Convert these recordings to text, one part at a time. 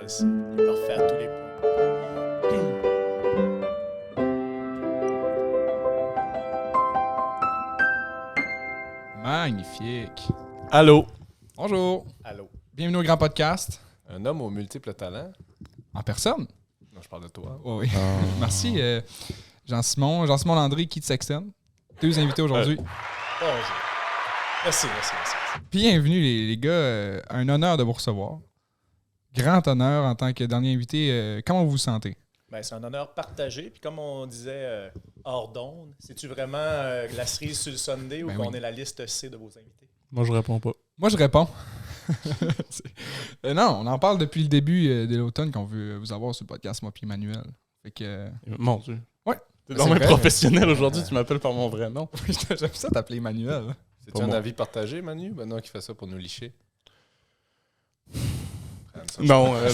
aussi. Il est parfait à tous les points. Magnifique. Allô? Bonjour. Allô. Bienvenue au Grand Podcast. Un homme aux multiples talents. En personne. Non, je parle de toi. Oh, oui. Merci, Jean-Simon Landry, Keith Sexton. Deux invités aujourd'hui. Bonjour. Merci. Bienvenue, les gars. Un honneur de vous recevoir. Grand honneur en tant que dernier invité. Comment vous vous sentez? Ben, c'est un honneur partagé. Puis comme on disait hors d'onde, c'est-tu vraiment la cerise sur le Sunday ou Ben qu'on oui. est la liste C de vos invités? Moi, je réponds pas. Moi, je réponds. Non, on en parle depuis le début de l'automne qu'on veut vous avoir sur le podcast, moi puis Emmanuel. Fait que... Mon Dieu. Ouais. T'es C'est dans même vrai. professionnel aujourd'hui, tu m'appelles par mon vrai nom. J'aime ça t'appeler Emmanuel. C'est-tu Pas un moi. avis partagé, Manu? Ben non, qui fait ça pour nous licher. Non, non, Je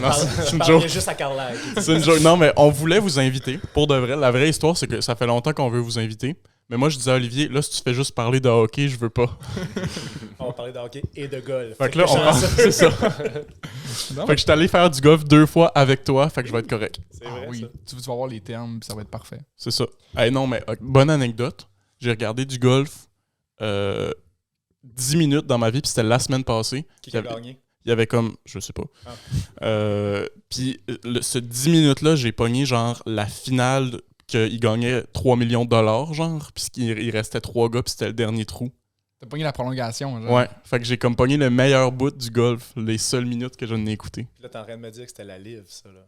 c'est une parlais joke. juste à Carla. C'est une joke. Non, mais on voulait vous inviter. Pour de vrai, la vraie histoire, c'est que ça fait longtemps qu'on veut vous inviter. Mais moi, je disais à Olivier, là, si tu fais juste parler de hockey, je veux pas. On va parler de hockey et de golf. Fait que là, on parle. C'est ça. Non, Fait que je suis allé faire du golf 2 fois avec toi, fait que je vais être correct. C'est Ah vrai, oui, ça. tu vas voir les termes, puis ça va être parfait. C'est ça. Hey, non, mais bonne anecdote. J'ai regardé du golf 10 minutes dans ma vie, puis c'était la semaine passée. Qui a gagné? Il y avait comme, je sais pas. Ah. Puis ce 10 minutes-là, j'ai pogné genre la finale qu'il gagnait 3 millions de dollars, genre, puisqu'il restait 3 gars, puis c'était le dernier trou. T'as pogné la prolongation, genre. Ouais, fait que j'ai comme pogné le meilleur bout du golf, les seules minutes que je n'ai écouté. Puis là, t'es en train de me dire que c'était la livre, ça, là.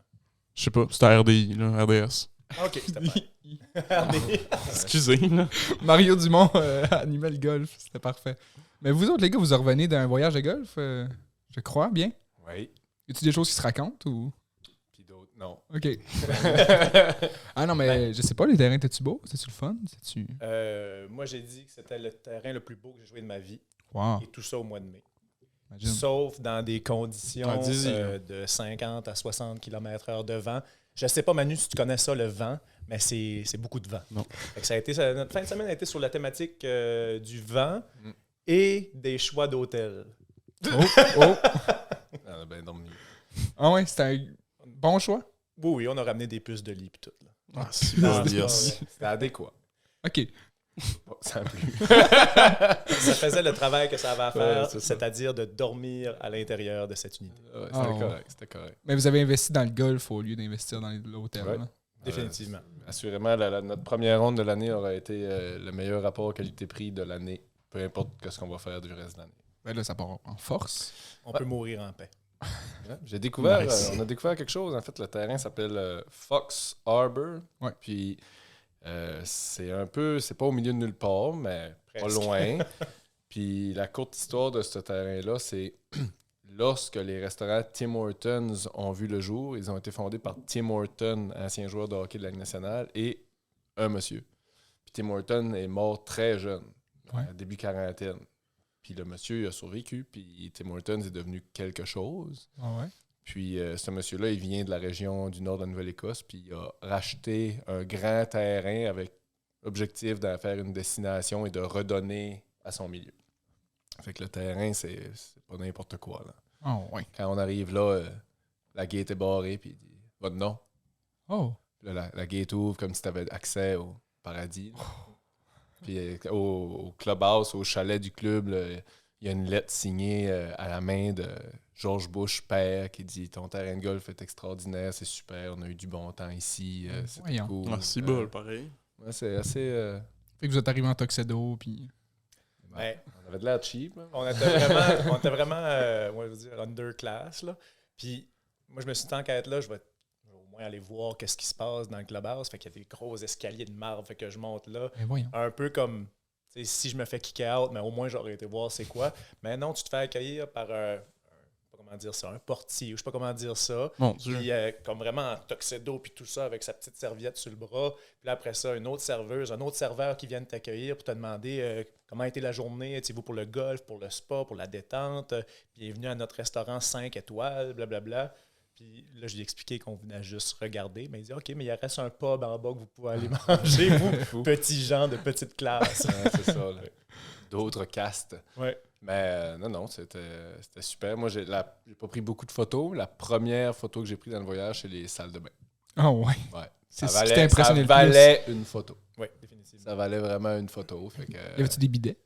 Je sais pas, c'était RDI, là, RDS. Ah, OK, c'était pas. Excusez, là. Mario Dumont animait le golf, c'était parfait. Mais vous autres, les gars, vous revenez d'un voyage de golf, je crois, bien. Oui. Y a-t-il des choses qui se racontent ou... Puis d'autres, non. OK. Ah non, mais je sais pas, les terrains, t'es-tu beau? C'est-tu le fun? C'est-tu... Moi, j'ai dit que c'était le terrain le plus beau que j'ai joué de ma vie. Wow, Et tout ça au mois de mai. imagine. Sauf dans des conditions Ah, dis-y, de 50 à 60 km/h de vent. Je sais pas, Manu, si tu connais ça, le vent, mais c'est beaucoup de vent. Non. Fait que notre fin de semaine a été sur la thématique du vent Mm. et des choix d'hôtel. Oh! On a bien dormi. Ah ouais, c'était un bon choix? Oui, on a ramené des puces de lit et tout. Là. Ah, c'est Ah, bon, c'est yes. pas C'était adéquat. OK. Bon, ça a plu. Ça faisait le travail que ça avait à faire, Ouais, c'est ça. c'est-à-dire de dormir à l'intérieur de cette unité. Ouais, Ah, ouais. c'était correct. Mais vous avez investi dans le golf au lieu d'investir dans l'hôtel. Ouais. là. Définitivement. Assurément, notre première ronde de l'année aura été le meilleur rapport qualité-prix de l'année, peu importe ce qu'on va faire du reste de l'année. Ben là, ça part en force. On peut mourir en paix. Ouais, j'ai découvert, Nice. on a découvert quelque chose. En fait, le terrain s'appelle Fox Harbor. Ouais. Puis c'est un peu, c'est pas au milieu de nulle part, mais Presque. pas loin. Puis la courte histoire de ce terrain-là, c'est lorsque les restaurants Tim Hortons ont vu le jour, ils ont été fondés par Tim Horton, ancien joueur de hockey de la Ligue nationale, et un monsieur. Puis Tim Horton est mort très jeune, Ouais. début quarantaine. Puis le monsieur il a survécu, puis Tim Hortons est devenu quelque chose. Ah ouais? Puis ce monsieur-là, il vient de la région du nord de la Nouvelle-Écosse, puis il a racheté un grand terrain avec l'objectif d'en faire une destination et de redonner à son milieu. Fait que le terrain, c'est pas n'importe quoi, là. Oh ouais. Quand on arrive là, la gate est barrée, puis il dit « Votre nom? Oh! » Puis là, la gate ouvre comme si tu avais accès au paradis. là. Puis au clubhouse, au chalet du club, là, il y a une lettre signée à la main de George Bush, père, qui dit « Ton terrain de golf est extraordinaire, c'est super, on a eu du bon temps ici, c'était Voyons. cool. » Ah, c'est beau, pareil. Ouais, c'est assez... Fait que vous êtes arrivé en tuxedo, puis... Ben, on avait de l'air cheap. Hein. on était vraiment moi, je veux dire, underclass. Là. Puis, moi, je me suis dit, tant qu'à être là, je vais au moins aller voir qu'est-ce qui se passe dans le clubhouse. Fait qu'il y a des gros escaliers de marbre. Fait que je monte là. Ben voyons. Un peu comme, tu sais, si je me fais kicker out, mais au moins, j'aurais été voir c'est quoi. Mais non, tu te fais accueillir par comment dire ça, un portier, ou je sais pas comment dire ça. Mon Dieu. Puis comme vraiment en tuxedo, puis tout ça, avec sa petite serviette sur le bras. Puis là, après ça, une autre serveuse, un autre serveur qui vient t'accueillir pour te demander comment a été la journée, étiez-vous pour le golf, pour le spa, pour la détente. Bienvenue à notre restaurant 5 étoiles, blablabla. Puis là, je lui ai expliqué qu'on venait juste regarder. Mais il dit, OK, mais il reste un pub en bas que vous pouvez aller manger, vous, petits gens de petite classe. Ouais, c'est ça. là. D'autres castes. Ouais. Mais non, c'était super. Moi, j'ai pas pris beaucoup de photos. La première photo que j'ai prise dans le voyage, c'est les salles de bain. Ah ouais. Ouais. C'est Ça ce qui t'a impressionné le plus. valait une photo. Oui, définitivement. Ça valait vraiment une photo. Fait que, Y avait-tu des bidets?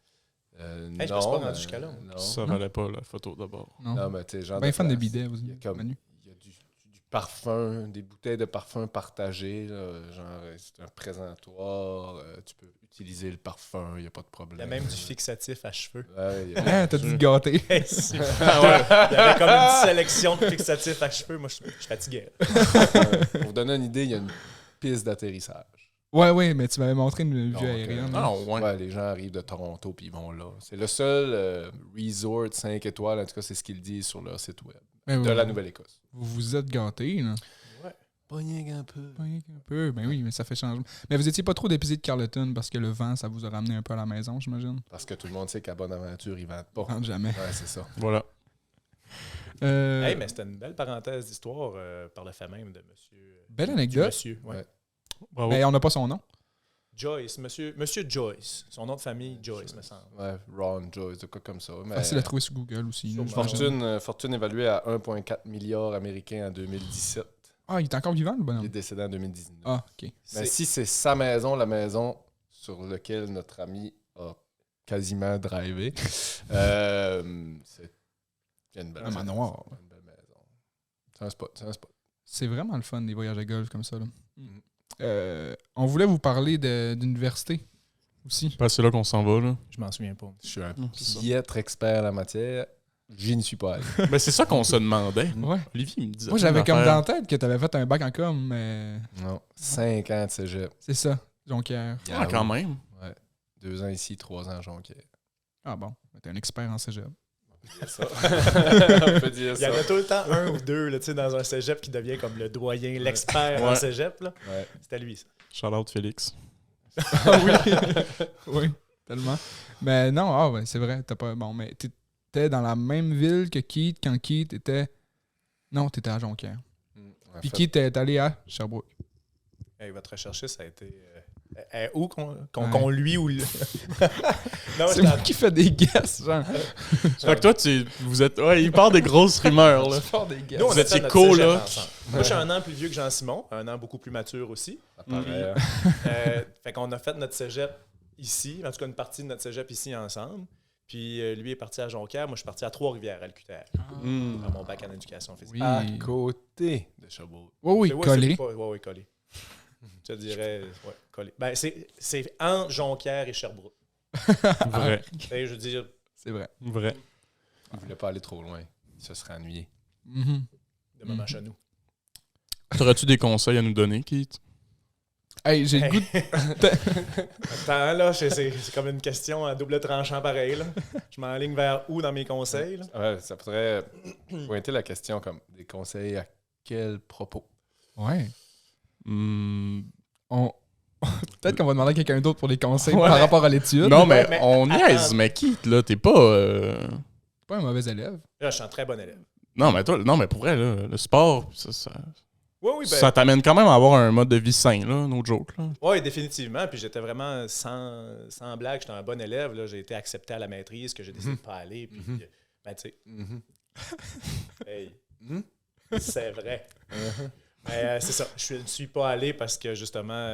Je me suis pas rendu jusqu'à là. Non. Ça valait pas la photo d'abord. Non, mais tu sais, genre. Ben fan de place, bidets, il y a vous, comme- Manu. Il y a du parfum, des bouteilles de parfum partagées. Là, genre, c'est un présentoir. Tu peux utiliser le parfum, il n'y a pas de problème. Il y a même du fixatif à cheveux. Ouais, Ah, t'as dit de gâter. Il y avait comme une sélection de fixatifs à cheveux. Moi, je fatiguais. Pour vous donner une idée, il y a une piste d'atterrissage. Ouais, mais tu m'avais montré une vue Donc, aérienne. Ah, ouais. Ouais, les gens arrivent de Toronto puis ils vont là. C'est le seul resort 5 étoiles, en tout cas, c'est ce qu'ils disent sur leur site web. Ben, De vous- la Nouvelle-Écosse. Vous vous êtes gâtés, là. Pas rien un peu. Pas rien qu'un peu. Ben oui, mais ça fait changement. Mais vous étiez pas trop d'épisodes de Carleton parce que le vent, ça vous a ramené un peu à la maison, j'imagine. Parce que tout le monde sait qu'à Bonaventure, ils vendent pas. Rentre jamais. Ouais, c'est ça. Voilà. Hey, mais c'était une belle parenthèse d'histoire par le fait même de monsieur. Belle du anecdote. monsieur, ouais. Ouais. Bravo. Mais on n'a pas son nom. Joyce, monsieur Joyce. Son nom de famille, Joyce, me semble. Ouais, Ron Joyce, de quoi comme ça. Mais Facile à trouver sur Google aussi. là, Sûrement. fortune évaluée à 1,4 milliard américains en 2017. Ah, il est encore vivant, le Il est bonhomme? décédé en 2019. Ah, OK. Mais si c'est sa maison, la maison sur laquelle notre ami a quasiment drivé, c'est il y a une belle Un maison. manoir. Une belle maison. C'est un spot. C'est vraiment le fun, des voyages à golf comme ça. Là. Mhm. On voulait vous parler d'université aussi. Ben, c'est là qu'on s'en va, là. Je m'en souviens pas. Je suis un c'est ça. piètre expert en la matière. J'y ne suis pas allé. Ben, c'est ça qu'on se demandait. Ouais. Olivier, il me disait. Moi, j'avais une comme affaire. dans la tête que tu avais fait un bac en com, mais Non. 5 ans de cégep. c'est ça. Jonquière. Ah, quand même. Ouais. 2 ans ici, 3 ans à Jonquière. Ah bon, t'es un expert en cégep. On peut dire Il y ça. en a tout le temps un ou deux là, tu sais, dans un cégep qui devient comme le doyen, l'expert en Ouais. cégep. Là. Ouais. C'était lui, ça. Shout-out Félix. Ah oui. Oui, tellement. Mais non, ah ouais, c'est vrai. T'as pas. Bon, mais t'étais dans la même ville que Keith quand Keith était. Non, t'étais à Jonquière. En Puis fait, Keith est allé à Sherbrooke. Hey, votre recherchiste, ça a été. Où qu'on Ouais. lui ou le. Non, C'est j'étais moi qui fais des guesses, genre. Fait que toi, vous êtes. Ouais, il part des grosses rumeurs, là. Fais des guesses. Nous, on Vous a étiez fait notre co, cégep là. ensemble. Moi, je suis un an plus vieux que Jean-Simon, un an beaucoup plus mature aussi. ça paraît, Fait qu'on a fait notre cégep ici, en tout cas une partie de notre cégep ici ensemble. Puis lui est parti à Jonquière, moi je suis parti à Trois-Rivières, à l'UQTR, Hmm. à mon bac en éducation physique. Oui. à côté de Sherbrooke. Oui, Ouais, collé. c'est pas- ouais, collé. Je te dirais, ouais, collé. Ben, c'est entre Jonquière et Sherbrooke. Vrai. Je veux dire, C'est vrai. Vrai. Il voulait pas aller trop loin. Il se serait ennuyé. Mhm. de maman chez nous. T'aurais-tu des conseils à nous donner, Keith? Hey, j'ai le goût de... Attends, là, c'est comme une question à double tranchant pareil. Là. Je m'enligne vers où dans mes conseils? Là? Ouais, ça pourrait pointer la question comme des conseils à quel propos? Ouais. Hmm. On... Peut-être qu'on va demander à quelqu'un d'autre pour les conseils Ouais. par rapport à l'étude. Non, mais, Ouais, mais on niaise, attends. mais Keith, là, t'es pas. C'est pas un mauvais élève. Là, je suis un très bon élève. Non, mais toi, non, mais pour vrai, là, le sport, Oui, ben, ça t'amène quand même à avoir un mode de vie sain, là, no joke, là. oui, définitivement. Puis j'étais vraiment sans blague, j'étais un bon élève. Là. J'ai été accepté à la maîtrise, que j'ai décidé de pas aller. Puis, ben, tu sais, hey, c'est vrai. Mais c'est ça. Je ne suis pas allé parce que justement,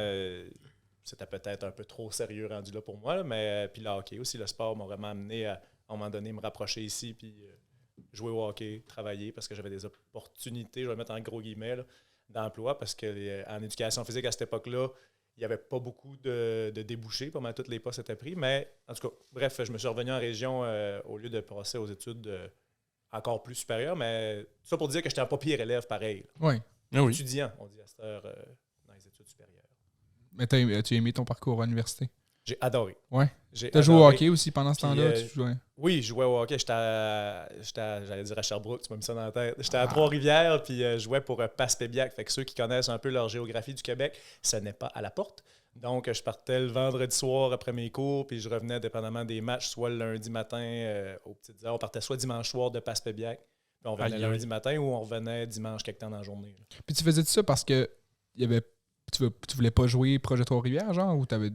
c'était peut-être un peu trop sérieux rendu là pour moi. Là, mais puis le hockey aussi, le sport m'a vraiment amené à un moment donné me rapprocher ici puis jouer au hockey, travailler parce que j'avais des opportunités, je vais mettre en gros guillemets, là, d'emploi parce que en éducation physique à cette époque-là, il n'y avait pas beaucoup de débouchés. Pas mal tous les postes étaient pris. Mais en tout cas, bref, je me suis revenu en région au lieu de passer aux études encore plus supérieures. Mais tout ça pour dire que j'étais un pas pire élève pareil. Oui. Ah oui. Étudiant, on dit à cette heure dans les études supérieures. Mais as-tu aimé ton parcours à l'université? J'ai adoré. Ouais. J'ai T'as joué au adoré. hockey aussi pendant ce Puis, temps-là? Tu jouais? Oui, je jouais au hockey. J'allais dire à Sherbrooke, tu m'as mis ça dans la tête. J'étais à Trois-Rivières, puis je jouais pour Passepébiac. Fait que ceux qui connaissent un peu leur géographie du Québec, ce n'est pas à la porte. Donc, je partais le vendredi soir après mes cours, puis je revenais dépendamment des matchs, soit le lundi matin aux petites heures. On partait soit dimanche soir de Passepébiac, puis on revenait Aïe, aïe. lundi matin, ou on revenait dimanche quelque temps dans la journée. Là. Puis tu faisais ça parce que il y avait tu voulais pas jouer Projet Trois-Rivières, genre, ou t'avais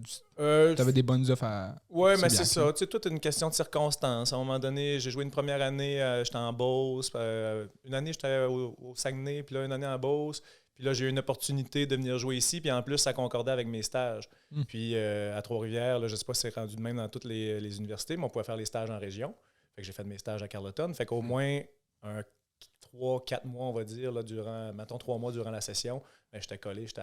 des bonnes offres à... Ouais, mais bien, c'est ça. Tu sais, tout est une question de circonstances. À un moment donné, j'ai joué une première année, j'étais en Beauce. Une année, j'étais au Saguenay, puis là, une année en Beauce. Puis là, j'ai eu une opportunité de venir jouer ici. Puis en plus, ça concordait avec mes stages. Puis à Trois-Rivières, là, je sais pas si c'est rendu de même dans toutes les universités, mais on pouvait faire les stages en région. Fait que j'ai fait mes stages à Carleton. Fait qu'au moins 3-4 mois, on va dire, là, mettons 3 mois durant la session, ben, j'étais collé, j'étais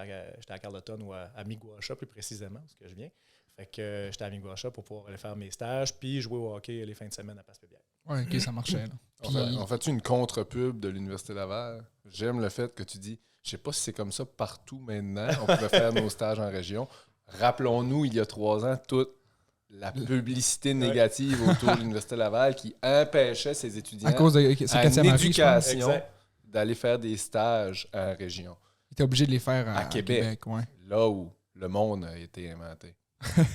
à Carleton ou à Miguasha, plus précisément, parce que je viens. Fait que j'étais à Miguasha pour pouvoir aller faire mes stages, puis jouer au hockey les fins de semaine à Place-Pébière. Ouais, OK, ça marchait, là. En fait, une contre-pub de l'Université Laval. J'aime le fait que tu dis, je sais pas si c'est comme ça partout maintenant, on pourrait faire nos stages en région. Rappelons-nous, il y a 3 ans, toute la publicité négative autour de l'Université Laval qui empêchait ses étudiants À cause de c'est à Katia une Marie, je pense. éducation d'aller faire des stages en région. Il était obligé de les faire à Québec. ouais. Là où le monde a été inventé.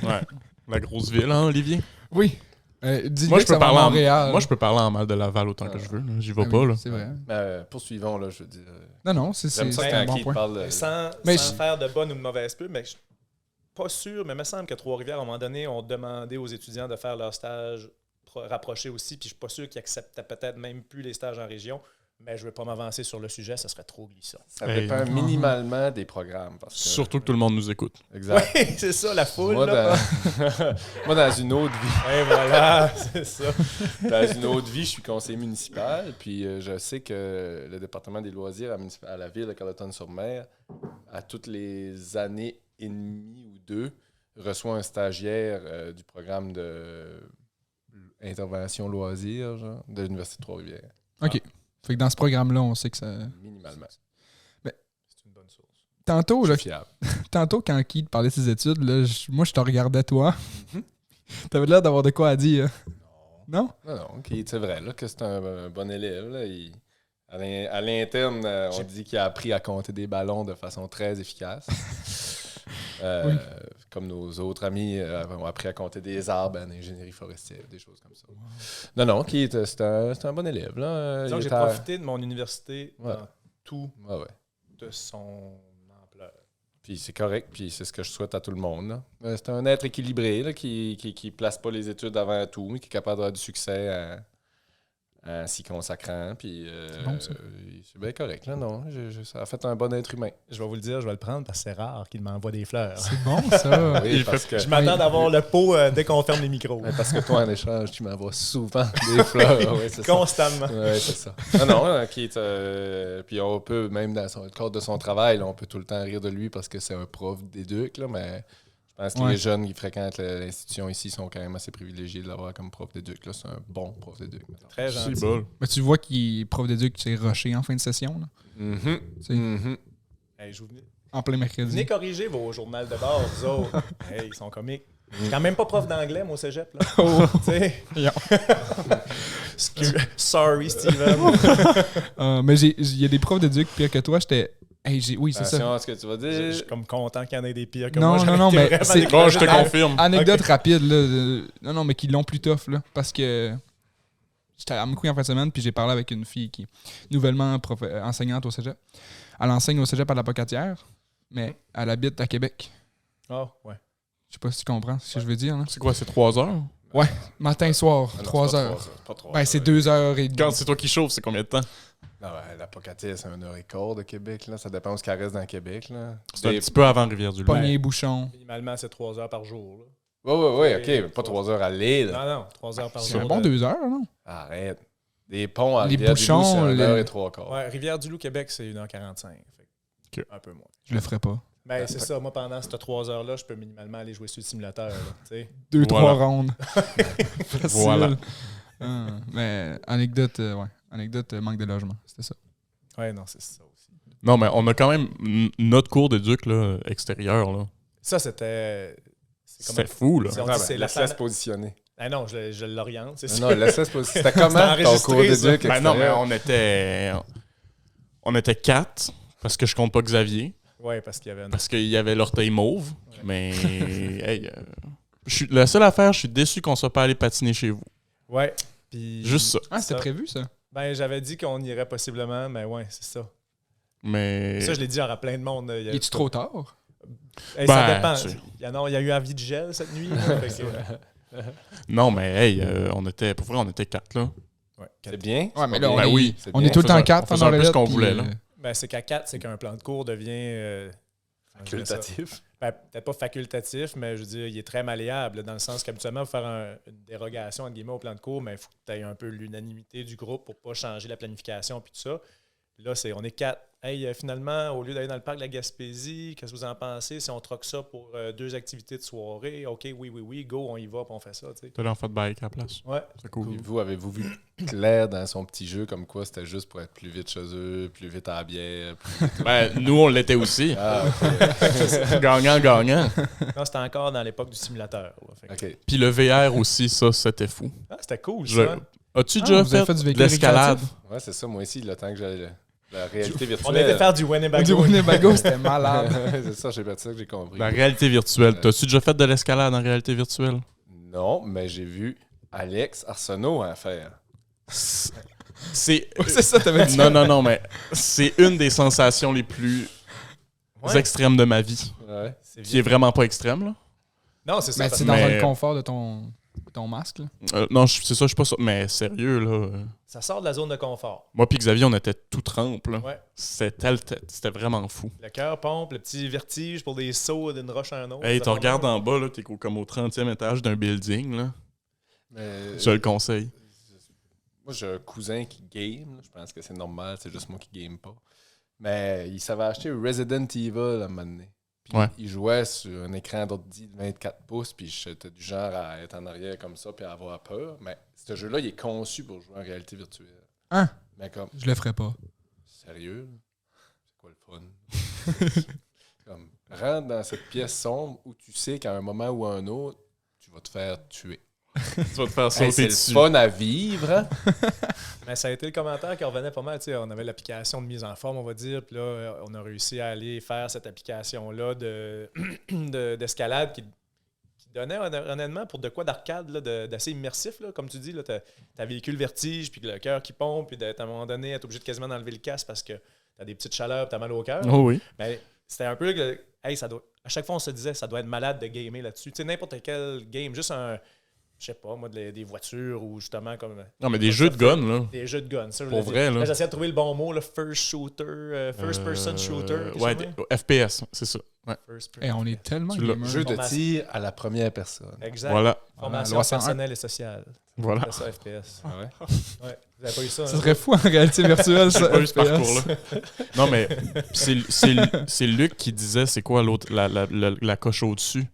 Ouais. La grosse ville, hein, Olivier? Oui. Dis-le Moi, que ça va à Montréal. Moi, je peux parler en mal de Laval autant que je veux. là. J'y vais Ah pas, oui, là. C'est vrai. Poursuivons, là, je veux dire. Non, J'aime ça c'est quand un bon Keith point. parle de... Sans Mais faire de bonne ou de mauvaise pub, mais je suis pas sûr, mais il me semble que Trois-Rivières, à un moment donné, ont demandé aux étudiants de faire leur stage rapproché aussi, puis je suis pas sûr qu'ils acceptaient peut-être même plus les stages en région, mais je ne veux pas m'avancer sur le sujet, ça serait trop glissant. Ça dépend minimalement des programmes. Parce que... Surtout que tout le monde nous écoute. Exact. Oui, c'est ça, la foule. Moi, là. Moi, dans une autre vie, Et voilà, c'est ça. dans une autre vie, je suis conseiller municipal, puis je sais que le département des loisirs à la ville de Carleton-sur-Mer, à toutes les années et demie ou 2, reçoit un stagiaire du programme de intervention loisirs genre, de l'Université de Trois-Rivières. OK. Fait que dans ce programme-là, on sait que ça... Minimalement. C'est une bonne source. Tantôt, Je là, suis fiable. tantôt quand Keith parlait de ses études, là, moi, je te regardais, toi. T'avais l'air d'avoir de quoi à dire. Non? Non, OK, c'est vrai là, que c'est un bon élève. Là, à l'interne, on dit qu'il a appris à compter des ballons de façon très efficace. Oui. Comme nos autres amis ont appris à compter des arbres en ingénierie forestière, des choses comme ça. Wow. Non, Keith, c'est un bon élève. Là. Disons que j'ai profité de mon université dans tout de son ampleur. Puis c'est correct, puis c'est ce que je souhaite à tout le monde. Là. C'est un être équilibré là, qui place pas les études avant tout, mais qui est capable d'avoir du succès en s'y consacrant. Puis c'est bon, ça. C'est bien correct. Là, non, ça a fait un bon être humain. Je vais vous le dire, je vais le prendre parce que c'est rare qu'il m'envoie des fleurs. C'est bon, ça. Oui, parce que... Je m'attends d'avoir le pot dès qu'on ferme les micros. Parce que toi, en échange, tu m'envoies souvent des fleurs. Ouais, c'est constamment. Oui, c'est ça. Non, Keith, puis on peut, même dans le cadre de son travail, là, on peut tout le temps rire de lui parce que c'est un prof d'éduc, là, mais je pense que les jeunes qui fréquentent l'institution ici sont quand même assez privilégiés de l'avoir comme prof d'éduc. Là. C'est un bon prof d'éduc. Très gentil. C'est bon. Mais tu vois qu'il est prof d'éduc, c'est rushé en fin de session. Là. Hey, je vous En plein mercredi. venez corriger vos journaux de bord, vous autres. Hey, ils sont comiques. Je suis quand même pas prof d'anglais, moi, au cégep. Là. Oh. Tu sais. Sorry, Steven. Mais il y a des profs d'éduc pires que toi. J'étais... oui, c'est ça. Attention à ce que tu vas dire. Je suis comme content qu'il y en ait des pires que Non, moi. non, mais c'est... Bon, je te confirme. Anecdote rapide, là. Non, mais qui l'ont plus tough, là. Parce que j'étais à Amkoui en fin de semaine, puis j'ai parlé avec une fille qui est nouvellement enseignante au cégep. Elle enseigne au cégep à la Pocatière, mais elle habite à Québec. Ah, ouais. Je sais pas si tu comprends ce que je veux dire, là. C'est quoi, c'est 3 heures? Ouais, matin, soir, 3 heures. Ben, c'est 2 heures et demie. Quand c'est toi qui chauffes, c'est combien de temps? Non, la Pocatière, c'est 1h15 de Québec. Là. Ça dépend où ce qu'elle reste dans Québec. Là. C'est un petit peu avant Rivière-du-Loup. Pogné bouchon. Minimalement, c'est 3 heures par jour. Là. Oui, OK. Pas 3 heures à l'île. Non, 3 heures par C'est jour. un bon 2 heures, non? Arrête. Des ponts à Les Rivière-du-Loup, c'est bouchons, 1h03. Ouais, Rivière-du-Loup, Québec, c'est 1h45. Fait un peu moins. Je le ferai pas. Ben, c'est ça. Moi, pendant ces 3 heures-là, je peux minimalement aller jouer sur le simulateur. Là, tu sais. 2-3 Voilà. rondes. Facile. Voilà. Mais anecdote, anecdote, manque de logement. C'était ça. Ouais, non, c'est ça aussi. Non, mais on a quand même notre cours d'éduc là, extérieur. Là. Ça, c'était... C'est fou, là. Si on dit c'est la laisse positionner. Ah non, je l'oriente, c'est ça. Non, laisse positionner. C'était comment ton enregistré, cours d'éduc Ben non, mais extérieur? on était 4, parce que je compte pas Xavier, Ouais, parce qu'il y avait un... parce qu'il y avait l'orteil mauve. Ouais. Mais, hey, la seule affaire, je suis déçu qu'on soit pas allé patiner chez vous. Ouais, puis... Juste ça. Ah, c'était prévu, ça? Ben, j'avais dit qu'on irait possiblement, mais ouais, c'est ça. Mais... Ça, je l'ai dit à plein de monde. Il est-tu trop tard? Hey, Ben, ça dépend. c'est- Il y a eu envie de gel cette nuit. Là, fait que, Non, mais hey, pour vrai, on était 4 là. ouais, C'est bien. Ouais, mais pas là, bien. Ben oui, c'est on bien. est tout le temps On 4 faisait un peu ce qu'on puis, voulait, là. ben, c'est qu'à 4, c'est qu'un plan de cours devient. Comment je dirais ça? Facultatif. Ben, peut-être pas facultatif, mais je veux dire, il est très malléable, là, dans le sens qu'habituellement, pour faire une dérogation entre guillemets, au plan de cours, mais il faut que tu aies un peu l'unanimité du groupe pour pas changer la planification puis tout ça. Là, on est 4. Hey, finalement, au lieu d'aller dans le parc de la Gaspésie, qu'est-ce que vous en pensez si on troque ça pour 2 activités de soirée? OK, oui, go, on y va, puis on fait ça, tu sais. T'es là en fait bike à la place. Ouais. C'est cool. Puis vous, avez-vous vu Claire dans son petit jeu comme quoi c'était juste pour être plus vite chez eux, plus vite à la bière? Ben, nous, on l'était aussi. Ah, ok. Gagnant. Non, c'était encore dans l'époque du simulateur. Là. Fait que- Ok. Puis le VR aussi, ça, c'était fou. Ah, c'était cool, Je- ça. As-tu Ah, déjà vous avez fait, fait du de véhicule l'escalade? récréatif? Ouais, c'est ça, moi aussi, le temps que j'allais. La réalité On virtuelle. était faire du Du Winnebago. Winnebago, c'était malade. C'est ça, j'ai pas ça que j'ai compris. La réalité virtuelle. T'as-tu déjà fait de l'escalade en réalité virtuelle? Non, mais j'ai vu Alex Arsenault en faire. C'est... C'est ça, t'avais dit. Non, mais c'est une des sensations les plus Ouais. extrêmes de ma vie. Ouais. C'est Qui est vraiment pas extrême, là. Non, c'est ça. Mais parce c'est que dans Mais- le confort de ton masque. Là. Non, c'est ça, je suis pas sûr. Mais sérieux, là. ça sort de la zone de confort. Moi puis Xavier, on était tout trempe, là. Ouais. C'était vraiment fou. Le cœur pompe, le petit vertige pour des sauts d'une roche à un autre. Hey, Ça tu va regardes bien. en bas, là, t'es comme au 30e étage d'un building, là. Mais, Je le conseille. moi, j'ai un cousin qui game. Là. Je pense que c'est normal, c'est juste moi qui game pas. Mais il s'avait acheté Resident Evil à un moment donné. Puis Ouais. il jouait sur un écran d'ordi de 24 pouces, puis j'étais du genre à être en arrière comme ça, puis à avoir peur. Mais ce jeu-là, il est conçu pour jouer en réalité virtuelle. Hein? Mais comme, Je le ferais pas. sérieux? C'est quoi le fun? Comme, rentre dans cette pièce sombre où tu sais qu'à un moment ou à un autre, tu vas te faire tuer. Tu vas te faire Hey, sauter c'est dessus. le fun à vivre, hein? Mais ça a été le commentaire qui revenait pas mal. Tu sais, on avait l'application de mise en forme, on va dire. Puis là, on a réussi à aller faire cette application-là d'escalade qui donnait honnêtement pour de quoi d'arcade, là, d'assez immersif. Là, comme tu dis, t'as véhicule vertige, puis le cœur qui pompe, puis à un moment donné, t'es obligé de quasiment d'enlever le casque parce que t'as des petites chaleurs, t'as mal au cœur. Oh oui. Mais c'était un peu que, hey, à chaque fois, on se disait, ça doit être malade de gamer là-dessus. Tu sais, n'importe quel game, juste je sais pas, moi, des voitures ou justement comme. Non, mais des jeux de gun, là. Des jeux de gun, ça. je Pour voulais vrai, dire. là. J'essaie de trouver le bon mot, le first shooter, first person shooter. quelque Ouais, chose de même? FPS, c'est ça. Ouais. First Hey, on est tellement Tu l'as- gamers. Jeu de Formation. tir à la première personne. Exact. Voilà. Formation Loi 101. personnelle et sociale. Voilà. C'est ça, FPS. Ah ouais? Ouais. Vous avez pas eu ça? Ça hein? serait fou en réalité virtuelle, ça. J'ai pas eu ce FPS. parcours-là. Non, mais c'est Luc qui disait, c'est quoi l'autre, la coche au-dessus?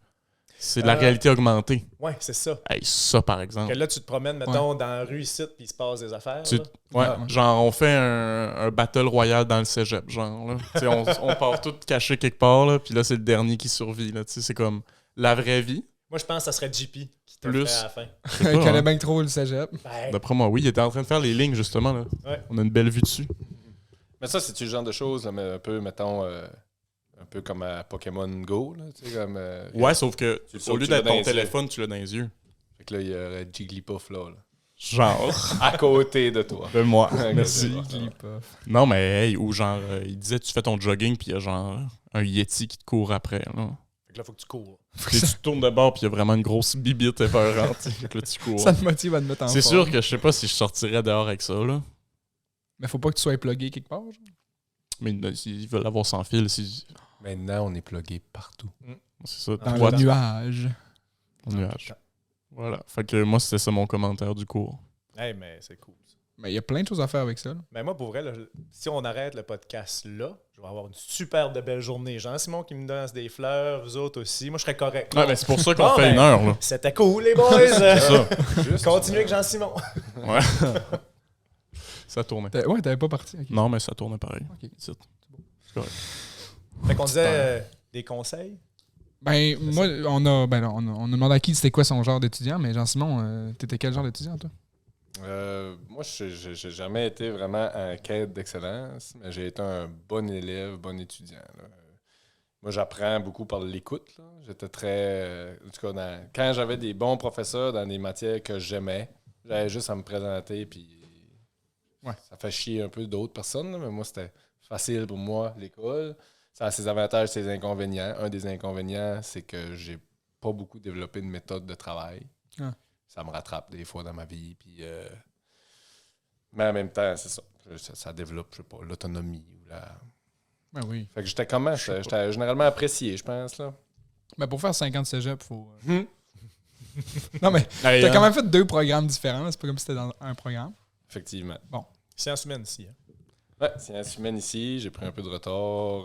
C'est de la réalité augmentée. Ouais, c'est ça. Hey, ça, par Que exemple. là, tu te promènes, mettons, dans la rue ici, puis il se passe des affaires. Tu- là. Ouais, Ouais. genre, on fait un battle royal dans le cégep, genre, là. Tu sais, on part tout caché quelque part, là, puis là, c'est le dernier qui survit, là. Tu sais, c'est comme la vraie vie. Moi, je pense que ça serait JP qui te Plus. le ferait à la fin. Je sais pas, Il connaît hein. bien trop le cégep. Ben, D'après moi, oui, il était en train de faire les lignes, justement, là. Ouais. On a une belle vue dessus. Mais ça, c'est-tu le genre de choses, là, mais un peu, mettons, un peu comme à Pokémon Go, là, tu sais, comme... Ouais, sauf que Tu le au sautes, lieu tu l'as d'être dans ton les téléphone, tu l'as dans les yeux. Fait que là, il y aurait Jigglypuff, là. Genre. À côté de toi. De moi. Ok, Merci. c'est bon. Non, mais hey, ou genre, il disait, tu fais ton jogging, puis il y a genre un Yeti qui te court après, là. fait que là, faut que tu cours. Puis tu te tournes de bord, puis il y a vraiment une grosse bibite épeurante. Fait que là, tu cours. Ça te motive à te mettre en C'est forme. sûr que je sais pas si je sortirais dehors avec ça, là. Mais faut pas que tu sois plugué quelque part. Genre. Mais ils veulent l'avoir sans fil. Maintenant, on est plugué partout. C'est ça. Dans Toi, le nuage. ton nuage. Voilà. Fait que moi, c'était ça mon commentaire du cours. Hey, mais c'est cool. Ça. Mais il y a plein de choses à faire avec ça. là. Mais moi, pour vrai, là, si on arrête le podcast là, je vais avoir une super de belle journée. Jean-Simon qui me donne des fleurs, vous autres aussi. Moi, je serais correct. Ouais, mais c'est pour ça qu'on Bon, fait ben, une heure, là. C'était cool, les boys! C'est ça. Juste, Continuez avec Jean-Simon. Ouais. Ça tournait. Ouais, t'avais pas parti. ok. Non, mais ça tournait pareil. Ok. C'est correct. Fait qu'on disait des conseils. Ben, moi, on a demandé à qui c'était quoi son genre d'étudiant, mais Jean-Simon, t'étais quel genre d'étudiant, toi? moi, j'ai jamais été vraiment en quête d'excellence, mais j'ai été un bon élève, bon étudiant. Là. Moi, j'apprends beaucoup par l'écoute. Là. J'étais très... en tout cas, quand j'avais des bons professeurs dans des matières que j'aimais, j'avais juste à me présenter, puis Ouais. ça fait chier un peu d'autres personnes, là, mais moi, c'était facile pour moi, l'école. Ça a ses avantages, ses inconvénients. Un des inconvénients, c'est que j'ai pas beaucoup développé de méthode de travail. Ah. Ça me rattrape des fois dans ma vie. Puis, mais en même temps, c'est ça. Ça développe, je sais pas, l'autonomie. Ben oui. Fait que j'étais généralement apprécié, je pense. Là. Ben pour faire 50 cégep, faut... Non, mais Hey, t'as quand même fait 2 programmes différents. Là. C'est pas comme si c'était dans un programme. Effectivement. Sciences humaines ici. Hein. Ouais, sciences humaines ici, j'ai pris un peu de retard,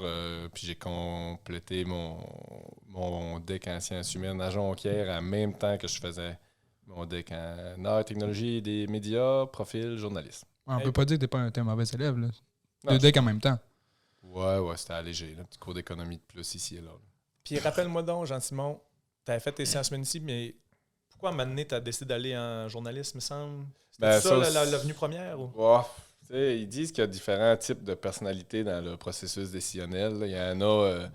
puis j'ai complété mon deck en sciences humaines à Jonquière en même temps que je faisais mon deck en arts, technologie et des médias, profil, journaliste. On peut pas dire que t'es un mauvais élève. Là. Non, 2 decks en même temps. Ouais, c'était allégé. Un petit cours d'économie de plus ici et là. Puis rappelle-moi donc, Jean-Simon, tu avais fait tes sciences humaines ici, mais pourquoi à un moment donné, tu as décidé d'aller en journalisme, me semble? C'était Ben, ça, ça, l'avenue première? Ou? Ouais. Tu sais, ils disent qu'il y a différents types de personnalités dans le processus décisionnel. Là. Il y en a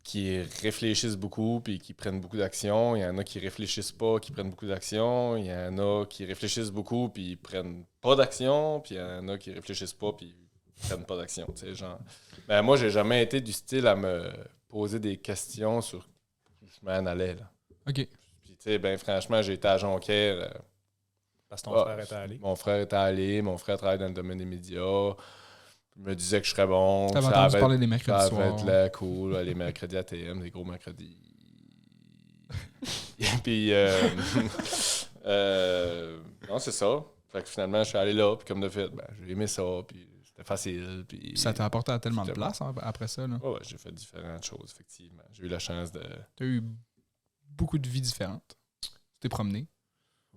qui réfléchissent beaucoup puis qui prennent beaucoup d'actions. Il y en a qui réfléchissent pas, qui prennent beaucoup d'actions. Il y en a qui réfléchissent beaucoup puis ils prennent pas d'action. Puis il y en a qui réfléchissent pas puis ils prennent pas d'action. Tu sais, genre. Ben, moi, j'ai jamais été du style à me poser des questions sur où je m'en allais. Là. OK. Puis, tu sais, ben, franchement, j'ai été à Jonquière. Parce que ton frère était allé. Mon frère était allé, mon frère travaille dans le domaine des médias. Il me disait que je serais bon. T'avais Ça entendu va parler des ça mercredis va soirs. être là, cool. Les mercredis ATM, des gros mercredis. Et puis, non, c'est ça. Fait que finalement, je suis allé là, puis comme de fait, ben, j'ai aimé ça, puis c'était facile. Puis Ça t'a apporté à tellement de C'était place après ça. Là. ouais, j'ai fait différentes choses, effectivement. J'ai eu la chance de... T'as eu beaucoup de vies différentes. Tu t'es promené.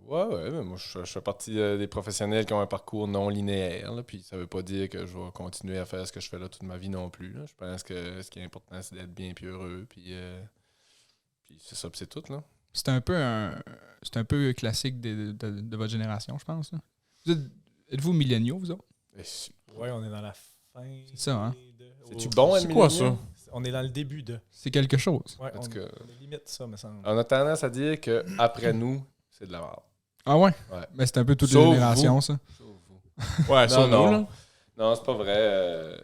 Ouais, mais moi, je fais partie des professionnels qui ont un parcours non linéaire, là, puis ça veut pas dire que je vais continuer à faire ce que je fais là toute ma vie non plus. Là. Je pense que ce qui est important, c'est d'être bien puis heureux, puis c'est ça, puis c'est tout, là. C'est un peu classique de votre génération, je pense. Là. Êtes-vous milléniaux, vous autres? Oui, on est dans la fin. C'est ça, hein? C'est-tu bon, C'est quoi ça? On est dans le début de. C'est quelque chose. Ouais, En tout cas, on est limite ça, me semble. on a tendance à dire qu'après nous, c'est de la merde. Ah ouais? Ouais. Mais c'est un peu toute Sauf les générations, ça. Sauf vous. Ouais, ça, non, nous, non. là. Non, c'est pas vrai.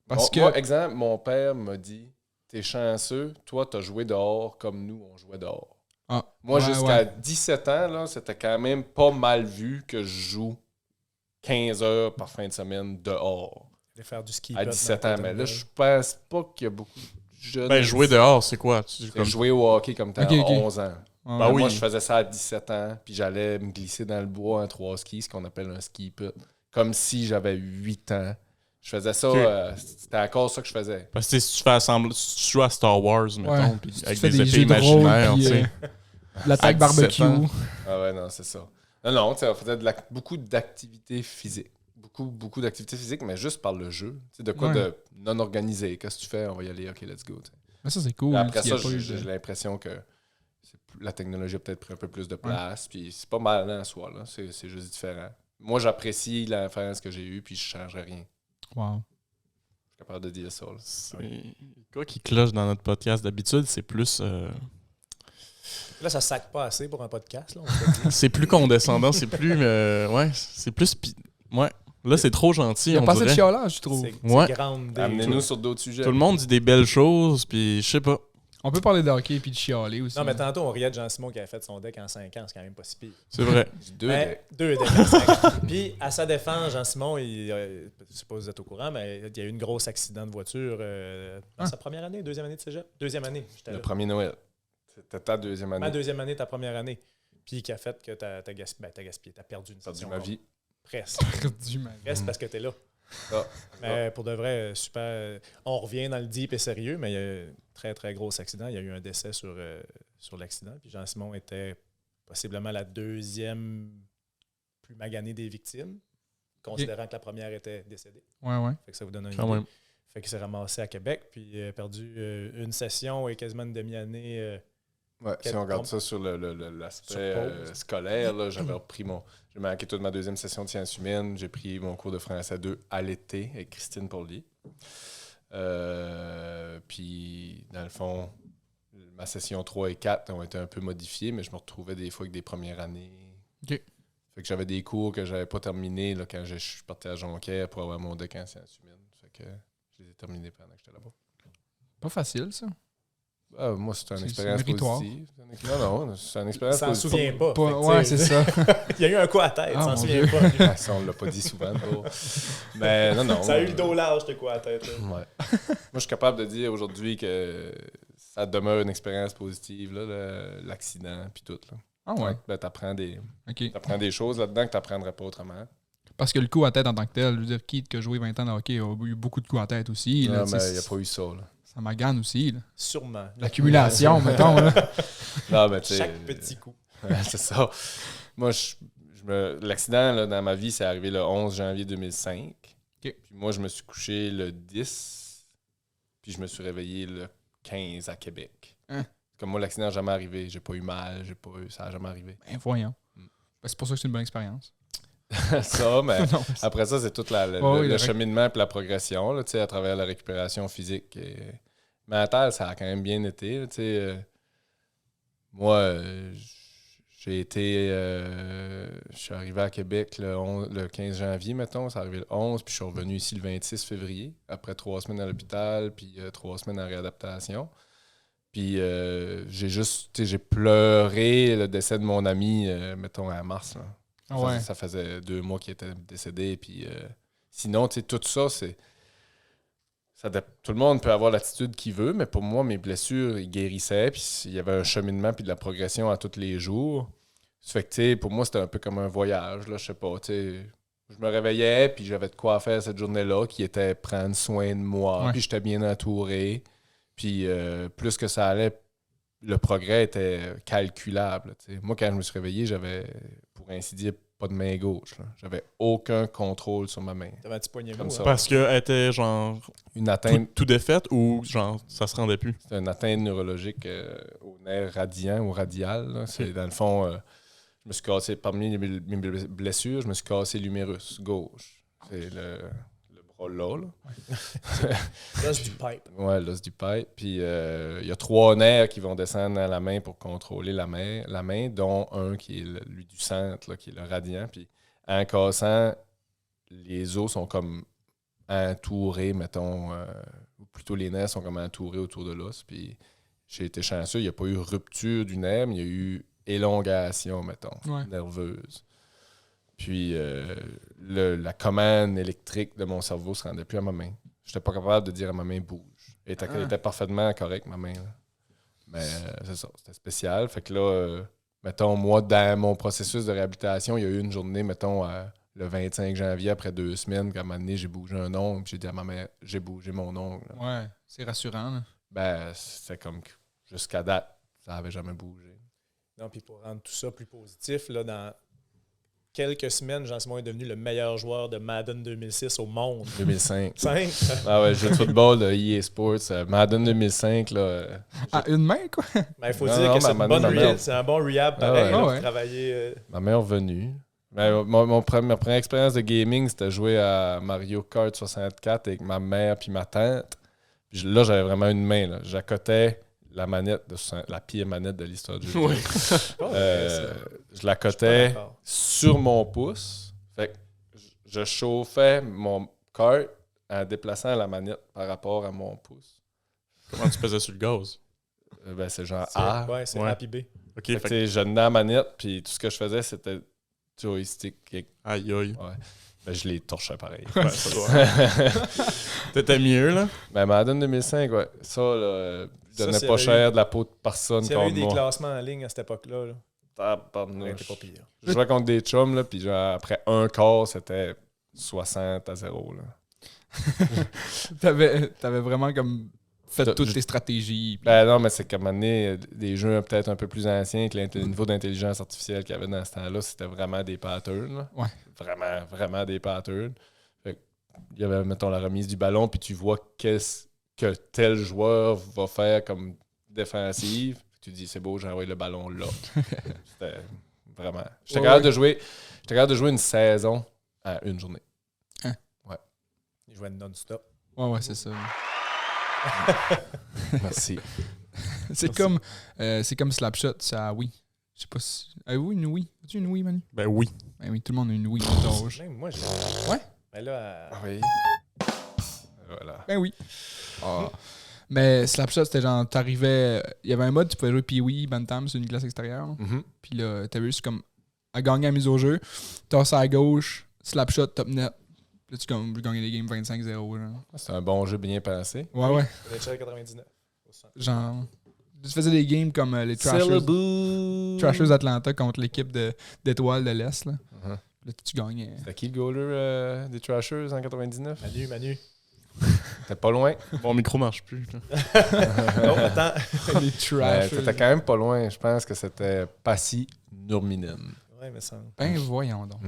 Parce que... Moi, exemple, mon père m'a dit, t'es chanceux, toi, t'as joué dehors comme nous, on jouait dehors. Ah, Moi, ouais, jusqu'à ouais. 17 ans, là, c'était quand même pas mal vu que je joue 15 heures par fin de semaine dehors. De faire du ski. À 17 ans. Mais là, je pense pas qu'il y a beaucoup de jeunes. Ben, jouer dehors, c'est quoi? J'ai joué au hockey comme t'as Ok, ok. 11 ans. Ah, Ben oui. Moi, je faisais ça à 17 ans, puis j'allais me glisser dans le bois en 3 skis, ce qu'on appelle un ski put. Comme si j'avais 8 ans. Je faisais ça, Ok. c'était encore ça que je faisais. Parce que si tu fais si tu joues à Star Wars, mettons, puis Si tu avec fais des épées jeux de rôle, imaginaires, puis, tu sais. l'attaque À 17 barbecue. ans. Ah ouais, non, c'est ça. Non, tu sais, on faisait beaucoup d'activités physiques. Beaucoup d'activités physiques, mais juste par le jeu. Tu sais, de quoi Ouais. de non organisé. Qu'est-ce que tu fais? On va y aller, ok, let's go. Tu sais. Mais ça, c'est cool. Après qu'il y ça, ait pas eu j'ai de- l'impression que la technologie a peut-être pris un peu plus de place, puis c'est pas mal en soi, là. C'est juste différent. Moi, j'apprécie l'enfance que j'ai eue, puis je changerais rien. Wow. Je suis capable de dire ça, là. C'est quoi qui cloche dans notre podcast d'habitude, c'est plus Là, ça sac pas assez pour un podcast. Là, on se le dit. c'est plus condescendant, c'est plus ouais, c'est plus ouais. Là, c'est trop gentil, Il y a on pas assez de dirait. chiolage, je trouve. C'est Ouais. grande. Amenez-nous sur d'autres sujets. Tout le monde dit des belles choses, puis je sais pas. On peut parler de hockey et de chialer aussi. Non, mais tantôt, on riait de Jean-Simon qui avait fait son deck en 5 ans. C'est quand même pas si pire. C'est vrai. Deux Mais decks. 2 decks en 5 ans. Puis, à sa défense, Jean-Simon, je sais pas si vous êtes au courant, mais il y a eu un gros accident de voiture dans sa première année, deuxième année de cégep. Deuxième année. J'étais Le là. premier Noël. C'était ta deuxième année. Ma deuxième année, ta première année. Puis, qui a fait que t'as gaspillé, t'as perdu une J'ai perdu session. ma vie. Presque. perdu, man. Presque parce que t'es là. Ah, Mais pour de vrai, super. On revient dans le deep et sérieux, mais il y a eu un très, très gros accident. Il y a eu un décès sur l'accident. Puis Jean-Simon était possiblement la deuxième plus maganée des victimes, considérant que la première était décédée. Ouais. Fait que ça vous donne un Quand idée. même. Fait qu'il s'est ramassé à Québec, puis il a perdu une session et quasiment une demi-année. Ouais, si Quel on regarde pompe. ça sur l'aspect Sur pause. scolaire, là, j'avais repris j'ai manqué toute ma deuxième session de sciences humaines. J'ai pris mon cours de français 2 à l'été avec Christine Pauli. Puis, dans le fond, ma session 3 et 4 ont été un peu modifiées, mais je me retrouvais des fois avec des premières années. OK. Fait que j'avais des cours que j'avais pas terminés là, quand je suis parti à Jonquière pour avoir mon deck en sciences humaines. Fait que je les ai terminés pendant que j'étais là-bas. Pas facile, ça. Moi, c'était une C'est expérience méritoire. positive. Non, c'est une expérience s'en positive. souvient pas. Pas- Fait que, ouais, tu sais, c'est ça. Il y a eu un coup à tête, Ah, s'en mon souvient Dieu. pas. lui. Ah, ça, on l'a pas dit souvent. Toi. Mais non. Ça a eu le dos large, ce coup à tête. là. Ouais. Moi, je suis capable de dire aujourd'hui que ça demeure une expérience positive, là, l'accident, puis tout. Là. Ah ouais, Ben, t'apprends des ok. choses là-dedans que t'apprendrais pas autrement. Parce que le coup à tête en tant que tel, je veux dire, Keith qui a joué 20 ans de hockey a eu beaucoup de coups à tête aussi. Là, Non, tu sais, mais il n'y a pas eu ça. Là. Ça magane aussi. Là. Sûrement. L'accumulation, mettons. Là. Non, mais tu sais, Chaque petit coup. c'est ça. Moi, l'accident là, dans ma vie, c'est arrivé le 11 janvier 2005. Puis moi, je me suis couché le 10, puis je me suis réveillé le 15 à Québec. Hein? Comme moi, l'accident n'a jamais arrivé. J'ai pas eu mal, ça n'a jamais arrivé. Ben voyons. Ben, c'est pour ça que c'est une bonne expérience. Ça, mais Non, après ça, c'est tout le cheminement et la progression là, à travers la récupération physique. Et mentale, ça a quand même bien été. Là, moi, j'ai été. Je suis arrivé à Québec le 15 janvier, mettons. Ça arrivé le 11, puis je suis revenu ici le 26 février, après 3 semaines à l'hôpital, puis 3 semaines en réadaptation. Puis j'ai pleuré le décès de mon ami, mettons, en mars. Là. Ouais. Ça faisait 2 mois qu'il était décédé. Puis sinon, tout ça, c'est. Tout le monde peut avoir l'attitude qu'il veut, mais pour moi, mes blessures, ils guérissaient. Puis il y avait un cheminement puis de la progression à tous les jours. Ça fait que, pour moi, c'était un peu comme un voyage. Là, je sais pas, je me réveillais, puis j'avais de quoi faire cette journée-là, qui était prendre soin de moi. Ouais. Puis j'étais bien entouré. Puis plus que ça allait, le progrès était calculable. T'sais. Moi, quand je me suis réveillé, j'avais, pour ainsi dire, pas de main gauche. Là. J'avais aucun contrôle sur ma main. T'avais un petit poignet Comme mou. ça. hein? Parce qu'elle était genre Une atteinte, tout défaite ou genre ça se rendait plus? c'est une atteinte neurologique au nerf radiant ou radial. Là. C'est, dans le fond, je me suis cassé, parmi mes blessures, je me suis cassé l'humérus gauche. C'est le bras là. L'os du pipe. Ouais, l'os du pipe. Puis il y a 3 nerfs qui vont descendre à la main pour contrôler la main, dont un qui est lui du centre, là, qui est le radiant. Puis en cassant, les os sont comme entourés, mettons, ou plutôt les nerfs sont comme entourés autour de l'os. Puis j'ai été chanceux, il n'y a pas eu rupture du nerf, mais il y a eu élongation, mettons, nerveuse. Puis la commande électrique de mon cerveau se rendait plus à ma main. Je n'étais pas capable de dire à ma main bouge. Elle était parfaitement correcte, ma main. Là. Mais c'est ça, c'était spécial. Fait que là, mettons, moi, dans mon processus de réhabilitation, il y a eu une journée, mettons, le 25 janvier, après 2 semaines, qu'à un moment donné, j'ai bougé un ongle, puis j'ai dit à ma mère, j'ai bougé mon ongle. Là. Ouais, c'est rassurant. Là. Ben, c'était comme que jusqu'à date, ça n'avait jamais bougé. Non, puis pour rendre tout ça plus positif, là, dans quelques semaines, Jean-Simon est devenu le meilleur joueur de Madden 2006 au monde. 2005. 5. Ah ouais, jeu de football de EA Sports. Madden 2005. Là, Ah, une main, quoi? Mais il faut Non, dire non, que c'est, ma c'est un bon rehab pareil. ouais. là, Ah pour ouais. travailler. ma mère est revenue. Ben, ma première expérience de gaming, c'était jouer à Mario Kart 64 avec ma mère puis ma tante. Puis là, j'avais vraiment une main. Là. J'accotais la manette, la pire manette de l'histoire du jeu. Oui. Je l'accotais sur mon pouce. Fait que je chauffais mon kart en déplaçant la manette par rapport à mon pouce. Comment tu pesais sur le gaz? Ben, c'est genre C'est, A. ouais, c'est Ouais. Happy B. Ok, Fait que, fait tu sais, je tenais la manette, puis tout ce que je faisais, c'était joystick. aïe aïe. Ouais. Ben, je les torchais pareil. Ouais, ça doit. T'étais mieux, là? Ben, Madden 2005, ouais. Ça, là, je Ça, donnais s'il y pas avait cher de la peau de personne S'il y avait eu contre des moi. classements en ligne à cette époque-là, là, ça Tabarnouche. aurait été pas pire. Je jouais contre des chums, là, puis genre, après un quart, c'était 60-0. Là. T'avais vraiment comme fait toutes Je- tes stratégies. puis- Ben non, mais c'est comme amener des jeux peut-être un peu plus anciens que le niveau d'intelligence artificielle qu'il y avait dans ce temps-là, c'était vraiment des patterns. Là. Ouais. Vraiment, vraiment des patterns. Fait que, il y avait, mettons, la remise du ballon, puis tu vois qu'est-ce que tel joueur va faire comme défensive. Tu dis, c'est beau, j'ai envoyé le ballon là. C'était vraiment... J'étais capable de jouer une saison à une journée. Il jouait non-stop. Ouais, c'est ça. Merci. C'est comme Slapshot, ça, oui. Je sais pas si. Avez-vous une Wii? As-tu une Wii, Manu? Ben oui. Ben oui, tout le monde a une Wii. Mettons. Même moi, j'ai. Ouais? Mais là, Oui. Voilà. Ben oui. Ah. Mais Slapshot, c'était genre, t'arrivais. Il y avait un mode, tu pouvais jouer Pee-Wee, Bantam sur une glace extérieure. Mhm. Puis là, t'avais juste comme à gagner la mise au jeu. Toss à gauche, Slapshot, top net. Là, tu gagnes des games 25-0. Genre. C'est un bon jeu bien pensé. Ouais. NHL 99. Genre. Tu faisais des games comme les Trashers Atlanta contre l'équipe d'étoiles de l'Est. Là. Mhm. Là, tu gagnais. C'était qui le goaler des Trashers en 99? Manu. T'es pas loin. Mon micro marche plus. Là. Non, attends. Les Trashers. T'étais quand même pas loin. Je pense que c'était Passi Nurminen. Ouais, mais ça. Ben voyons donc.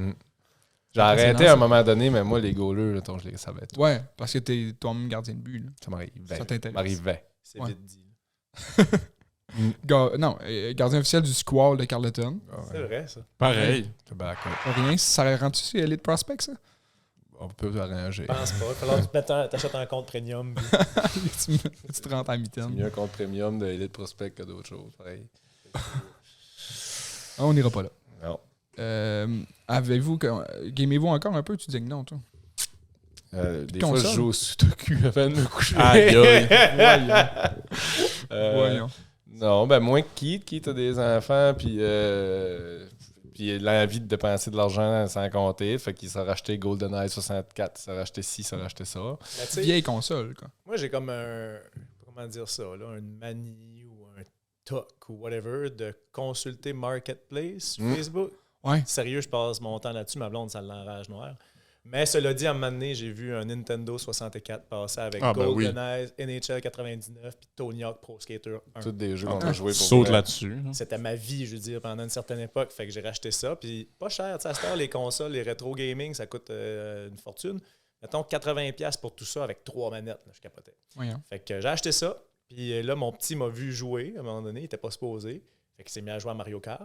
J'ai arrêté Impressionnant, à un ça. moment donné, mais moi, les goalers, je les savais tout. Ouais, parce que t'es toi-même gardien de but. Là. Ça m'arrivait. Ça t'intéresse. m'arrivait. C'est Ouais. vite dit. Gardien officiel du Squall de Carleton. C'est vrai, ça. Pareil. C'est backup. Pas rien, ça rend-tu sur Elite Prospect, ça? On peut arranger. Je pense pas. Il va falloir que tu t'achètes un compte premium. puis- tu te rentres à C'est mitaine. mieux un compte premium de Elite Prospect que d'autres choses. Pareil. On n'ira pas là. Non. Gamez-vous encore un peu? Tu dis que non, toi. Des console. fois, je joue au Sudoku avant de me coucher. Aïe, aïe. Voyons. Non, ben moins que Keith a des enfants, puis il a envie de dépenser de l'argent sans compter. Fait qu'il s'est racheté GoldenEye 64, il s'est racheté ci, il s'est racheté ça. Mais tu sais, Vieille console, quoi. moi, j'ai comme un. Comment dire ça, là? Une manie ou un toc ou whatever de consulter Marketplace sur Facebook. Ouais. Sérieux, je passe mon temps là-dessus. Ma blonde, ça l'enrage noire. Mais cela dit, à un moment donné, j'ai vu un Nintendo 64 passer avec Ah, ben oui. GoldenEye, NHL 99 puis Tony Hawk Pro Skater 1. Tous des jeux qu'on a joué pour Saute vrai. là-dessus. là. C'était ma vie, je veux dire, pendant une certaine époque. Fait que j'ai racheté ça. Puis pas cher. Tu sais, à cette heure, les consoles, les rétro gaming, ça coûte une fortune. Mettons 80$ pour tout ça avec 3 manettes. Là, je capotais. Voyons. Fait que j'ai acheté ça. Puis là, mon petit m'a vu jouer à un moment donné. Il n'était pas supposé. Fait qu'il s'est mis à jouer à Mario Kart.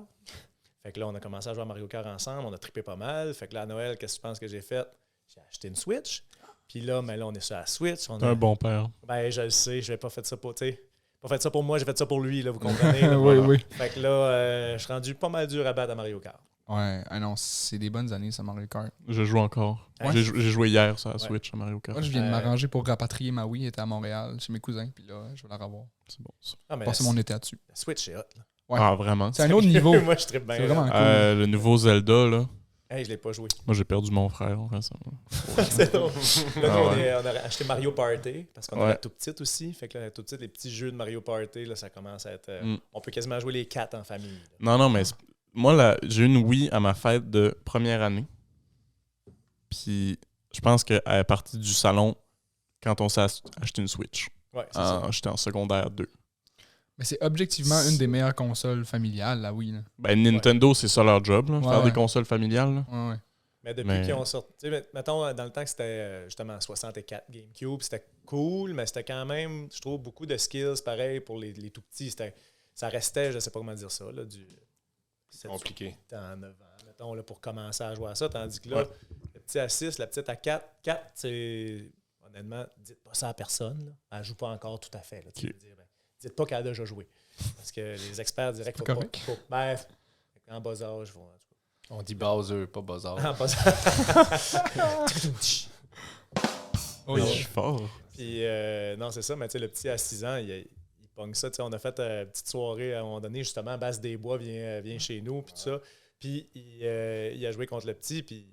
Fait que là, on a commencé à jouer à Mario Kart ensemble. On a trippé pas mal. Fait que là, à Noël, qu'est-ce que tu penses que j'ai fait? J'ai acheté une Switch. Puis là, mais là, on est sur la Switch. On T'es a... un bon père. Ben, je le sais. Je n'ai pas fait ça pour, tu sais. Pas fait ça pour moi, j'ai fait ça pour lui, là, vous comprenez? là. Oui. Fait que là, je suis rendu pas mal dur à battre à Mario Kart. Ouais, ah non, c'est des bonnes années, ça, Mario Kart. Je joue encore. Ouais. J'ai joué hier sur la Ouais. Switch à Mario Kart. Moi, je viens de m'arranger pour rapatrier ma Wii, elle était à Montréal, chez mes cousins, puis là, je vais la revoir. C'est bon, ça. Ah, mais Passer mon été dessus. la Switch, c'est hot. Là. Ouais. Ah, vraiment? C'est un autre niveau. Moi, je trippe bien. C'est là. vraiment cool. Le nouveau Zelda, là. Hey, je l'ai pas joué. Moi, j'ai perdu mon frère récemment. C'est drôle. Là, Ah on a acheté Mario Party parce qu'on a Ouais. la tout petite aussi. Fait que là, la tout petite, les petits jeux de Mario Party, là, ça commence à être. On peut quasiment jouer les 4 en famille. là. Non, mais moi, là, j'ai eu une Wii à ma fête de première année. Puis, je pense qu'elle est partie du salon quand on s'est acheté une Switch. Ouais, c'est ça. J'étais en secondaire 2. Mais c'est objectivement une des meilleures consoles familiales, la Wii. Là. Ben, Nintendo, c'est ça leur job, là, Ouais, faire ouais. des consoles familiales. là. Ouais. Mais depuis Mais- qu'ils ont sorti. Tu sais, mettons, dans le temps que c'était justement 64 GameCube, c'était cool, mais c'était quand même, je trouve, beaucoup de skills pareil pour les tout petits. Ça restait, je sais pas comment dire ça, là, du. C'est compliqué. 8 ans, 9 ans, mettons, là, pour commencer à jouer à ça. Tandis que là, Ouais. le petit à 6, la petite à 4, 4, c'est. Honnêtement, dites pas ça à personne. Là. Elle joue pas encore tout à fait. Là, tu Ok. veux dire, ben, dites pas qu'elle a déjà joué. Parce que les experts diraient qu'il C'est faut correct. pas. Bref, en bas âge, vont. On dit Bowser, pas Bowser. En bas âge. Oui, Non. je suis fort. Puis, non, c'est ça, mais tu sais, le petit à 6 ans, il pogne ça. Tu sais, on a fait une petite soirée à un moment donné, justement, Basse des Bois vient chez nous, puis tout ça. Puis, il a joué contre le petit, puis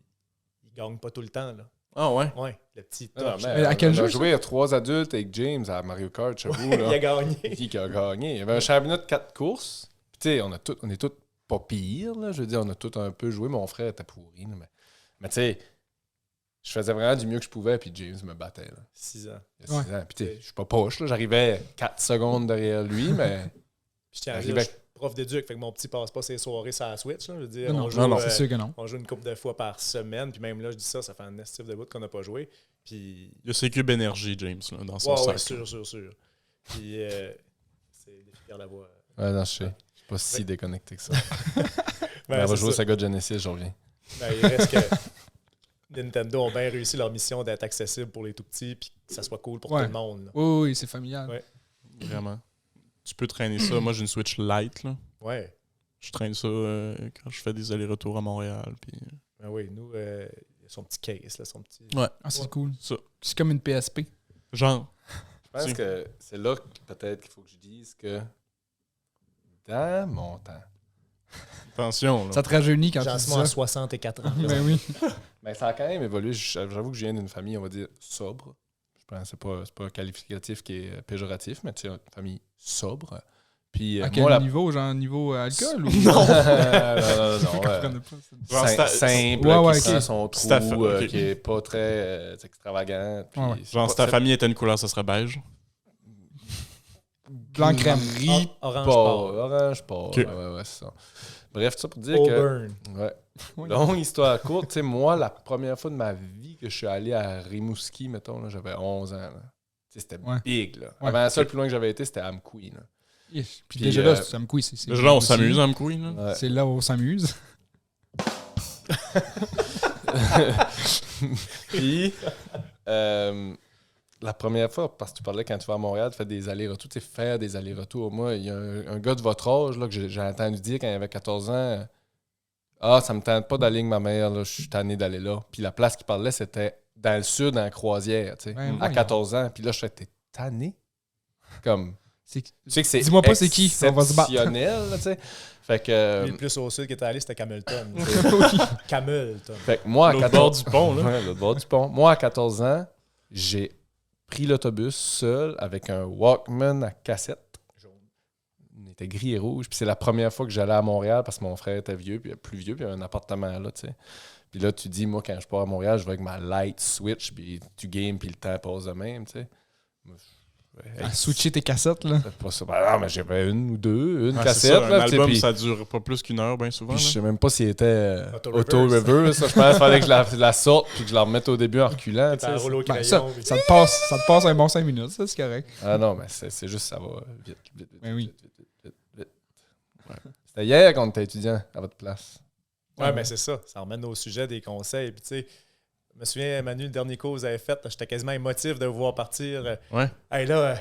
il gagne pas tout le temps, là. Ah ouais? Ouais, le petit Non, torche. Mais à quel on jeu, a ça? joué à 3 adultes avec James à Mario Kart chez vous. Il a Là. gagné. Qui a gagné? Il y avait un championnat de 4 courses. Puis tu sais, on est tous pas pires. Là. Je veux dire, on a tous un peu joué. Mon frère était pourri. Là, mais tu sais, je faisais vraiment du mieux que je pouvais. Puis James me battait. Là. 6 ans. Il y a 6 ans. Puis tu sais, je suis pas poche. Là. J'arrivais 4 secondes derrière lui, mais Puis je tiens à Arrive dire, je avec- suis prof d'éduc, fait que mon petit passe pas ses soirées sur la Switch. Là, je veux dire, Non, on joue, non, c'est sûr que non. on joue une couple de fois par semaine, puis même là, je dis ça fait un estif de bout qu'on n'a pas joué. Puis, Il y a ses cubes énergie, James, là, dans son ouais, sac. ouais, sûr. Puis, c'est défi la voix. ouais, non, je sais. Je suis pas si déconnecté que ça. Ben, on va c'est jouer au ça. Sega Genesis, je reviens. Ben, il reste que Nintendo ont bien réussi leur mission d'être accessible pour les tout petits, puis que ça soit cool pour Ouais. tout le monde. là. Oui, c'est familial. Ouais. Vraiment. Tu peux traîner ça. Moi, j'ai une Switch Lite, là. Ouais. Je traîne ça quand je fais des allers-retours à Montréal. Puis... Ben oui, nous, il y a son petit case, là, son petit. Ouais. Ah, c'est cool. Ça. C'est comme une PSP. Genre. Je pense que c'est là que peut-être qu'il faut que je dise que dans mon temps, Attention, là. Ça te rajeunit quand tu dis J'en ça. 64 ans. Ben oui. ben, ça a quand même évolué. J'avoue que je viens d'une famille, on va dire, sobre. Je pense que c'est pas un qualificatif qui est péjoratif, mais tu sais, une famille sobre. Puis, À quel moi, niveau? Genre niveau alcool ou... Non. non, Je comprenais pas. Genre, c'est simple, Ouais, qui ok. prend son trou, C'est ta fa- ok. qui est pas très extravagant. Puis Ouais, ouais. c'est Genre, pas- si ta c'est famille était une couleur, ça serait beige. Blanc crème. Gris Orange pas. pâle. Orange pas. Ok. Ouais, c'est ça. Bref, tout ça pour dire que... Auburn. Ouais. Oui. Longue histoire courte. Tu sais, moi, la première fois de ma vie que je suis allé à Rimouski, mettons, là, j'avais 11 ans. Là. Tu sais, c'était Ouais. big. Là. Ouais. Avant ça, le plus loin que j'avais été, c'était à Amkoui. Là. Puis déjà là, ça me couille. Déjà, là, on s'amuse à me couiller, là. Ouais. C'est là où on s'amuse. Puis, la première fois, parce que tu parlais quand tu vas à Montréal, tu fais des allers-retours, tu sais, faire des allers-retours. Moi, il y a un gars de votre âge là, que j'ai entendu dire quand il avait 14 ans, ah, ça me tente pas d'aller avec ma mère, là, je suis tanné d'aller là. Puis la place qu'il parlait, c'était dans le sud, en croisière, tu sais, Ben, à voyons. 14 ans. Puis là, je suis t'es tanné? Comme, tu sais que c'est Dis-moi pas c'est qui, on va se battre. exceptionnel, là, tu sais. Fait que, Lui, le plus au sud qui était allé, c'était Camilton. Oui. Camilton. fait que moi, à L'autre 14 bord du pont, là. Ouais, l'autre bord du pont. Moi, à 14 ans, j'ai pris l'autobus seul avec un Walkman à cassette. Il était gris et rouge. Puis c'est la première fois que j'allais à Montréal parce que mon frère était vieux, puis plus vieux, puis il y a un appartement là, tu sais. Puis là, tu dis, moi, quand je pars à Montréal, je vais avec ma light switch, puis tu games, puis le temps passe de même, tu sais. Moi, À switcher tes cassettes, là. c'est pas ça. Ben non, mais j'avais une ou deux, une Ouais, cassette, c'est ça, là, un tu sais, album, puis- ça dure pas plus qu'une heure, bien souvent. puis je là. sais même pas s'il était Auto-reverse. auto-reverse. Ça, je pense qu'il fallait que je la sorte puis que je la remette au début en reculant. tu T'as un sais. rouleau Ben, ça, crayon. puis- ça te passe un bon 5 minutes, ça, c'est correct. Ah non, mais c'est juste ça va vite, vite, vite, Ben oui. vite, vite, vite, vite. Ouais. C'était hier qu'on était étudiant à votre place. Ouais, mais c'est ça. Ça ramène au sujet des conseils. Puis, tu sais, je me souviens, Manu, le dernier cours que vous avez fait, là, j'étais quasiment émotif de vous voir partir. Ouais. Hey, là,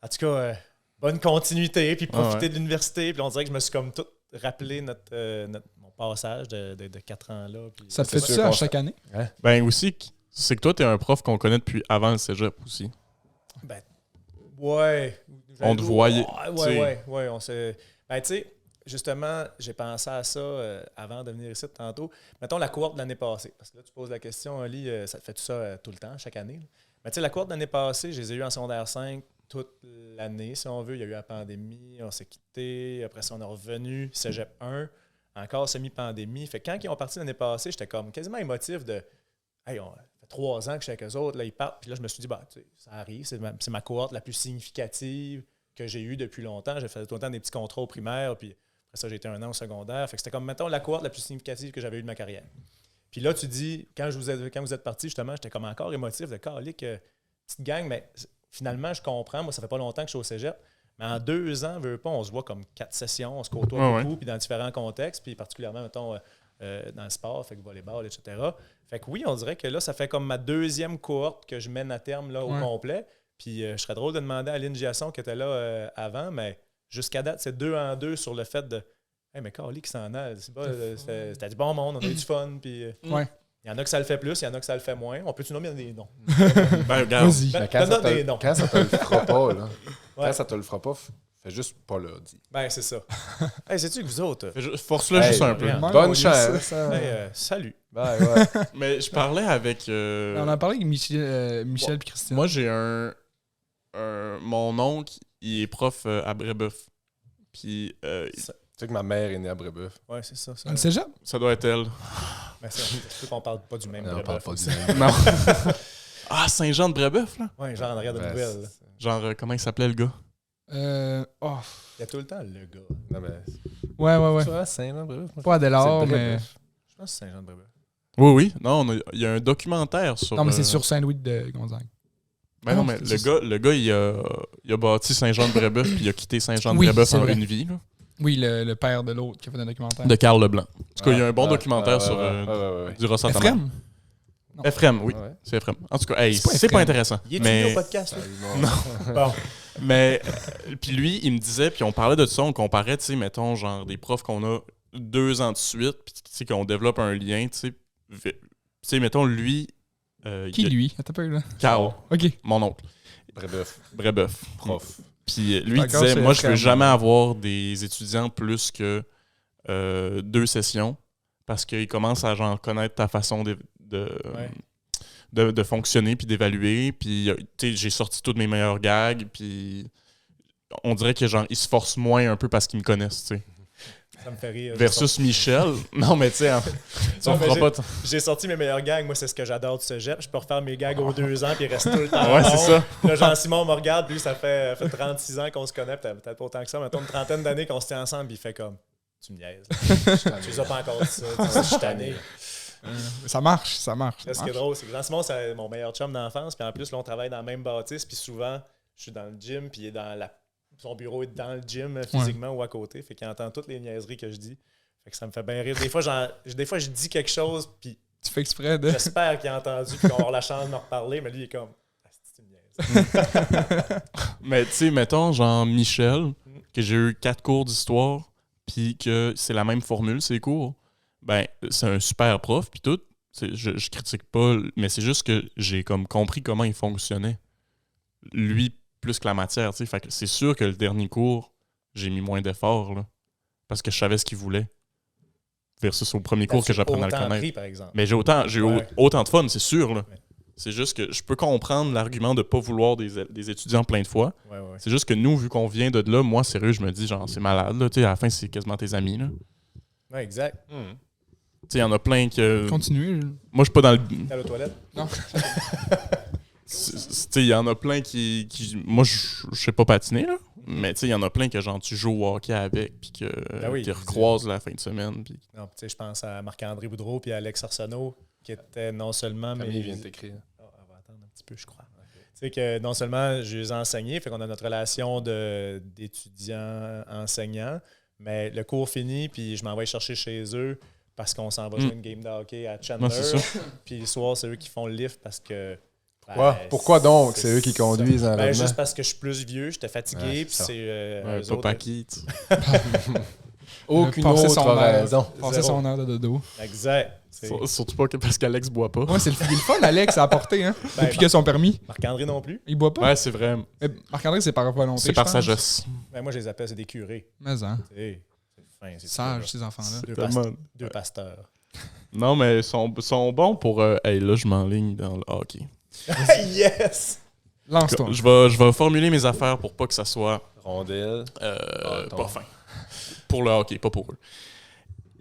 en tout cas, bonne continuité, puis profiter Ouais. de l'université. Puis on dirait que je me suis comme tout rappelé mon passage de 4 ans là. Puis Ça te C'est fait sûr ça à qu'on- chaque année? Ben aussi, c'est que toi, t'es un prof qu'on connaît depuis avant le cégep aussi. Ben, ouais. On te voyait, Ouais, tu sais. ouais, on s'est... Ben, tu sais, justement, j'ai pensé à ça avant de venir ici tantôt. Mettons la cohorte de l'année passée. Parce que là, tu poses la question, Ali, ça te fait tout ça tout le temps, chaque année? Là? Mais tu sais, la cohorte de l'année passée, je les ai eu en secondaire 5 toute l'année, si on veut. Il y a eu la pandémie, on s'est quitté. Après ça, on est revenu, cégep 1, encore semi-pandémie. Fait que quand ils ont parti l'année passée, j'étais comme quasiment émotif de... Hey, ça fait 3 ans que je suis avec eux autres, là, ils partent. Puis là, je me suis dit, bah, tu sais, ça arrive, c'est ma cohorte la plus significative que j'ai eue depuis longtemps. J'ai fait tout le temps des petits contrats au primaire, puis après ça, j'ai été 1 an au secondaire. Fait que c'était comme, mettons, la cohorte la plus significative que j'avais eue de ma carrière. Puis là, tu dis, quand vous êtes partis, justement, j'étais comme encore émotif de calique, petite gang, mais finalement, je comprends. Moi, ça fait pas longtemps que je suis au cégep. Mais en 2 ans, veut pas, on se voit comme 4 sessions, on se côtoie Ouais, beaucoup, puis dans différents contextes, puis particulièrement, mettons, dans le sport, fait que volleyball, etc. Fait que oui, on dirait que là, ça fait comme ma 2e cohorte que je mène à terme là, au Ouais. complet. Puis je serais drôle de demander à Aline Giasson qui était là avant, mais jusqu'à date, c'est 2 en 2 sur le fait de hey, mais Carly qui s'en a, c'est pas, c'était du bon monde, on a eu du fun, puis Ouais. il y en a que ça le fait plus, il y en a que ça le fait moins. On peut-tu nommer des noms? Ben, regarde. Vas-y. Mais Donne-nous des noms. quand ça te le fera pas, là. Ouais. Quand ça te le fera pas, fais juste pas là, dis. Ben, c'est ça. Hey, sais-tu que vous autres? Force-le Hey, juste un peu. regarde. Ouais, on Bonne dit chance. ça. Hey, salut. Ben, ouais. Mais je parlais avec... On en a parlé avec Michel et Christian. Moi, j'ai mon oncle, il est prof à Brébeuf. Puis Tu sais que ma mère est née à Brébeuf. Ouais, c'est ça. Dans le cégep? ça doit être elle. Ben, ça se peut qu'on parle pas du même. Non, on bref. parle pas du même. Non. Ah, Saint-Jean de Brébeuf, là? Ouais, genre en arrière de Ben, nouvelles. là. Genre, comment il s'appelait le gars? Oh. Il y a tout le temps le gars. Non, mais. Ouais. Tu vois, Saint-Jean-Brébeuf? Pas Adélard, C'est mais... Brébeuf. Je pense que c'est Saint-Jean-de-Brébeuf. Oui. Non, il y a un documentaire sur... Non, mais c'est sur Saint-Louis de Gonzague. Ben non, Ah, mais c'est le gars, il a bâti Saint-Jean-de-Brébeuf puis il a quitté Oui, Saint-Jean-de-Brébeuf c'est en vrai. une vie, là. Oui, le père de l'autre qui a fait un documentaire. De Carl Leblanc. En tout cas, il y a un bon Ah, documentaire ouais, sur ouais. du Rossat Ephrem? Ephrem, oui. Ouais. C'est Ephrem. En tout cas, hey, C'est pas c'est pas Ephrem. intéressant. Il est-tu Mais... venu au podcast? là? Non. Bon. Mais, puis lui, il me disait, puis on parlait de ça, on comparait, tu sais, mettons, genre des profs qu'on a 2 ans de suite, puis tu sais, qu'on développe un lien, tu sais. Tu sais, mettons, lui, Qui, lui? Attends pas, là. Carl, OK. mon oncle. Brébeuf. Prof. Prof. Puis lui, il D'accord, disait, c'est moi, je veux vraiment- jamais avoir des étudiants plus que 2 sessions parce qu'ils commencent à genre connaître ta façon de fonctionner puis d'évaluer. Puis, tu sais, j'ai sorti tous mes meilleurs gags. Puis, on dirait que genre ils se forcent moins un peu parce qu'ils me connaissent, tu sais. Ça me fait rire. Versus Michel. Non, mais tu sais, on mais fera pas... t- J'ai sorti mes meilleurs gags. Moi, c'est ce que j'adore du cégep. Je peux refaire mes gags aux 2 ans puis ils restent tout le temps. Ouais, c'est ça. Là, Jean-Simon me regarde. Lui, ça fait 36 ans qu'on se connaît. Peut-être pas autant que ça. Mettons une trentaine d'années qu'on se tient ensemble. Puis il fait comme, tu me niaises. Tu les as pas encore dit ça. Je suis tanné. Ça marche. Ce qui est drôle, c'est que Jean-Simon, c'est mon meilleur chum d'enfance. Puis en plus, là, on travaille dans la même bâtisse. Puis souvent, je suis dans le gym. Puis il est dans son bureau est dans le gym physiquement ou à côté. Fait qu'il entend toutes les niaiseries que je dis. Fait que ça me fait bien rire. Des fois, je dis quelque chose. Puis Tu fais exprès de... j'espère qu'il a entendu. Puis qu'on va avoir la chance de me reparler. Mais lui, il est comme, ah, c'est une niaise. Mais tu sais, mettons, genre Michel, que j'ai eu 4 cours d'histoire, puis que c'est la même formule, ces cours, ben, c'est un super prof, puis tout. Je critique pas, mais c'est juste que j'ai comme compris comment il fonctionnait. Lui, plus que la matière, tu sais. Fait que c'est sûr que le dernier cours, j'ai mis moins d'efforts, là, parce que je savais ce qu'il voulait. Versus au premier cours que j'apprenais à le Autant connaître. pris, par exemple. Mais j'ai eu Ouais. autant de fun, c'est sûr, là. Ouais. C'est juste que je peux comprendre l'argument de pas vouloir des étudiants plein de fois. Ouais. C'est juste que nous, vu qu'on vient de là, moi, sérieux, je me dis, genre, c'est malade, là. Tu sais, à la fin, c'est quasiment tes amis, là. Ouais, exact. Tu sais, il y en a plein que... Continuez. Moi, je suis pas dans le... T'es aux toilettes? Non. Tu sais, il y en a plein qui... Moi, je sais pas patiner, là. Mais tu sais, il y en a plein que, genre, tu joues au hockey avec, puis que oui, tu recroises la fin de semaine, puis... Non, tu sais, je pense à Marc-André Boudreau puis à Alex Arsenault, qui étaient non seulement... Camille vient de t'écrire. Ah, on va attendre un petit peu, je crois. Tu sais que non seulement je les ai enseignés, fait qu'on a notre relation d'étudiants-enseignants, mais le cours fini, puis je m'en vais chercher chez eux parce qu'on s'en va jouer une game de hockey à Chandler. Ouais, c'est ça. Puis le soir, c'est eux qui font le lift parce que... Pourquoi donc? C'est eux qui conduisent en Ben, juste parce que je suis plus vieux, j'étais fatigué, Ouais, puis c'est ça. c'est... Ouais, eux Papa autres- qui, tu sais. Aucune Passer autre son heure. raison. Passer Zéro. son heure de dodo. Exact. C'est- Surtout pas parce qu'Alex boit pas. Ouais, c'est le fun, Alex, à apporter, hein. Ben, Depuis qu'il a son permis. Marc-André non plus. Il boit pas. Ouais, c'est vrai. Mais Marc-André, c'est par volonté. C'est par je pense. sagesse. Ben, moi, je les appelle, c'est des curés. Mais hein. C'est fin, c'est Sage, tout, ces enfants-là. Deux, Tellement- deux pasteurs. Non, mais ils sont bons pour... hey, là, je m'enligne dans le hockey. Yes! Lance-toi. Je vais formuler mes affaires pour pas que ça soit Rondelle. pas fin. Pour le hockey, pas pour eux.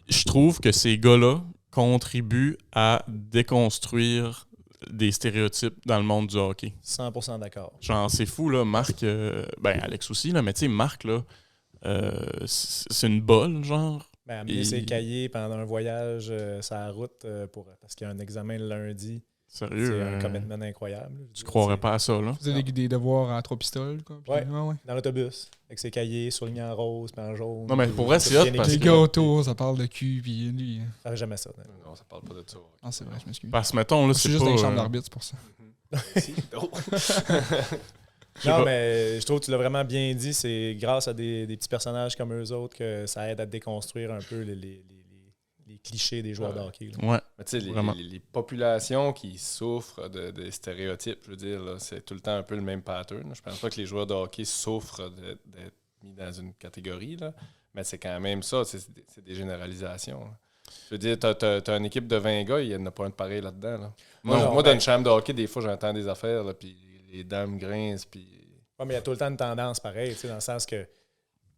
Je trouve que ces gars-là contribuent à déconstruire des stéréotypes dans le monde du hockey. 100% d'accord. Genre, c'est fou, là, Marc... ben, Alex aussi, là, mais tu sais, Marc, là, c'est une bolle, genre. Ben, amener ses cahiers pendant un voyage sur la route parce qu'il y a un examen le lundi, Sérieux. c'est un commitment incroyable. Je veux Tu dire, croirais c'est- pas à ça, là. Faisait des devoirs à 3 pistoles, quoi. Puis- Ouais. ouais. Dans l'autobus, avec ses cahiers surlignés en rose puis en jaune. Non, mais puis pour vrai, tout c'est hot bien parce Les écrit. que- gars autour, ça parle de cul, puis lui. Je ferais jamais ça. Non, ça parle pas de ça. Ah, c'est vrai, je m'excuse. Parce que, mettons, là, Je suis c'est juste pas... dans les chambres d'arbitre, c'est pour ça. Je sais Non, pas. mais je trouve que tu l'as vraiment bien dit. C'est grâce à des petits personnages comme eux autres que ça aide à déconstruire un peu les clichés des joueurs de hockey. là. Ouais. Mais tu sais, Vraiment. les populations qui souffrent des stéréotypes, je veux dire, là, c'est tout le temps un peu le même pattern. Je pense pas que les joueurs de hockey souffrent d'être mis dans une catégorie, là, mais c'est quand même ça, c'est des généralisations. Là. Je veux dire, t'as une équipe de 20 gars, il n'y en a pas un de pareil là-dedans. Là. Non, Moi, ben- dans une chambre de hockey, des fois, j'entends des affaires, là, puis les dames grincent, puis... Ouais, mais il y a tout le temps une tendance pareille, tu sais, dans le sens que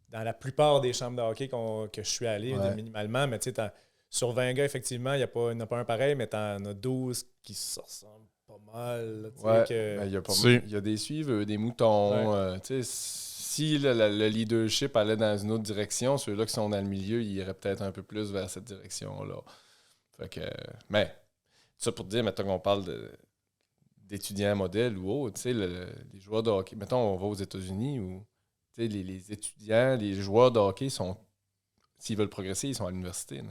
dans la plupart des chambres de hockey que je suis allé, Ouais. minimalement, mais tu sais, sur 20 gars, effectivement, il n'y en a pas un pareil, mais t'en as 12 qui se ressemblent pas mal. Là, tu sais, Ouais, que- ben, C'est- il y a des suiveurs, des moutons. Tu sais, si le leadership allait dans une autre direction, ceux-là qui sont dans le milieu, ils iraient peut-être un peu plus vers cette direction-là. Fait que, mais, ça pour dire, mettons qu'on parle d'étudiants modèles ou autres, tu sais, les joueurs de hockey, mettons, on va aux États-Unis où tu sais, les étudiants, les joueurs de hockey sont, s'ils veulent progresser, ils sont à l'université. Là.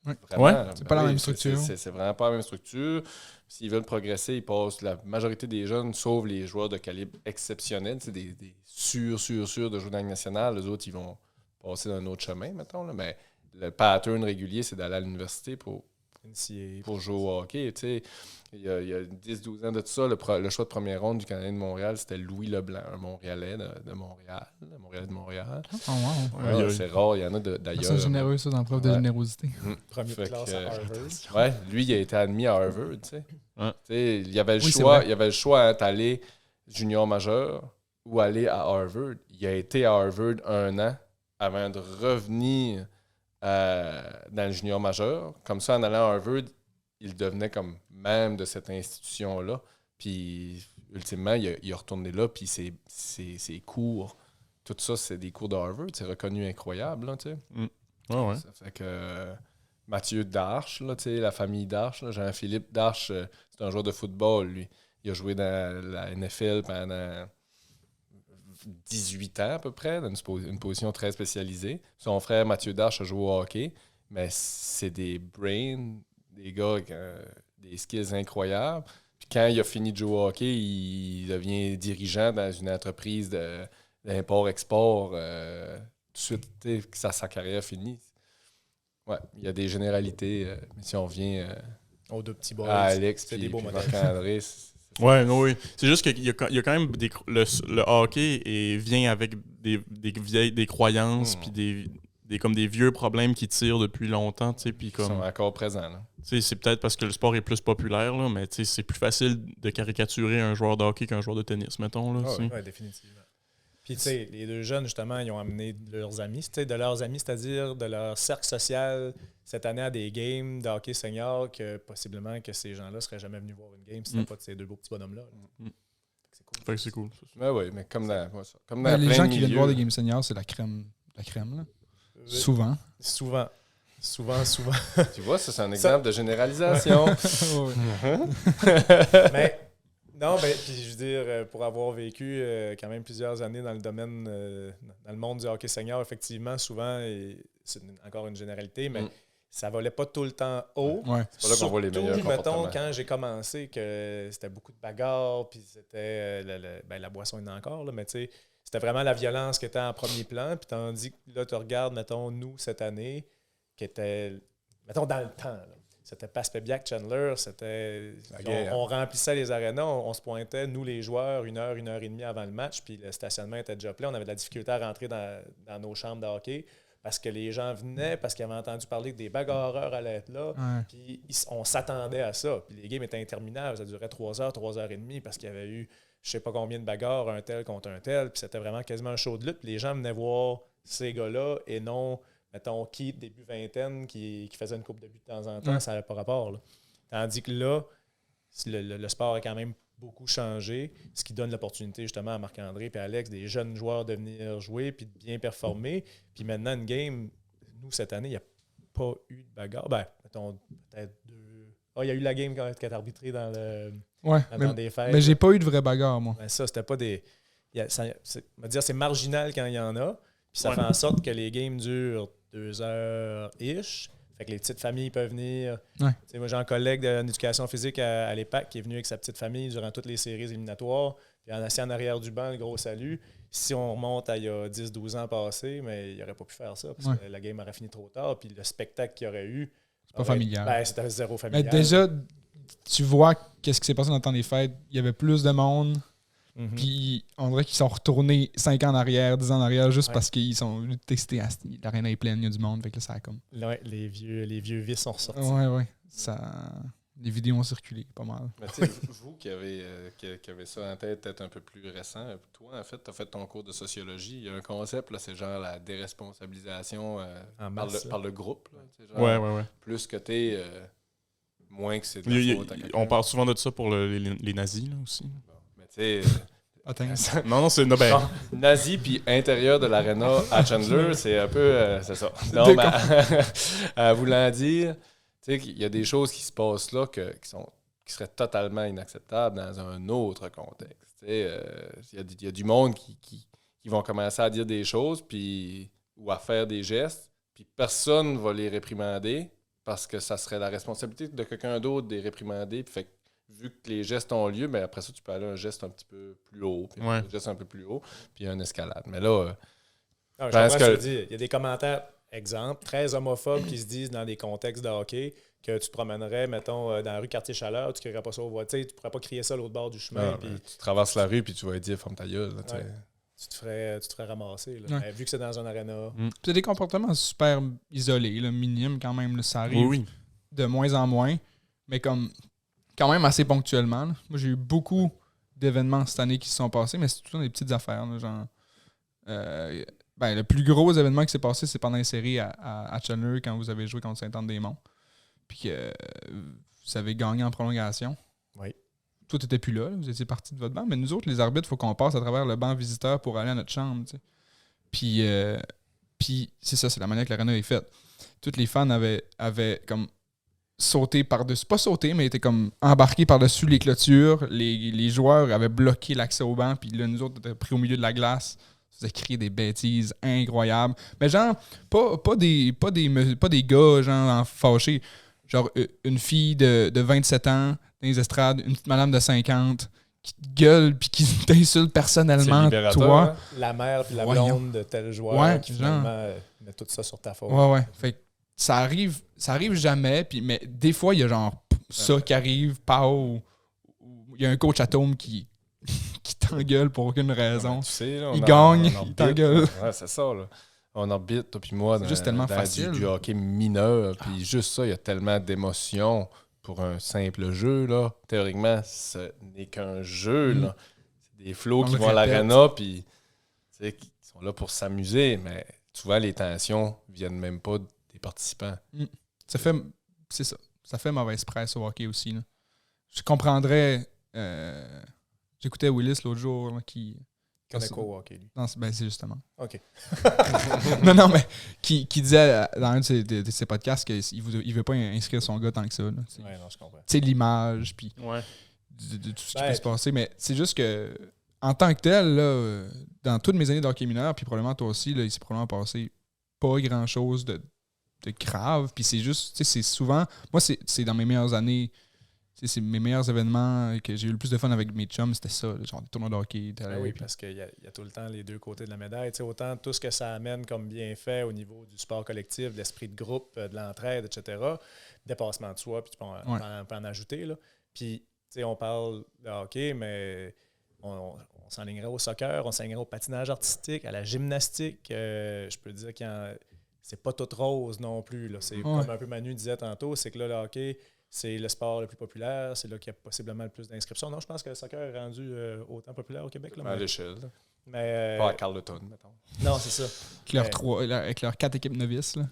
Ouais. Vraiment, Ouais, là. c'est pas la même structure. C'est vraiment pas la même structure. S'ils veulent progresser, ils passent. La majorité des jeunes, sauf les joueurs de calibre exceptionnel, c'est des sûrs de jouer dans la Ligue nationale. Les autres, ils vont passer dans un autre chemin, mettons. Là. Mais le pattern régulier, c'est d'aller à l'université pour NCAA. pour jouer au hockey. Tu sais, il y a 10-12 ans de tout ça, le choix de première ronde du Canadien de Montréal, c'était Louis Leblanc, un Montréalais de Montréal. Montréalais de Montréal. Oh, wow. Ouais, Ouais, c'est rare, il y en a d'ailleurs. C'est généreux, ça, dans le preuve de Ouais. générosité. Premier Fait classe que, à Harvard. Ouais, lui, il a été admis à Harvard, tu sais. Ouais. Tu sais, il y avait le Oui, c'est choix, vrai. il y avait le choix entre aller junior majeur ou aller à Harvard. Il a été à Harvard 1 an avant de revenir dans le junior majeur. Comme ça, en allant à Harvard, il devenait comme même de cette institution-là. Puis, ultimement, il est retourné là, puis ses cours, tout ça, c'est des cours de Harvard. C'est reconnu incroyable, là, tu sais. Ouais. Ça fait que Mathieu Darche, là, tu sais, la famille Darche, là, Jean-Philippe Darche, c'est un joueur de football, lui. Il a joué dans la NFL pendant 18 ans à peu près, dans une position très spécialisée. Son frère Mathieu Darche a joué au hockey, mais c'est des brains, des gars avec des skills incroyables. Puis quand il a fini de jouer au hockey, il devient dirigeant dans une entreprise d'import-export. Tout de suite, tu sais, sa carrière finie. Ouais, il y a des généralités. Mais si on revient Aux deux petits boys. à Alex c'est puis des beaux modèles. Marc-André, Ouais, non, oui. C'est juste qu'il y a quand même le hockey vient avec des croyances puis comme des vieux problèmes qui tirent depuis longtemps, tu sais, puis ils sont comme encore présents. Là. tu sais, c'est peut-être parce que le sport est plus populaire là, mais tu sais, c'est plus facile de caricaturer un joueur de hockey qu'un joueur de tennis, mettons là. Ah tu sais. Oui, définitivement. Puis, tu sais, les deux jeunes, justement, ils ont amené leurs amis, tu sais, de leurs amis, c'est-à-dire de leur cercle social cette année à des games de hockey senior que possiblement que ces gens-là ne seraient jamais venus voir une game si c'était pas de ces deux beaux petits bonhommes-là. C'est cool. Fait que c'est cool. Mais oui, mais comme dans Ben, les plein gens de qui viennent milieux. voir des games seniors, c'est la crème. La crème, là. Souvent. Souvent. Tu vois, ça, c'est un exemple de généralisation. Mais, non, ben, puis je veux dire, pour avoir vécu quand même plusieurs années dans le domaine, dans le monde du hockey senior, effectivement, souvent, et c'est encore une généralité, mais ça volait pas tout le temps haut. Ouais. C'est pas là qu'on voit les meilleurs Surtout, mettons, comportements. quand j'ai commencé, que c'était beaucoup de bagarres, puis c'était la boisson est encore, là, mais tu sais, c'était vraiment la violence qui était en premier plan. Puis tandis que là, tu regardes, mettons, nous, cette année, qui était, mettons, dans le temps, là, c'était Passepébiac, Chandler, c'était... On remplissait les arénas, on se pointait, nous, les joueurs, 1 heure et demie avant le match, puis le stationnement était déjà plein. On avait de la difficulté à rentrer dans nos chambres de hockey parce que les gens venaient, parce qu'ils avaient entendu parler que des bagarreurs allaient être là. Ouais. Puis on s'attendait à ça. Puis les games étaient interminables. Ça durait 3 heures, 3 heures et demie parce qu'il y avait eu je sais pas combien de bagarres, un tel contre un tel. Puis c'était vraiment quasiment un show de lutte. Puis les gens venaient voir ces gars-là et non, mettons, Keith, début vingtaine, qui faisait une coupe de but de temps en temps. Ça n'avait pas rapport. Là. Tandis que là, le sport a quand même beaucoup changé, ce qui donne l'opportunité justement à Marc-André et à Alex, des jeunes joueurs de venir jouer puis de bien performer. Puis maintenant, une game, nous, cette année, il n'y a pas eu de bagarre. Ben, mettons, peut-être 2. Il y a eu la game qui a été arbitrée dans le temps des fêtes. Mais j'ai pas eu de vraie bagarre, moi. Ben ça, c'était pas des... c'est marginal quand il y en a. Puis ça fait en sorte que les games durent 2 heures-ish. Fait que les petites familles peuvent venir. Ouais. Moi, j'ai un collègue d'éducation physique à l'EPAC qui est venu avec sa petite famille durant toutes les séries éliminatoires. Puis en assis en arrière du banc, le gros salut. Si on remonte à il y a 10-12 ans passés, mais il n'aurait pas pu faire ça parce que la game aurait fini trop tard. Puis le spectacle qu'il y aurait eu... C'est pas familial. Ben, c'était zéro familial. Mais déjà, tu vois qu'est-ce qui s'est passé dans le temps des fêtes. Il y avait plus de monde. Puis on dirait qu'ils sont retournés 5 ans en arrière, 10 ans en arrière, juste parce qu'ils sont testés. L'aréna est pleine, il y a du monde. Fait que là, ça a comme. Ouais, les vieux vices sont ressortis. Ouais. Les vidéos ont circulé pas mal. Mais tu sais, vous qui avez ça en tête, peut-être un peu plus récent, toi, en fait, tu as fait ton cours de sociologie. Il y a un concept, là, c'est genre la déresponsabilisation par le groupe. Là, genre, Ouais. Plus que t'es, moins que c'est de la faute à quelqu'un. On parle souvent de ça pour les nazis là, aussi. Bon, mais tu sais... Non, c'est... Non, ben... Nazi puis intérieur de l'aréna à Chandler, c'est un peu... c'est ça. Non, mais voulant dire... Tu sais, il y a des choses qui se passent là qui seraient totalement inacceptables dans un autre contexte. Tu sais, il y a du monde qui vont commencer à dire des choses ou à faire des gestes, puis personne ne va les réprimander parce que ça serait la responsabilité de quelqu'un d'autre de les réprimander. Puis fait que, vu que les gestes ont lieu, ben après ça, tu peux aller à un geste un petit peu plus haut, puis un geste un peu plus haut, puis une escalade. Mais là... je comprends ce que tu dis. Il y a des commentaires exemple, très homophobes qui se disent dans des contextes de hockey que tu te promènerais, mettons, dans la rue Quartier-Chaleur, tu ne crierais pas ça aux voitures, tu ne pourrais pas crier ça à l'autre bord du chemin. Puis Tu traverses la rue puis tu vas dire ferme ta gueule. Là, Ouais. tu te ferais ramasser. Là. Ouais. Mais vu que c'est dans un aréna. Puis c'est des comportements super isolés, là, minimes quand même. Là, ça arrive Oui. de moins en moins, mais comme quand même assez ponctuellement. Là. Moi, j'ai eu beaucoup d'événements cette année qui se sont passés, mais c'est tout le temps des petites affaires. Là, genre, le plus gros événement qui s'est passé, c'est pendant une série à Chandler quand vous avez joué contre Saint-Anne-des-Monts. Puis que vous avez gagné en prolongation. Oui. Toi, tu n'étais plus là, vous étiez parti de votre banc, mais nous autres, les arbitres, il faut qu'on passe à travers le banc visiteur pour aller à notre chambre. Tu sais. Puis c'est ça, c'est la manière que l'arena est faite. Tous les fans avaient comme sauté par-dessus, pas sauté, mais étaient comme embarqués par-dessus les clôtures. Les joueurs avaient bloqué l'accès au banc, puis là, nous autres, étaient pris au milieu de la glace. Ça faisait crier des bêtises incroyables. Mais genre, pas des gars, genre, fâchés. Genre, une fille de 27 ans dans les estrades, une petite madame de 50 qui te gueule puis qui t'insulte personnellement, toi. Hein? La mère puis la Voyons. blonde de tel joueur Ouais, qui genre. finalement met tout ça sur ta faute. Ouais. Fait que ça arrive jamais, puis mais des fois, il y a genre ça qui arrive, pas ou il y a un coach atome qui t'engueule pour aucune raison. Tu sais, là, Il gagne, on il orbite, t'engueule. Ouais, c'est ça, là. On orbite, toi puis moi, C'est juste tellement facile. du hockey mineur. Puis juste ça, il y a tellement d'émotions pour un simple jeu, là. Théoriquement, ce n'est qu'un jeu, là. C'est des flots On qui le vont à répète. l'aréna, puis tu sais, qui sont là pour s'amuser, mais souvent, les tensions viennent même pas des participants. C'est ça. Ça fait mauvaise presse au hockey aussi. Là. Je comprendrais. J'écoutais Willis l'autre jour là, qui. Il connaît quoi au hockey, lui? Ben, c'est justement. OK. non, mais qui disait dans un de ses podcasts qu'il ne veut pas inscrire son gars tant que ça. Là. Ouais, non, je comprends. Tu sais, l'image, puis Ouais. de tout ce qui Ben, peut se passer. Mais c'est juste que, en tant que tel, là, dans toutes mes années de hockey mineur, puis probablement toi aussi, là, il s'est probablement passé pas grand-chose de grave. Puis c'est juste, tu sais, c'est souvent. Moi, c'est dans mes meilleures années. C'est mes meilleurs événements que j'ai eu le plus de fun avec mes chums, c'était ça, genre des tournois de hockey. Ben oui, parce qu'il y a tout le temps les deux côtés de la médaille. Tu sais, autant tout ce que ça amène comme bienfait au niveau du sport collectif, de l'esprit de groupe, de l'entraide, etc. Dépassement de soi, puis tu peux en ajouter. Là. Puis, tu sais, on parle de hockey, mais on s'enlignerait au soccer, on s'enlignerait au patinage artistique, à la gymnastique. Je peux dire que c'est pas tout rose non plus. Là. C'est comme un peu Manu disait tantôt, c'est que là, le hockey, c'est le sport le plus populaire, c'est là qu'il y a possiblement le plus d'inscriptions. Non, je pense que le soccer est rendu autant populaire au Québec. Là, À l'échelle. Là. mais, Pas à Carleton, mettons. non, c'est ça. Avec leurs 4 équipes novices. Là.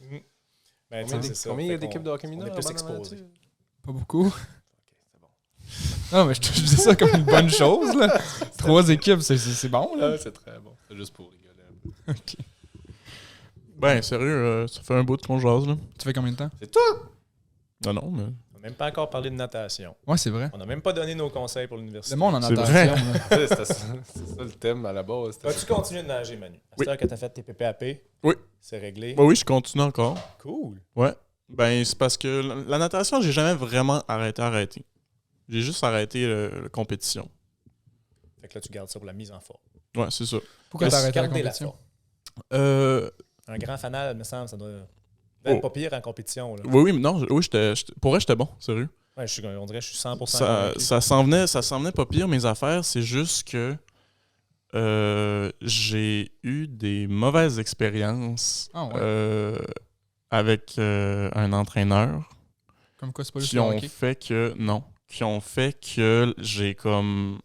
Mais, Combien c'est ça. combien il y a Fait d'équipes de hockey on mineur? est plus à exposé. Bonaventure? Pas beaucoup. Ok, c'est bon. Non, mais je dis ça comme une bonne chose. Là. 3 équipes, c'est bon. Là. Ah, c'est très bon. C'est juste pour rigoler un peu. OK. Ben, sérieux, ça fait un bout qu'on jase, là. Tu fais combien de temps? C'est tout! Non, mais... On n'a même pas encore parlé de natation. Ouais, c'est vrai. On n'a même pas donné nos conseils pour l'université. Le monde en C'est natation. vrai. là. C'est ça le thème à la base. c'était Vas-tu ça. continuer de nager, Manu? À Oui. cette heure que tu as fait tes PPAP, Oui. c'est réglé. Ben oui, je continue encore. Cool. Ouais. Ben, c'est parce que la natation, j'ai jamais vraiment arrêté. J'ai juste arrêté la compétition. Fait que là, tu gardes ça pour la mise en forme. Ouais, c'est ça. Pourquoi t'as arrêté la Garder la compétition? Euh, Un grand fanal, me semble, ça doit être pas pire en compétition. Là. oui, mais non, oui, pour vrai, j'étais bon, sérieux. Ouais, on dirait que je suis 100% Ça s'en venait pas pire, mes affaires. C'est juste que j'ai eu des mauvaises expériences Ah ouais. avec un entraîneur Comme quoi, c'est pas juste qui le ont hockey. fait que j'ai comme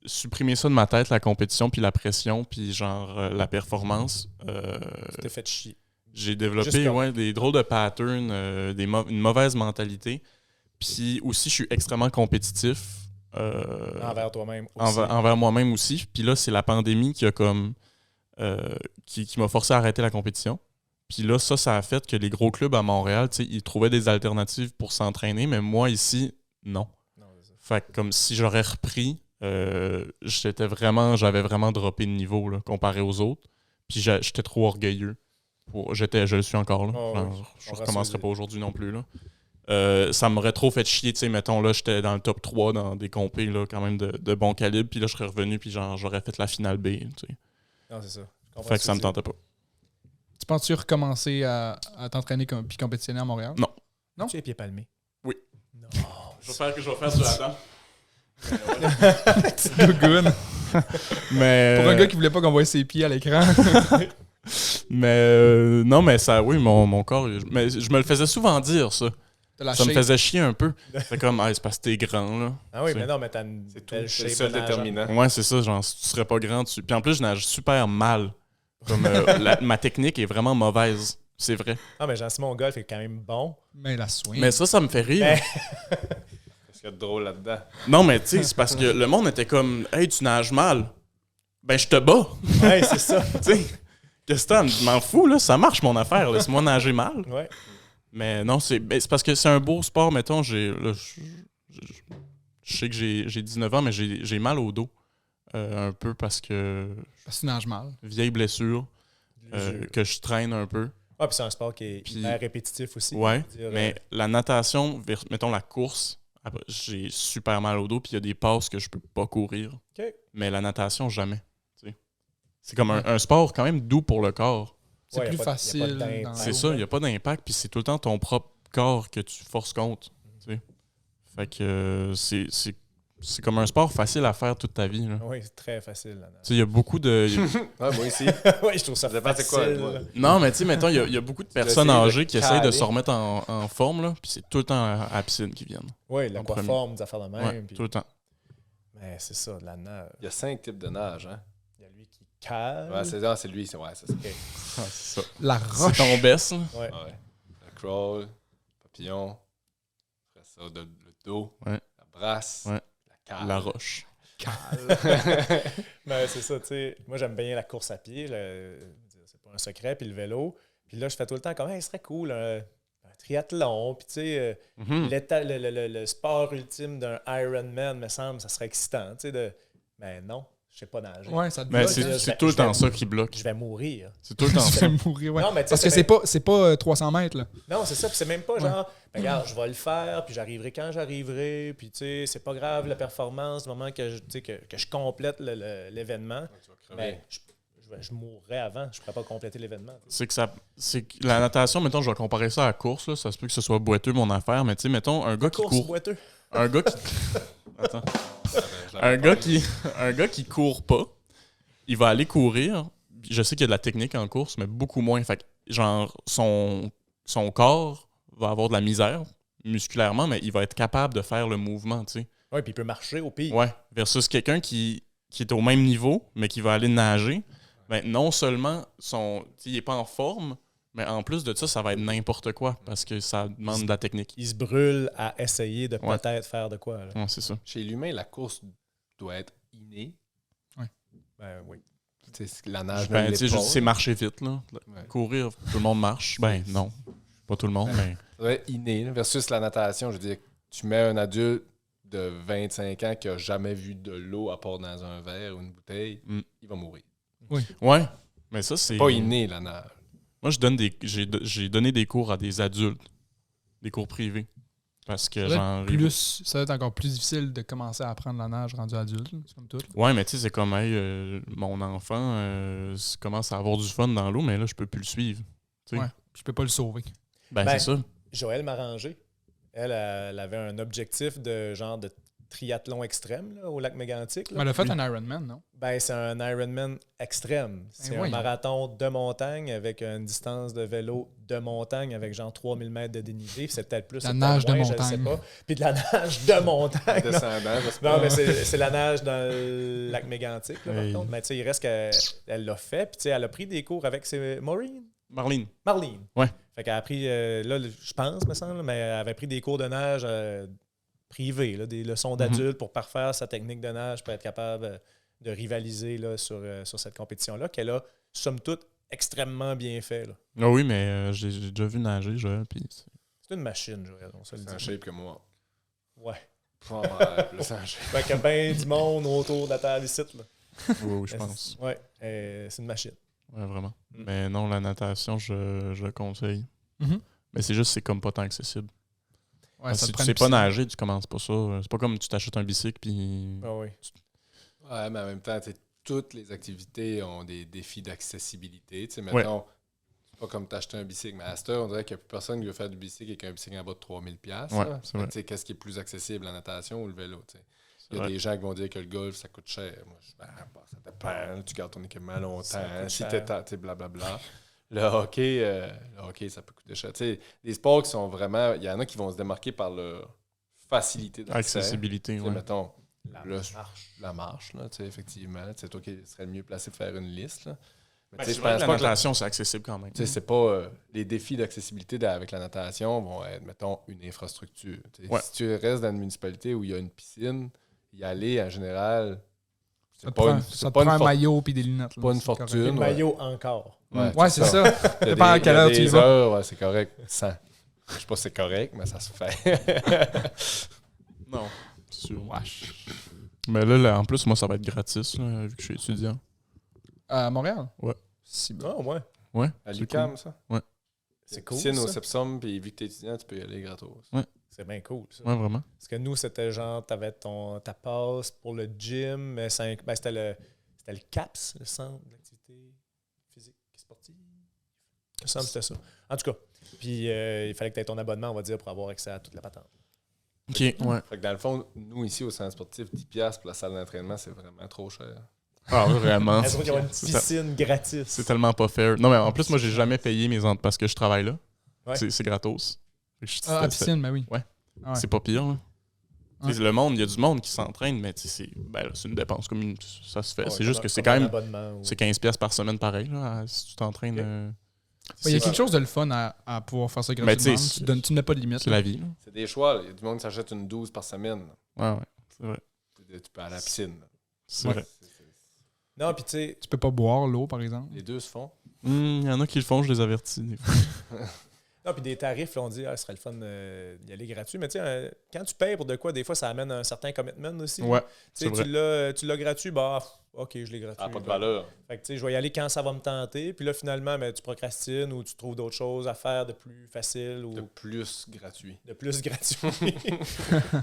supprimé ça de ma tête, la compétition, puis la pression, puis genre la performance. Tu t'es fait chier. J'ai développé Juste comme- des drôles de patterns, une mauvaise mentalité. Puis aussi, je suis extrêmement compétitif. Envers toi-même aussi. Envers moi-même aussi. Puis là, c'est la pandémie qui a comme qui m'a forcé à arrêter la compétition. Puis là, ça a fait que les gros clubs à Montréal, tu sais, ils trouvaient des alternatives pour s'entraîner, mais moi, ici, non. Non, c'est ça. Fait que comme si j'aurais repris, j'avais vraiment droppé de niveau là, comparé aux autres. Puis j'étais trop orgueilleux. Je le suis encore. Là. Oh, Genre, oui. je On ne recommencerai reste- pas aujourd'hui non plus. Là. Ça m'aurait trop fait chier. Tu sais, mettons, là, j'étais dans le top 3 dans des compés là, quand même de bon calibre. Puis là, je serais revenu, puis genre, j'aurais fait la finale B. Tu sais. Non, c'est ça. Je comprends Fait que ce ça me tu tentait pas. Tu penses-tu recommencer à t'entraîner puis compétitionner à Montréal? Non. Non? Tu es pieds palmés. Oui. Non. Je vais faire du Adam. Petite gougoune. Mais Pour un gars qui voulait pas qu'on voie ses pieds à l'écran. non, mais ça, oui, mon corps. Mais je me le faisais souvent dire, ça. De la Ça me shape. faisait chier un peu. C'est comme, c'est parce que t'es grand, là. Ah oui, C'est- mais non, mais t'as une C'est tout. belle C'est shape le seul de nageant. déterminant. Ouais, c'est ça, genre, si tu serais pas grand, tu. Puis en plus, je nage super mal. Comme ma technique est vraiment mauvaise. C'est vrai. Ah, mais Jean-Simon Golf est quand même bon. Mais la swing. Mais ça me fait rire. Ben- Qu'est-ce qu'il y a de drôle là-dedans? Non, mais tu sais, c'est parce que le monde était comme, hey, tu nages mal. Ben, je te bats. Ouais, c'est ça. Tu sais, qu'est-ce que t'as? M'en fous, là, ça marche mon affaire. Laisse-moi nager mal. Ouais. Mais non, c'est parce que c'est un beau sport, mettons. Je sais que j'ai 19 ans, mais j'ai mal au dos. Un peu parce que Parce que tu nages mal. vieille blessure, L'usure. que je traîne un peu. Ah, puis c'est un sport qui est Puis- hyper répétitif aussi. Ouais, Je veux dire, mais la natation, mettons la course, après, j'ai super mal au dos, puis il y a des passes que je peux pas courir. OK. Mais la natation, jamais. Tu sais. C'est comme un sport quand même doux pour le corps. C'est Ouais, plus y a pas de facile. d'impact. dans- C'est ça, il n'y a pas d'impact, puis c'est tout le temps ton propre corps que tu forces contre. Tu sais. Fait que c'est comme un sport facile à faire toute ta vie. là. Oui, c'est très facile. Là. Tu sais, il y a beaucoup de. Ouais, moi aussi. oui, je trouve ça Ça dépend c'est quoi, facile. toi. Non, mais tu sais, mettons, il y a beaucoup de personnes essayé de âgées qui essayent de caler. se remettre en forme, là, puis c'est tout le temps à la piscine qui viennent. Oui, En l'aquaforme, des affaires de même. Ouais, puis- tout le temps. Mais c'est ça, de la nage. Il y a 5 types de nage, hein? Il y a lui qui cale. Ouais, c'est lui, c'est ça. C'est ça. La C'est roche. ton baisse, là. Ouais. Ouais. Le crawl, papillon, après ça, le dos, Ouais. la brasse, Ouais. la cale. La roche. Mais c'est ça, tu sais. Moi, j'aime bien la course à pied. C'est pas un secret. Puis le vélo. Puis là, je fais tout le temps comme, hey, ce serait cool, un triathlon. Puis tu sais, Mhm. le sport ultime d'un Ironman, me semble, ça serait excitant. Tu sais, mais non, je sais pas nager. Ouais, ça te Mais bloque, c'est là. je c'est vais- tout le je vais- temps ça qui bloque. Je vais mourir. C'est tout le temps Tu ça. vas mourir, ouais. Non, mais tu sais, Parce que c'est pas 300 mètres, là. Non, c'est ça. Puis c'est même pas genre, ben, regarde, je vais le faire, puis j'arriverai quand j'arriverai. Puis tu sais, c'est pas grave la performance du moment que tu sais, que je complète l'événement. Tu vas crever. Ben, je mourrais avant. Je pourrais pas compléter l'événement. C'est que la natation, mettons, je vais comparer ça à la course, là. Ça se peut que ce soit boiteux, mon affaire, mais tu sais, mettons, un gars qui Course court. boiteux. Un gars qui. Attends. Je l'avais Un gars qui court pas, il va aller courir. Je sais qu'il y a de la technique en course, mais beaucoup moins. Fait que, genre, son corps va avoir de la misère musculairement, mais il va être capable de faire le mouvement, tu sais. Oui, puis il peut marcher au pire. Ouais. Versus quelqu'un qui est au même niveau, mais qui va aller nager. Ben, non seulement il n'est pas en forme, mais en plus de ça, ça va être n'importe quoi parce que ça demande de la technique. Il se brûle à essayer de Ouais. peut-être faire de quoi. Là. Ouais, c'est ça. Chez l'humain, la course doit être innée. Ben oui. Tu sais, la nage Ben, ne tu sais, l'est pas. c'est marcher vite, là. Ouais. Courir, tout le monde marche. Ben, non. Pas tout le monde, mais. Ça doit être inné. Là, versus la natation, je veux dire, tu mets un adulte de 25 ans qui a jamais vu de l'eau à part dans un verre ou une bouteille, Mm. il va mourir. Ouais. Mais ça, c'est. Pas inné, la nage. Moi, j'ai donné des cours à des adultes. Des cours privés. Parce que, genre. Ça va être encore plus difficile de commencer à apprendre la nage rendu adulte, là. C'est comme tout. là. Ouais, mais tu sais, c'est comme, hey, mon enfant commence à avoir du fun dans l'eau, mais là, je peux plus le suivre. Tu sais. Ouais. Je peux pas le sauver. Ben, Ben, c'est ça. Joël Maranger, elle avait un objectif de genre de triathlon extrême là, au lac Mégantic. là. Mais elle a fait un Ironman, non? Ben, c'est un Ironman extrême. C'est un voyons. marathon de montagne avec une distance de vélo de montagne avec genre 3000 mètres de dénivelé. C'est peut-être plus. La c'est nage peut-être de moins, je le sais montagne. pas. Puis de la nage de montagne. non. Descendant, parce que Non, mais c'est la nage dans le lac Mégantic, là, par Hey. contre. Mais tu sais, il reste qu'elle l'a fait. Puis tu sais, elle a pris des cours avec Maureen. Marlene. Marlene. Ouais. Fait qu'elle a pris, là, je pense, me semble, mais elle avait pris des cours de nage privés, là, des leçons d'adultes pour parfaire sa technique de nage, pour être capable de rivaliser là, sur cette compétition-là, qu'elle a, somme toute, extrêmement bien fait. Là. Ah oui, mais j'ai déjà vu nager, Joël, puis C'est une machine, Joël, on se le c'est un dit. shape que moi. Ouais. Pas mal plus en shape. Fait qu'il y a bien du monde autour de la table ici. Là. oui, je pense. Ouais, c'est une machine. Ouais, vraiment. Mm. Mais non, la natation, je le conseille. Mhm. Mais c'est juste, c'est comme pas tant accessible. Ouais, ça si te tu prend sais une pas piscine. nager, tu commences pas ça. C'est pas comme tu t'achètes un bicycle, puis. Ah oui. Ouais, mais en même temps, tu sais, toutes les activités ont des défis d'accessibilité. Tu sais, Ouais. mettons, tu pas comme t'acheter un bicycle. Mais à cette heure, on dirait qu'il n'y a plus personne qui veut faire du bicycle avec un bicycle en bas de 3000$. Ouais, là. c'est vrai. Tu sais, qu'est-ce qui est plus accessible, la natation ou le vélo? Tu sais? Il y a vrai. des gens qui vont dire que le golf, ça coûte cher. Moi, ça dépend. Tu gardes ton équipement longtemps. Ça coûte Si cher. t'es tu sais, blablabla. Le hockey, ça peut coûter cher. Tu sais, des sports qui sont vraiment... Il y en a qui vont se démarquer par leur facilité d'accès. Accessibilité, Tu sais, ouais. mettons, Marche. la marche, là, tu sais, effectivement. C'est toi qui serais le mieux placé de faire une liste. Là. Mais Ben, tu sais, c'est je vrai que pense la pas que natation, c'est accessible quand même. tu sais, c'est pas les défis d'accessibilité avec la natation vont être, mettons, une infrastructure. Tu sais, Ouais. Si tu restes dans une municipalité où il y a une piscine, y aller en général, Ça te prend un maillot puis des lunettes. là, pas une c'est correct. fortune. Les Ouais. maillots encore. Ouais, c'est ça. Il y a Dépend à des- quelle il y a heure tu y des vas. heures, ouais, c'est correct. 100. Je sais pas si c'est correct, mais ça se fait. Non, c'est sûr. Mais là, en plus, moi, ça va être gratis, là, vu que je suis étudiant. À Montréal? Ouais. Si, ben. Ah, ouais. Ouais. À c'est l'UQAM, cool. ça? C'est cool. Piscine au Ça. Sepsum, puis vu que t'es étudiant, tu peux y aller gratos. C'est bien cool, ça. Ouais, vraiment. Parce que nous, c'était genre, t'avais ta passe pour le gym, mais c'était le CAPS, le Centre d'activité physique et sportive. Il me semble que c'était ça. En tout cas, puis il fallait que tu aies ton abonnement, on va dire, pour avoir accès à toute la patente. OK, ouais. Fait que dans le fond, nous, ici, au centre sportif, 10$ pour la salle d'entraînement, c'est vraiment trop cher. Ah, vraiment. Elles ont une C'est piscine gratis. C'est tellement pas fair. Non, mais en plus, moi, j'ai jamais payé mes entrées parce que je travaille là. Ouais. C'est gratos. Fait que Ah, à piscine, ben oui. Ouais. Ah ouais. C'est pas pire. Là. Ouais. Le monde, il y a du monde qui s'entraîne, mais c'est là, c'est une dépense comme ça se fait. Ouais, c'est juste que c'est comme quand un même. abonnement ou- C'est 15$ par semaine pareil, là, si tu t'entraînes. Ok. Il y a C'est- quelque chose de le fun à pouvoir faire ça Mais gratuitement. tu sais, Tu ne mets pas de limite. C'est là. la vie. Là. C'est des choix. Il y a du monde qui s'achète une 12 par semaine. Ouais. C'est vrai. Tu peux aller à la piscine. C'est Ouais. vrai. Non, puis tu sais, Tu peux pas boire l'eau, par exemple. Les deux se font. Il y en a qui le font, je les avertis. Des fois. non, puis des tarifs, là, on dit, ce serait le fun d'y aller gratuit. Mais tu sais, quand tu payes pour de quoi, des fois, ça amène un certain commitment aussi. Ouais, Tu c'est sais, vrai. tu l'as gratuit, bah, ok, je l'ai gratuit. Ça n'a pas de Bah, valeur. Fait que tu sais, je vais y aller quand ça va me tenter. Puis là, finalement, tu procrastines ou tu trouves d'autres choses à faire de plus facile ou De plus gratuit. de plus gratuit.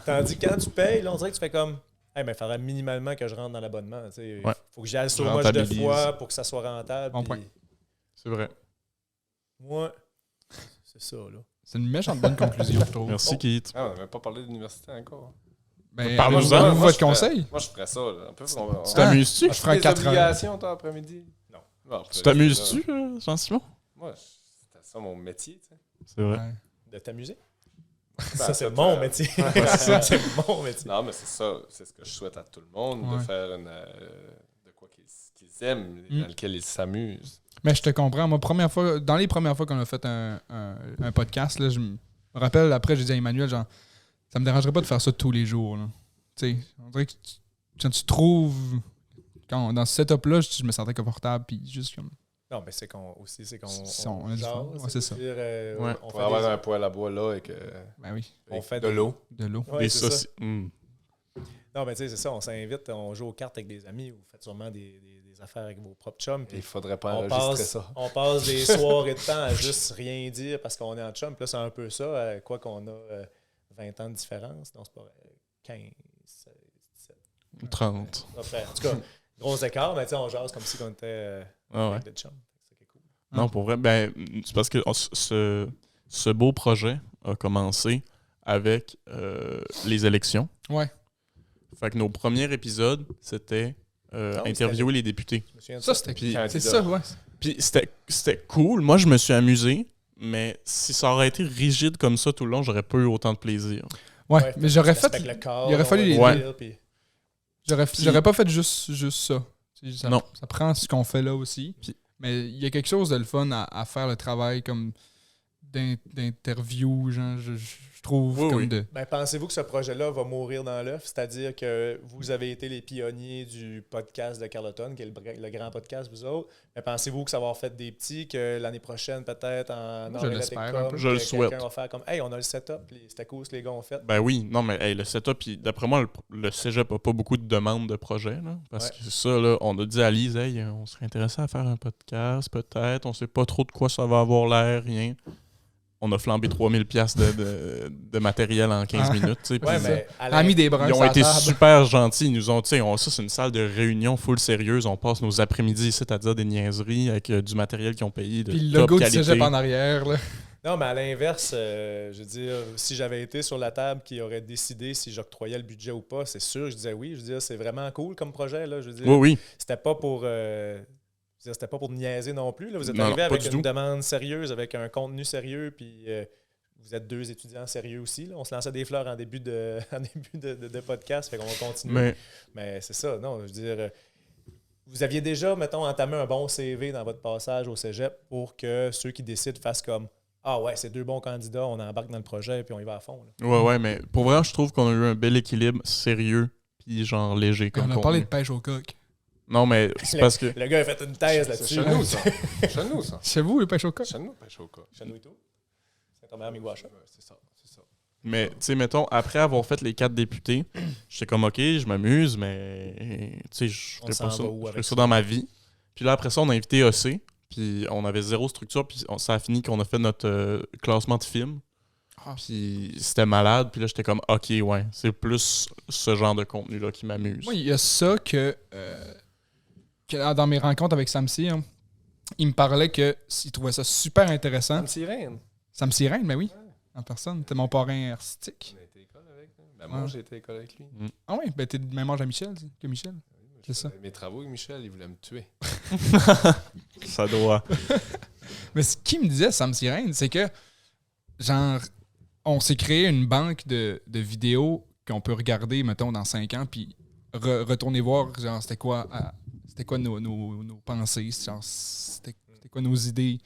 Tandis que quand tu payes, là, on dirait que tu fais comme, hey, mais il faudrait minimalement que je rentre dans l'abonnement. Tu sais. Ouais. Faut que j'y aille sur Je moche de rentabilise. fois pour que ça soit rentable. Bon puis point. C'est vrai. Moi, c'est ça, là. C'est une méchante bonne conclusion, je trouve. Merci, Keith. Ah, on n'avait pas parlé d'université encore. Ben, Parle-nous-en. avez-vous Moi, votre je ferais- conseil? Moi, je ferais ça. Là. Un peu, Tu t'amuses-tu? Je ferais un des 4 heures. obligations, toi, après-midi? Non. Bon, Tu t'amuses-tu, Jean-Simon? Moi, c'était ça mon métier. Tu sais. C'est vrai. Ouais. De t'amuser. Ben, Ça, c'est mon métier. C'est mon métier. Non, mais c'est ça. C'est ce que je souhaite à tout le monde, de Ouais. faire de quoi qu'ils aiment, dans lequel ils s'amusent. Mais je te comprends. Moi, dans les premières fois qu'on a fait un podcast, là, je me rappelle, après, j'ai dit à Emmanuel, genre, ça me dérangerait pas de faire ça tous les jours. Là. Tu sais, on dirait que quand tu trouves. Dans ce setup-là, je me sentais confortable, puis juste comme. Non, mais c'est qu'on aussi, c'est qu'on On a du fun. Ouais, c'est ça. dire, Ouais. on Pour fait avoir des- un poêle à bois là et que Ben oui, On fait de des- l'eau. de l'eau. Ouais, Des c'est ça. saucisses. Non, mais tu sais, c'est ça, on s'invite, on joue aux cartes avec des amis, vous faites sûrement des affaires avec vos propres chums. puis Il faudrait pas on enregistrer passe, ça. on passe des soirées de temps à juste rien dire parce qu'on est en chum. Puis là, c'est un peu ça, quoi qu'on a 20 ans de différence. Non, c'est pas 15, 16, 17. 30. À peu près. En tout cas, gros écart, mais tu sais, on jase comme si on était Ah ouais. avec des chums. C'est ça qui est cool. Non, pour vrai, ben, c'est parce que ce beau projet a commencé avec les élections. Ouais. Fait que nos premiers épisodes, c'était Non, interviewer les députés. Je me souviens de Ça, c'était. Puis- C'est ça, ouais. Puis c'était cool. Moi, je me suis amusé, mais si ça aurait été rigide comme ça tout le long, j'aurais pas eu autant de plaisir. Ouais, mais j'aurais fait. Respecte le corps, il aurait fallu on va les- dire, puis- J'aurais pas fait juste ça. Tu sais, ça. Non. Ça prend ce qu'on fait là aussi. Puis- Mais il y a quelque chose de le fun à faire le travail comme d'interview, genre, je trouve. Oui, comme oui. de. Ben, pensez-vous que ce projet-là va mourir dans l'œuf? C'est-à-dire que vous avez été les pionniers du podcast de Carleton, qui est le grand podcast, vous autres. Mais pensez-vous que ça va avoir fait des petits, que l'année prochaine, peut-être, en Moi, je l'espère un peu. Je le souhaite. Quelqu'un va faire comme, hey, on a le setup, c'était cool ce que les gars ont fait. Ben oui, non, mais hey, le setup, puis d'après moi, le cégep a pas beaucoup de demandes de projets. Là, parce Ouais. que ça, là, on a dit à Lise, hey, on serait intéressé à faire un podcast, peut-être. On sait pas trop de quoi ça va avoir l'air, rien. on a flambé 3000$ de matériel en 15 minutes. Tu sais, Ouais, puis mais à Ami des bruns ils ont sur la été table. super gentils. Ils nous ont, tu sais, ça, c'est une salle de réunion full sérieuse. On passe nos après-midi ici à dire des niaiseries avec du matériel qu'ils ont payé de Puis le top logo du qualité. cégep en arrière. Là. Non, mais à l'inverse, je veux dire, si j'avais été sur la table qui aurait décidé si j'octroyais le budget ou pas, c'est sûr, je disais oui. Je veux dire, c'est vraiment cool comme projet. Là. Je veux dire, Oui, oui. c'était pas pour. Je veux dire, c'était pas pour niaiser non plus. Là. Vous êtes Non, arrivé non, pas avec du une tout. demande sérieuse, avec un contenu sérieux, puis vous êtes 2 étudiants sérieux aussi. Là. On se lançait des fleurs en début de, de podcast, fait qu'on va continuer. Mais c'est ça, non, je veux dire, vous aviez déjà, mettons, entamé un bon CV dans votre passage au cégep pour que ceux qui décident fassent comme « Ah ouais, c'est 2 bons candidats, on embarque dans le projet, puis on y va à fond. » Ouais, mais pour vrai, je trouve qu'on a eu un bel équilibre sérieux puis genre léger comme On a contenu. parlé de pêche au coq. Non, mais c'est parce que... Le gars a fait une thèse C'est là-dessus. chez nous, ça. Chez nous, ça. Chez vous, le pêche au coq? Chez nous, pêche au cas. Chez nous et tout. Saint-Omer, Miguacha. C'est ça, c'est ça. Mais, tu sais, mettons, après avoir fait les 4 députés, j'étais comme, OK, je m'amuse, mais, tu sais, je On ferais s'en pas ça, va où je ferais avec ça ça? dans ma vie. Puis là, après ça, on a invité OC, puis on avait 0 structure, puis ça a fini qu'on a fait notre classement de films. Ah. Puis c'était malade, puis là, j'étais comme, OK, ouais, c'est plus ce genre de contenu-là qui m'amuse. Moi, il y a ça que dans mes rencontres avec Sam Cyr, il me parlait qu'il trouvait ça super intéressant. Sam Sirène. Sam Sirène, mais oui, en personne. C'était mon parrain artistique. On a été à l'école avec lui. Ben, moi, Ouais. j'ai été à l'école avec lui. Ah oui, ben t'es du même âge à Michel que Michel. C'est ça. Mes travaux avec Michel, il voulait me tuer. Ça doit. Mais ce qu'il me disait, Sam Sirène, c'est que, genre, on s'est créé une banque de vidéos qu'on peut regarder, mettons, dans 5 ans, puis retourner voir, genre, c'était quoi nos pensées, genre, c'était quoi nos idées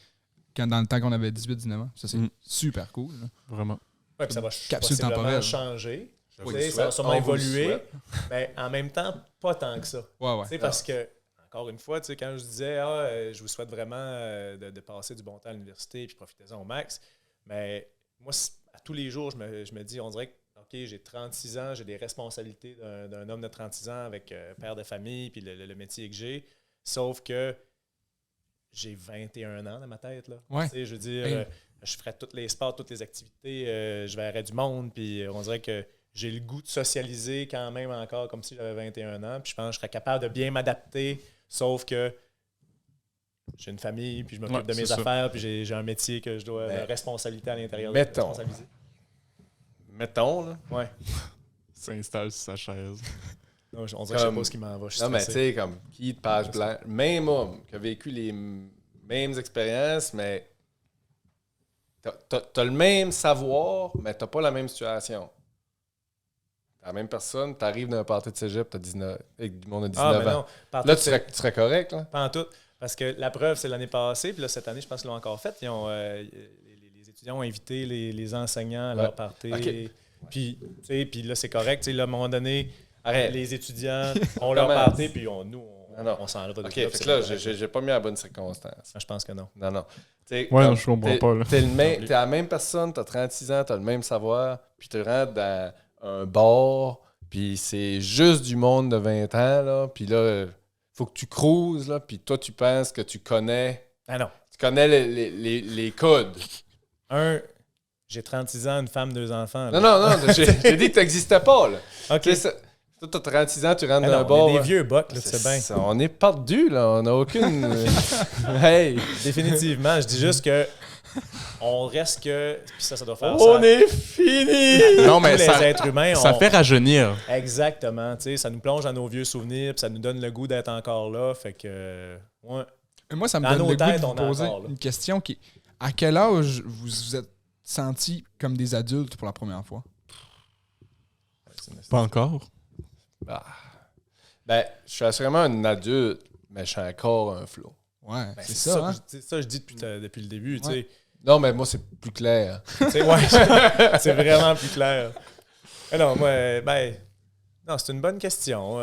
dans le temps qu'on avait 18-19 ans. Ça, c'est super cool. Là. Vraiment. Ouais, puis ça va Capsule possiblement temporelle. changer. Je vous Tu le sais, ça va souhaite. sûrement On vous le évoluer, souhaite. mais en même temps, pas tant que ça. Ouais. Tu sais, parce que, encore une fois, tu sais, quand je disais je vous souhaite vraiment de passer du bon temps à l'université et puis profitez-en au max, mais moi, à tous les jours, je me dis, on dirait que OK, j'ai 36 ans, j'ai des responsabilités d'un homme de 36 ans avec père de famille puis le métier que j'ai, sauf que j'ai 21 ans dans ma tête. Là. Ouais. Tu sais, je veux dire, Hey. je ferais tous les sports, toutes les activités, je verrais du monde, puis on dirait que j'ai le goût de socialiser quand même encore comme si j'avais 21 ans. Puis je pense que je serais capable de bien m'adapter, sauf que j'ai une famille, puis je m'occupe Ouais, de mes c'est ça. affaires, puis j'ai un métier que je dois, Mais- de responsabilité à l'intérieur. Mettons. responsabiliser. Mettons, là. Ouais. S'installe sur sa chaise. Non, on dirait que je sais Comme- pas ce qui m'en va. Je suis Non, mais tu stressé. sais, comme qui de page blanche, même homme qui a vécu les mêmes expériences, mais t'as le même savoir, mais t'as pas la même situation. T'as la même personne, t'arrives d'un party de cégep, t'as 19, avec du monde de 19 Ah, mais ans. non. Pantoute, Là, tu c'est- serais correct, là? Pas en tout. Parce que la preuve, c'est l'année passée, puis là, cette année, je pense qu'ils l'ont encore fait. Ils ont, les étudiants ont invité les enseignants à leur Ouais. party. Ok. Puis, tu sais, puis là, c'est correct. Tu sais, là, à un moment donné, Arrête. les étudiants ont leur Comment? party, puis nous, Non. on s'en va de OK, là, fait puis que c'est là, correct. j'ai pas mis la bonne circonstance. Je pense que non. Non. T'sais, Ouais, comme je comprends t'es- pas, là. T'es la même personne, t'as 36 ans, t'as le même savoir, puis tu rentres dans un bar, puis c'est juste du monde de 20 ans, là, puis là, faut que tu cruises, là, puis toi, tu penses que tu connais Ah non. les codes. J'ai 36 ans, une femme, 2 enfants. Non, là. j'ai dit que t'existais pas, là. OK. Tu sais, toi, t'as 36 ans, tu rentres Ah dans non, un bar. on est des là. vieux bocs, là, tu sais bien. On est perdu, là, on n'a aucune... hey! Définitivement, je dis juste que on reste que... Puis ça doit faire On ça. est fini! Non, mais Tous les ça, êtres humains, ça on- fait rajeunir. Exactement, tu sais, ça nous plonge dans nos vieux souvenirs, puis ça nous donne le goût d'être encore là, fait que, ouais. Et moi, ça me Dans donne nos le goût têtes, de vous on est poser encore là. une question qui est à quel âge vous vous êtes sentis comme des adultes pour la première fois? Pas encore. Ben, je suis assurément un adulte, mais je suis encore un flot. Ouais, Ben, c'est ça. Hein? c'est ça que je dis depuis le début, tu Ouais. sais. Non, mais moi, c'est plus clair. Tu sais, ouais, c'est vraiment plus clair. Mais non, moi, ben, non, c'est une bonne question.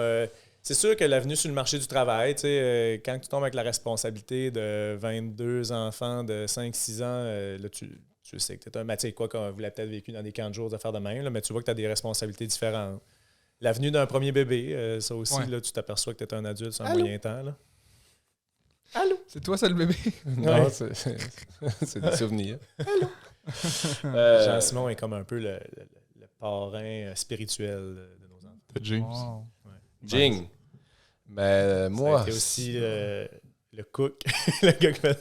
C'est sûr que l'avenue sur le marché du travail, tu sais, quand tu tombes avec la responsabilité de 22 enfants de 5-6 ans, là, tu sais que tu es un... Ben, tu sais, quoi, comme vous l'avez peut-être vécu dans des camps de jours de faire de même, là, mais tu vois que tu as des responsabilités différentes. L'avenue d'un premier bébé, ça aussi, Ouais. là, tu t'aperçois que tu es un adulte sur un Allô? moyen temps. Là. C'est toi, ça, le bébé? Non, c'est des souvenirs. Jean-Simon est comme un peu le parrain spirituel de nos enfants. James. Wow. Jing. Mais moi... Ça a été aussi le cook, le gars qui fait...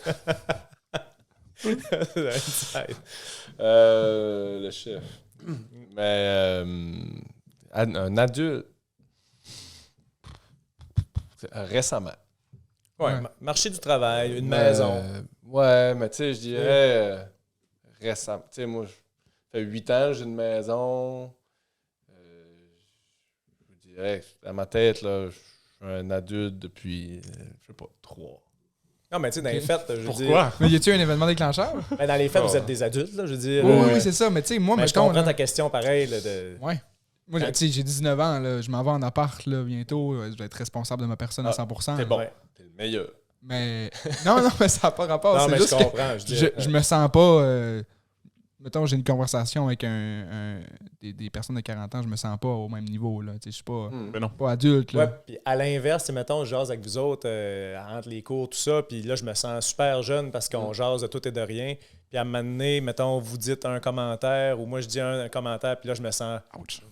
le chef. Mais un adulte... Récemment. Ouais, Ouais. marché du travail, une maison. Ouais, mais tu sais, je dirais récemment. Tu sais, moi, ça fait 8 ans que j'ai une maison. Je dirais, à ma tête, là, je suis un adulte depuis, je sais pas, 3. Non, mais tu sais, dans les fêtes, je veux dire... Pourquoi? Mais y a-tu un événement déclencheur? Ben, dans les fêtes, Oh. vous êtes des adultes, là, je veux dire. Oui, c'est ça. Mais tu sais, moi, Mais je mettons, comprends là, ta question pareil. Là, de... Ouais. Moi, tu sais, j'ai 19 ans, là, je m'en vais en appart là, bientôt. Je vais être responsable de ma personne à 100%. C'est bon. Ouais. T'es le meilleur. Mais non, mais ça n'a pas rapport. Non, C'est mais juste je que comprends. Je, dis, je me sens pas. Mettons, j'ai une conversation avec des personnes de 40 ans, je me sens pas au même niveau. Là. Tu sais, je suis pas, Mais non. pas adulte. Là. Ouais, puis à l'inverse, mettons, je jase avec vous autres entre les cours, tout ça, puis là, je me sens super jeune parce qu'on jase de tout et de rien. Puis à un moment donné, mettons, vous dites un commentaire ou moi, je dis un commentaire, puis là, je me sens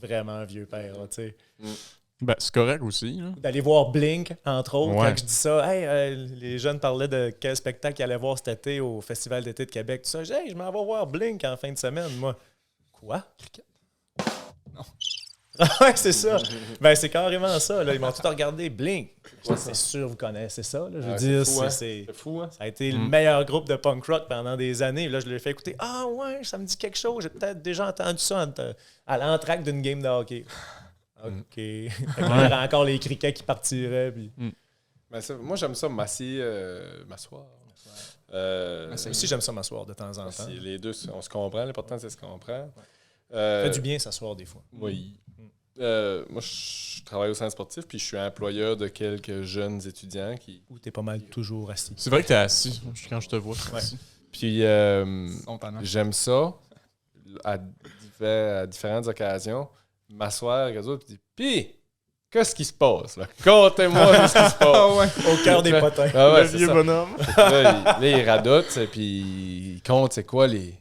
vraiment vieux père, là, tu sais. Ben, c'est correct aussi. Là. D'aller voir Blink, entre autres, Ouais. quand je dis ça, hey, les jeunes parlaient de quel spectacle ils allaient voir cet été au Festival d'été de Québec, tout ça. Je dis, hey, je m'en vais voir Blink en fin de semaine, moi. Quoi? Non. Ouais, c'est ça. Ben, c'est carrément ça. Là. Ils m'ont tout regardé. Blink. C'est sûr, vous connaissez ça. Là. Je veux Ouais, dire, c'est fou, hein? c'est... C'est fou, hein? Ça a été le meilleur groupe de punk rock pendant des années. Là, je l'ai fait écouter. Ah ouais, ça me dit quelque chose. J'ai peut-être déjà entendu ça à l'entracte d'une game de hockey. OK. Fait que là, il y aurait encore les criquets qui partiraient. Puis... Mais moi, j'aime ça, m'asseoir. Mais Moi aussi, j'aime ça m'asseoir de temps en temps. Si les deux, on se comprend. L'important, c'est se comprend. Ça fait du bien s'asseoir des fois. Oui. Moi, je travaille au centre sportif, puis je suis employeur de quelques jeunes étudiants qui... Ou t'es pas mal toujours assis. C'est vrai que t'es assis quand je te vois. t'es Ouais. assis. Puis Spontanément. j'aime ça à différentes occasions, m'asseoir avec eux autres et dire « Puis, qu'est-ce qui se passe, là? Contez-moi ce qui se passe. » Ah ouais. Au cœur des potins. Ah ouais, Le c'est vieux ça. bonhomme. Là, il radote, puis il compte c'est quoi les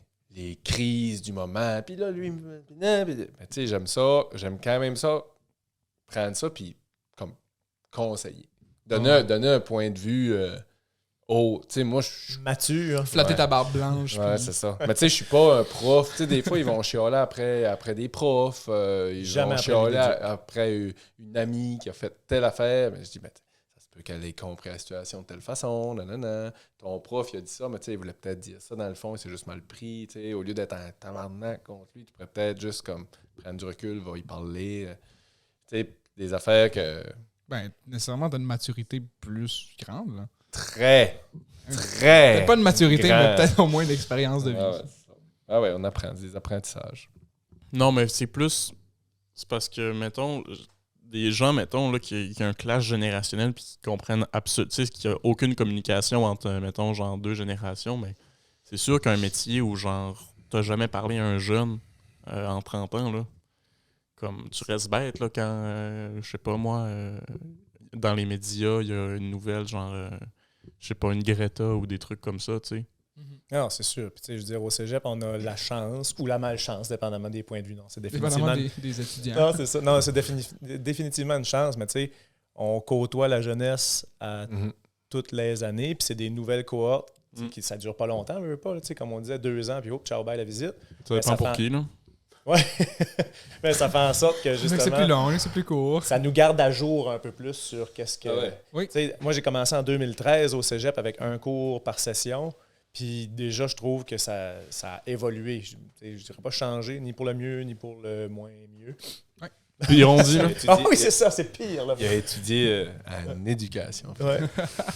crises du moment. Puis là, lui, mais tu sais, j'aime ça. J'aime quand même ça. Prendre ça, puis comme conseiller. Donner un point de vue tu sais, moi, je Mature. Flatter Ouais. ta barbe blanche. Ouais, puis- c'est ça. Mais tu sais, je suis pas un prof. Tu sais, des fois, ils vont chialer après des profs. Ils Jamais vont après chialer les études. après une amie qui a fait telle affaire. Mais je dis, mais ça se peut qu'elle ait compris la situation de telle façon. Nanana. Ton prof, il a dit ça, mais tu sais, il voulait peut-être dire ça dans le fond, il s'est juste mal pris. Tu sais, au lieu d'être en tabarnak contre lui, tu pourrais peut-être juste comme prendre du recul, va y parler. Tu sais, des affaires que Ben, nécessairement, t'as une maturité plus grande. Là. très Peut-être pas une maturité, grand. mais peut-être au moins une expérience de vie. Ah ouais, c'est ça. Ah ouais, on apprend des apprentissages. Non, mais c'est plus. C'est parce que, mettons, des gens, mettons, là, qui ont un clash générationnel puis qui comprennent absolument. Tu sais, qu'il n'y a aucune communication entre, mettons, genre 2 générations, mais c'est sûr qu'un métier où, genre, t'as jamais parlé à un jeune en 30 ans, là, comme tu restes bête, là, quand, je sais pas moi, dans les médias, il y a une nouvelle, genre, je sais pas, une Greta ou des trucs comme ça, tu sais. Non, c'est sûr. Puis, tu sais, je veux dire, au cégep, on a la chance ou la malchance, dépendamment des points de vue. Non, c'est Dépendamment définitivement... des étudiants. Non, c'est ça. Non, c'est définitivement une chance, mais tu sais, on côtoie la jeunesse à toutes les années, puis c'est des nouvelles cohortes, tu sais, qui ça dure pas longtemps, mais pas, tu sais, comme on disait, 2 ans, puis hop, ciao, bye la visite. Ça Mais dépend ça pour fait- qui, là. Ouais. Mais ça fait en sorte que Mais que c'est plus justement, long, que c'est plus court. ça nous garde à jour un peu plus sur qu'est-ce que. Ah ouais. Oui. Tu sais, moi, j'ai commencé en 2013 au cégep avec un cours par session. Puis déjà, je trouve que ça a évolué. Je dirais pas changé, ni pour le mieux, ni pour le moins mieux. Puis on dit, là. Ah oui, c'est ça, c'est pire. Là. Il a étudié en éducation. Ouais.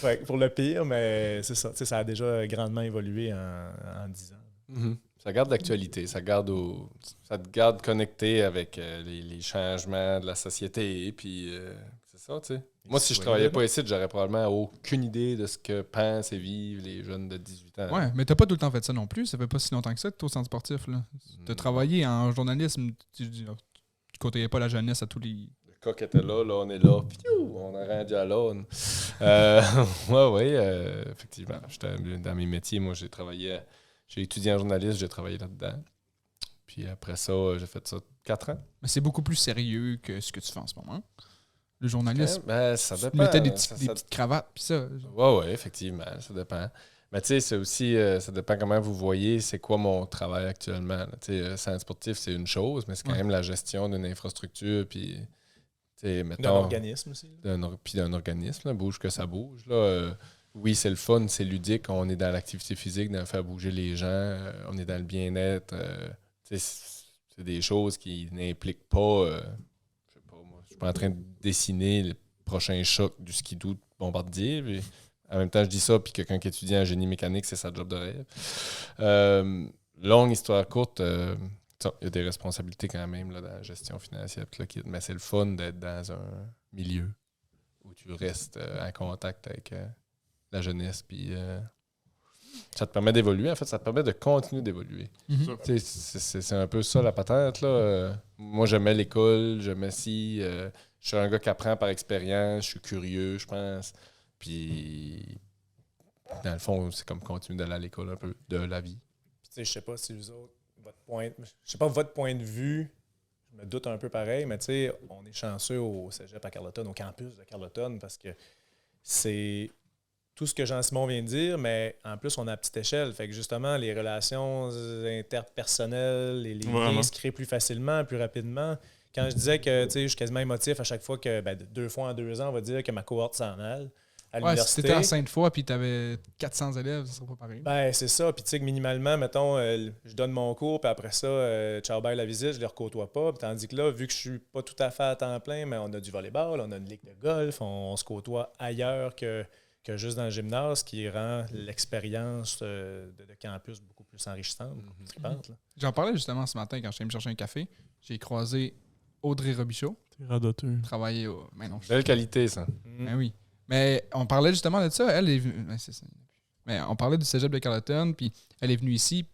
Ouais, pour le pire, mais c'est ça. Tu sais, ça a déjà grandement évolué en 10 ans. Ça garde l'actualité, ça te garde connecté avec les changements de la société. Et puis, c'est ça, tu sais. Moi, si je travaillais pas ici, j'aurais probablement aucune idée de ce que pensent et vivent les jeunes de 18 ans. Ouais, mais t'as pas tout le temps fait ça non plus. Ça fait pas si longtemps que ça que t'es au centre sportif. Là. T'as travaillé en journalisme. Tu côtoyais pas la jeunesse à tous les. Le coq était là, on est là. Piou, on a rendu à l'aune. Ouais, effectivement. Dans mes métiers, moi, j'ai travaillé j'ai étudié en journalisme, j'ai travaillé là-dedans. Puis après ça, j'ai fait ça 4 ans. Mais c'est beaucoup plus sérieux que ce que tu fais en ce moment. Le journalisme, Ben, ça tu dépend. mettais des Ça- petites cravates, puis ça. Ouais, effectivement, ça dépend. Mais tu sais, c'est aussi, ça dépend comment vous voyez c'est quoi mon travail actuellement. là. Tu sais, centre sportif, c'est une chose, mais c'est quand Ouais. même la gestion d'une infrastructure, puis, tu sais, D'un mettons, organisme aussi. là. puis d'un organisme, là, bouge que ça bouge. Là. Oui, c'est le fun, c'est ludique, on est dans l'activité physique, dans faire bouger les gens, on est dans le bien-être. Tu sais, c'est des choses qui n'impliquent pas, je sais pas, moi, je suis pas en train de dessiner le prochain choc du skidoo de Bombardier, puis en même temps, je dis ça, puis quelqu'un qui étudie en génie mécanique, c'est sa job de rêve. Longue histoire courte, il y a des responsabilités quand même là, dans la gestion financière, puis là, mais c'est le fun d'être dans un milieu où tu restes en contact avec la jeunesse, puis ça te permet d'évoluer. En fait, ça te permet de continuer d'évoluer. Mhm. Tu sais, c'est un peu ça la patente. Là. Moi, j'aimais l'école, j'aimais si. Je suis un gars qui apprend par expérience, je suis curieux, je pense. Puis, dans le fond, c'est comme continuer d'aller à l'école un peu de la vie. Puis, tu sais, je sais pas si vous autres, je sais pas votre point de vue, je me doute un peu pareil, mais tu sais, on est chanceux au cégep à Carleton, au campus de Carleton, parce que c'est tout ce que Jean-Simon vient de dire, mais en plus, on est à petite échelle. Fait que justement, les relations interpersonnelles, les liens Vraiment. se créent plus facilement, plus rapidement. Quand je disais que tu sais, je suis quasiment émotif à chaque fois que, 2 fois en 2 ans, on va dire que ma cohorte s'en aille à Ouais, si l'université. t'étais à Sainte-Foy puis t'avais 400 élèves, ça serait pas pareil. Ben, c'est ça. Puis, tu sais, que minimalement, mettons, je donne mon cours, puis après ça, ciao, bye, la visite, je les recôtoie pas. Puis, tandis que là, vu que je suis pas tout à fait à temps plein, mais on a du volleyball, on a une ligue de golf, on se côtoie ailleurs que juste dans le gymnase, qui rend l'expérience de campus beaucoup plus enrichissante, beaucoup plus tripante. Là. J'en parlais justement ce matin quand je suis allé me chercher un café. J'ai croisé Audrey Robichaud, T'es radoteux. travaillait au. Mais non, Belle qualité, ça. Ben oui. Mais on parlait justement de ça. Elle est venue. Ben, c'est ça. Mais on parlait du cégep de Carleton, puis elle est venue ici,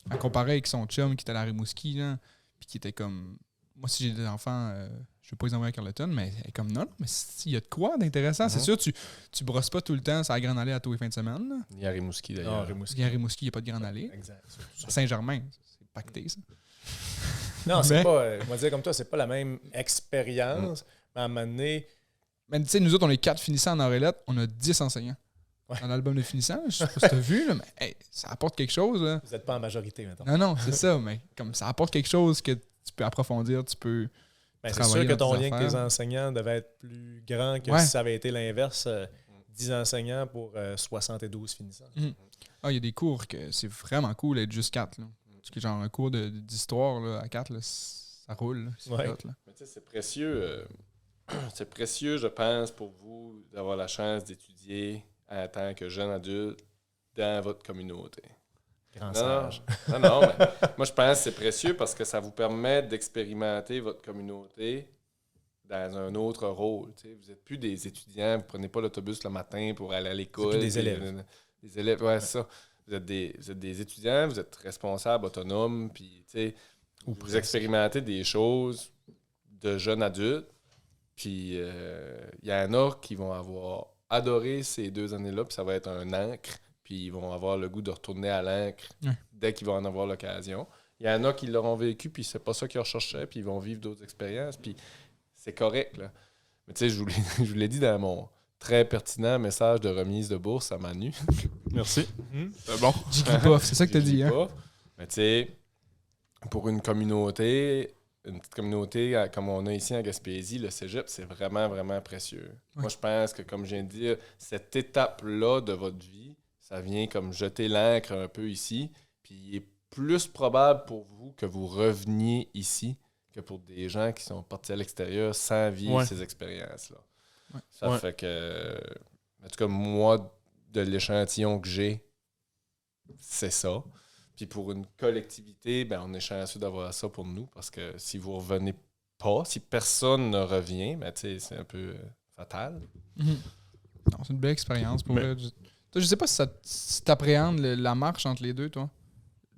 à comparer avec son chum qui était à la Rimouski, là, puis qui était comme. Moi, si j'ai des enfants, je ne veux pas les envoyer à Carleton, mais elle est comme non, mais il y a de quoi d'intéressant. C'est sûr, tu brosses pas tout le temps sur la Grande Allée à tous les fins de semaine. Là. Ni à Rimouski, Non, d'ailleurs. Rimouski. À Rimouski, il n'y a pas de Grande Allée. Exact. À Saint-Germain, c'est pacté, ça. Non, c'est Mais- pas, on va dire comme toi, c'est pas la même expérience, mais à un moment donné, Mais tu sais, nous autres, on est 4 finissants en Aurélette, on a 10 enseignants. Ouais. Dans l'album de finissants, je sais pas si t'as vu, là, mais hey, ça apporte quelque chose. Là. vous n'êtes pas en majorité, maintenant. Non, c'est ça, mais comme ça apporte quelque chose que tu peux approfondir, tu peux. Ben, c'est travailler sûr que dans ton tes lien avec tes affaires. enseignants devait être plus grand que Ouais. si ça avait été l'inverse, 10 enseignants pour 72 finissants. Ah, il y a des cours que c'est vraiment cool d'être juste 4. Là. Parce que genre un cours d'histoire là, à 4, là, ça roule. Là, c'est Ouais. hot, là. Mais tu sais, c'est précieux. C'est précieux, je pense, pour vous d'avoir la chance d'étudier en tant que jeune adulte dans votre communauté. Grand Non, sage. non, mais moi je pense que c'est précieux parce que ça vous permet d'expérimenter votre communauté dans un autre rôle. Tu sais. Vous n'êtes plus des étudiants, vous ne prenez pas l'autobus le matin pour aller à l'école. C'est plus des puis, élèves. Des élèves, ouais, c'est ça. Vous êtes des étudiants, vous êtes responsables, autonomes, puis tu sais, vous expérimentez des choses de jeunes adultes. Puis il y en a qui vont avoir adoré ces 2 années-là, puis ça va être un ancre, puis ils vont avoir le goût de retourner à l'ancre Ouais. dès qu'ils vont en avoir l'occasion. Il y en a qui l'auront vécu, puis c'est pas ça qu'ils recherchaient, puis ils vont vivre d'autres expériences, puis c'est correct, là. Mais tu sais, je vous l'ai dit dans mon très pertinent message de remise de bourse à Manu. Merci. Mhm. C'est bon. Jigglypuff, c'est ça que t'as Je dit, dis hein? pas. Mais tu sais, pour une petite communauté comme on a ici en Gaspésie, le cégep, c'est vraiment, vraiment précieux. Ouais. Moi, je pense que, comme je viens de dire, cette étape-là de votre vie, ça vient comme jeter l'encre un peu ici, puis il est plus probable pour vous que vous reveniez ici que pour des gens qui sont partis à l'extérieur sans vivre Ouais. ces expériences-là. Ouais. Ça Ouais. fait que, en tout cas, moi, de l'échantillon que j'ai, c'est ça. Puis pour une collectivité, ben on est chanceux d'avoir ça pour nous parce que si vous revenez pas, si personne ne revient, ben tu sais, c'est un peu fatal. Mhm. Non, c'est une belle expérience pour Mais- vrai. Toi, je sais pas si t'appréhendes la marche entre les deux, toi.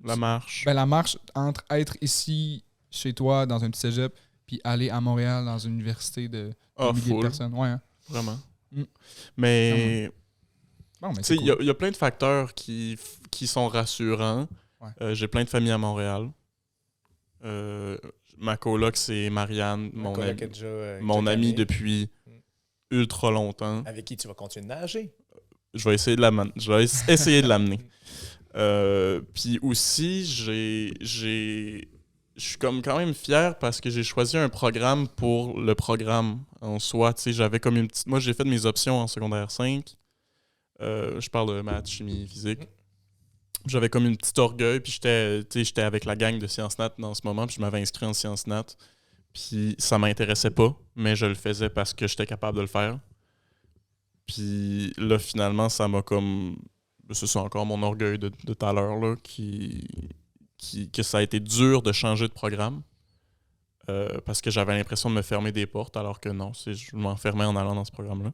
La marche. Ben, la marche entre être ici, chez toi, dans un petit cégep, puis aller à Montréal dans une université de Ah, milliers de full. personnes. Ouais, hein. Vraiment. Mm. Mais Bon, mais tu sais, c'est il y cool. a plein de facteurs qui sont rassurants, Ouais. J'ai plein de familles à Montréal. Ma coloc, c'est Marianne, Un coloc est déjà, mon déjà amie tanné. depuis ultra longtemps. Avec qui tu vas continuer de nager. Je vais essayer de essayer de l'amener. Puis aussi, je suis comme quand même fier parce que j'ai choisi un programme pour le programme en soi. Tu sais, j'avais comme une petite... Moi, j'ai fait mes options en secondaire 5. Je parle de maths, chimie, physique. J'avais comme une petite orgueil, puis j'étais avec la gang de Sciences Nat dans ce moment, puis je m'avais inscrit en Sciences Nat. Puis ça m'intéressait pas, mais je le faisais parce que j'étais capable de le faire. Puis là, finalement, ça m'a comme... C'est encore mon orgueil de tout à l'heure, là, que ça a été dur de changer de programme. Parce que j'avais l'impression de me fermer des portes, alors que non, je m'enfermais en allant dans ce programme-là.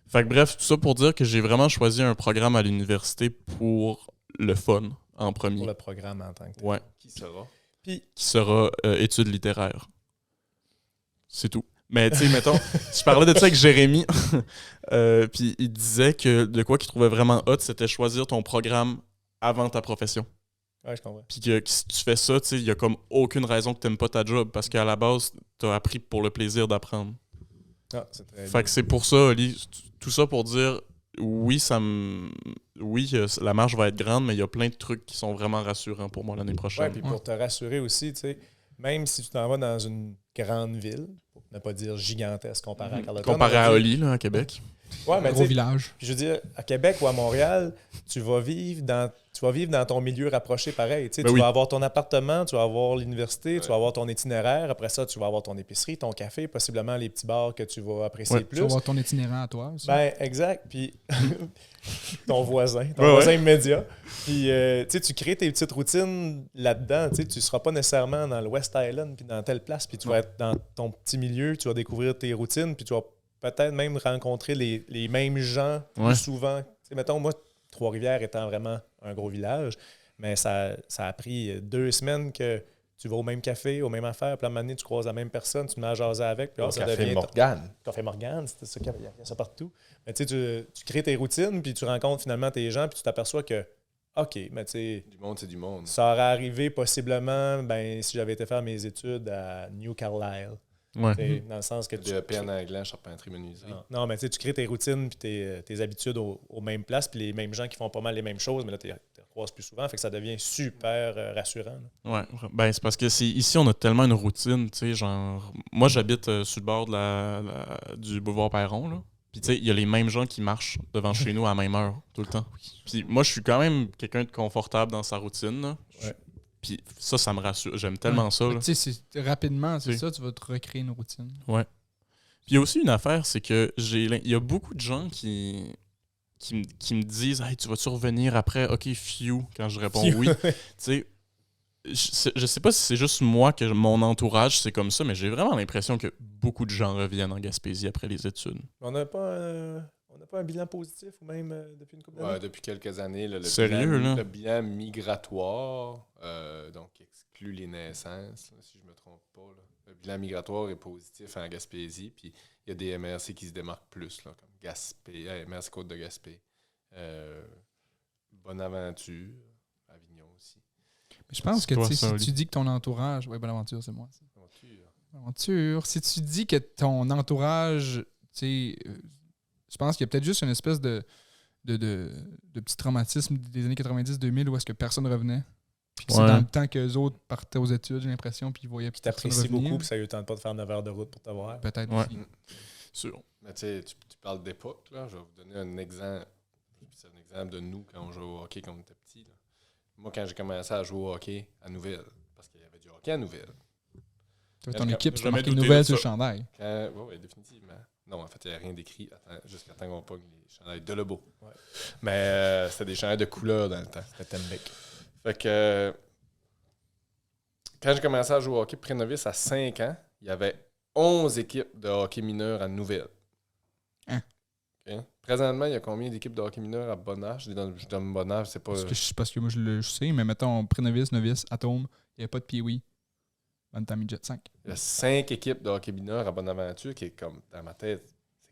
Fait que bref, tout ça pour dire que j'ai vraiment choisi un programme à l'université pour le fun, en premier. Pour le programme en tant que tel. Ouais. Qui sera? Puis, Qui sera études littéraires. C'est tout. Mais tu sais, mettons, je parlais de ça avec Jérémy, puis il disait que de quoi qu'il trouvait vraiment hot, c'était choisir ton programme avant ta profession. ouais, je comprends. Puis que si tu fais ça, tu sais, il y a comme aucune raison que t'aimes pas ta job, parce qu'à la base, t'as appris pour le plaisir d'apprendre. Ah, c'est très Fait bien. que c'est pour ça, Oli, tout ça pour dire, oui, la marge va être grande, mais il y a plein de trucs qui sont vraiment rassurants pour moi l'année Ouais, prochaine. puis pour te rassurer aussi, tu sais, même si tu t'en vas dans une grande ville, pour ne pas dire gigantesque comparé à Carleton. Comparé on va à dire- Oli, là, à Québec. Ouais, Un mais tu gros sais, village. puis je veux dire, à Québec ou à Montréal, tu vas vivre dans ton milieu rapproché pareil. Tu sais, Ben tu oui. vas avoir ton appartement, tu vas avoir l'université, tu Ouais. vas avoir ton itinéraire. Après ça, tu vas avoir ton épicerie, ton café, possiblement les petits bars que tu vas apprécier Ouais. Tu vas plus. avoir ton itinérant à toi aussi. Ben, exact. Puis ton voisin Ouais, voisin immédiat. Puis, tu sais, tu crées tes petites routines là-dedans. Tu sais, tu seras pas nécessairement dans le West Island puis dans telle place. Puis tu vas être dans ton petit milieu, tu vas découvrir tes routines, puis tu vas peut-être même rencontrer les mêmes gens plus Ouais. souvent. Tu sais, mettons, moi, Trois-Rivières étant vraiment un gros village, mais ça a pris 2 semaines que tu vas au même café, aux mêmes affaires, puis à un moment donné, tu croises la même personne, tu te mets à jaser avec, puis là, Au ça Café devient Morgane. Café Morgane, c'était ça, il y a ça partout. Mais tu sais, tu crées tes routines, puis tu rencontres finalement tes gens, puis tu t'aperçois que, OK, mais tu sais, Du monde, c'est du monde. ça aurait arrivé possiblement, ben, si j'avais été faire mes études à New Carlisle. Ouais. Tu sais, dans le sens que tu. DEP en anglais, charpenterie, menuiserie. Non, mais tu sais, tu crées tes routines puis tes habitudes aux mêmes places, puis les mêmes gens qui font pas mal les mêmes choses, mais là, tu les recroises plus souvent, fait que ça devient super rassurant. Là. Ouais, ben c'est parce que ici on a tellement une routine, tu sais, genre moi j'habite sur le bord de du boulevard Perron là. Puis tu sais, il y a les mêmes gens qui marchent devant chez nous à la même heure tout le temps. Puis moi je suis quand même quelqu'un de confortable dans sa routine là. Ouais. Puis ça me rassure, j'aime tellement ça là. Tu sais, rapidement, c'est Oui. ça, tu vas te recréer une routine. Puis il y a aussi une affaire, c'est que il y a beaucoup de gens qui me disent hey, tu vas-tu revenir après? OK, few, quand je réponds oui. Tu sais, je sais pas si c'est juste moi que mon entourage c'est comme ça, mais j'ai vraiment l'impression que beaucoup de gens reviennent en Gaspésie après les études. On n'a pas un bilan positif ou même depuis une couple d'années? Ouais, depuis quelques années, là, Sérieux, là? le bilan migratoire, donc qui exclut les naissances, là, si je ne me trompe pas. Là. Le bilan migratoire est positif en Gaspésie, puis il y a des MRC qui se démarquent plus, là, comme Gaspé, MRC Côte de Gaspé, Bonaventure, Avignon aussi. Mais je pense C'est que toi, tu sais, ça, si Oli. tu dis que ton entourage. Oui, Bonaventure, c'est moi. Ça. Aventure. Bonaventure. Si tu dis que ton entourage, tu sais, je pense qu'il y a peut-être juste une espèce de petit traumatisme des années 90-2000 où est-ce que personne revenait. Puis que c'est Ouais. dans le temps qu'eux autres partaient aux études, j'ai l'impression, puis ils voyaient Puis personne t'apprécies revenir. beaucoup, puis ça ne tente pas de faire 9 heures de route pour t'avoir. Peut-être Ouais. aussi. Sûr. Mais tu sais, tu parles d'époque, là. Je vais vous donner un exemple. C'est un exemple de nous quand on jouait au hockey quand on était petit. Là. Moi, quand j'ai commencé à jouer au hockey à Nouvelle, parce qu'il y avait du hockey à Nouvelle. Toi, ton J'ai équipe, c'est jamais marqué douté nouvelle de sur le ça. chandail. Oui, définitivement. Non, en fait, il n'y a rien d'écrit jusqu'à temps qu'on pogne les chandails de Lebeau. Ouais. Mais c'était des chandails de couleur dans le temps. C'était Tembec. Fait que quand j'ai commencé à jouer au hockey pré-novice à 5 ans, il y avait 11 équipes de hockey mineur à Nouvelle. Hein? OK? Présentement, il y a combien d'équipes de hockey mineur à Bonnage? Je donne Bonnage, c'est pas... Parce que moi, je sais, mais mettons, pré-novice, novice, atome, il n'y avait pas de Pee-Wee. Bantam Midget 5. Il y a 5 équipes de hockey mineur à Bonaventure qui est comme, dans ma tête, c'est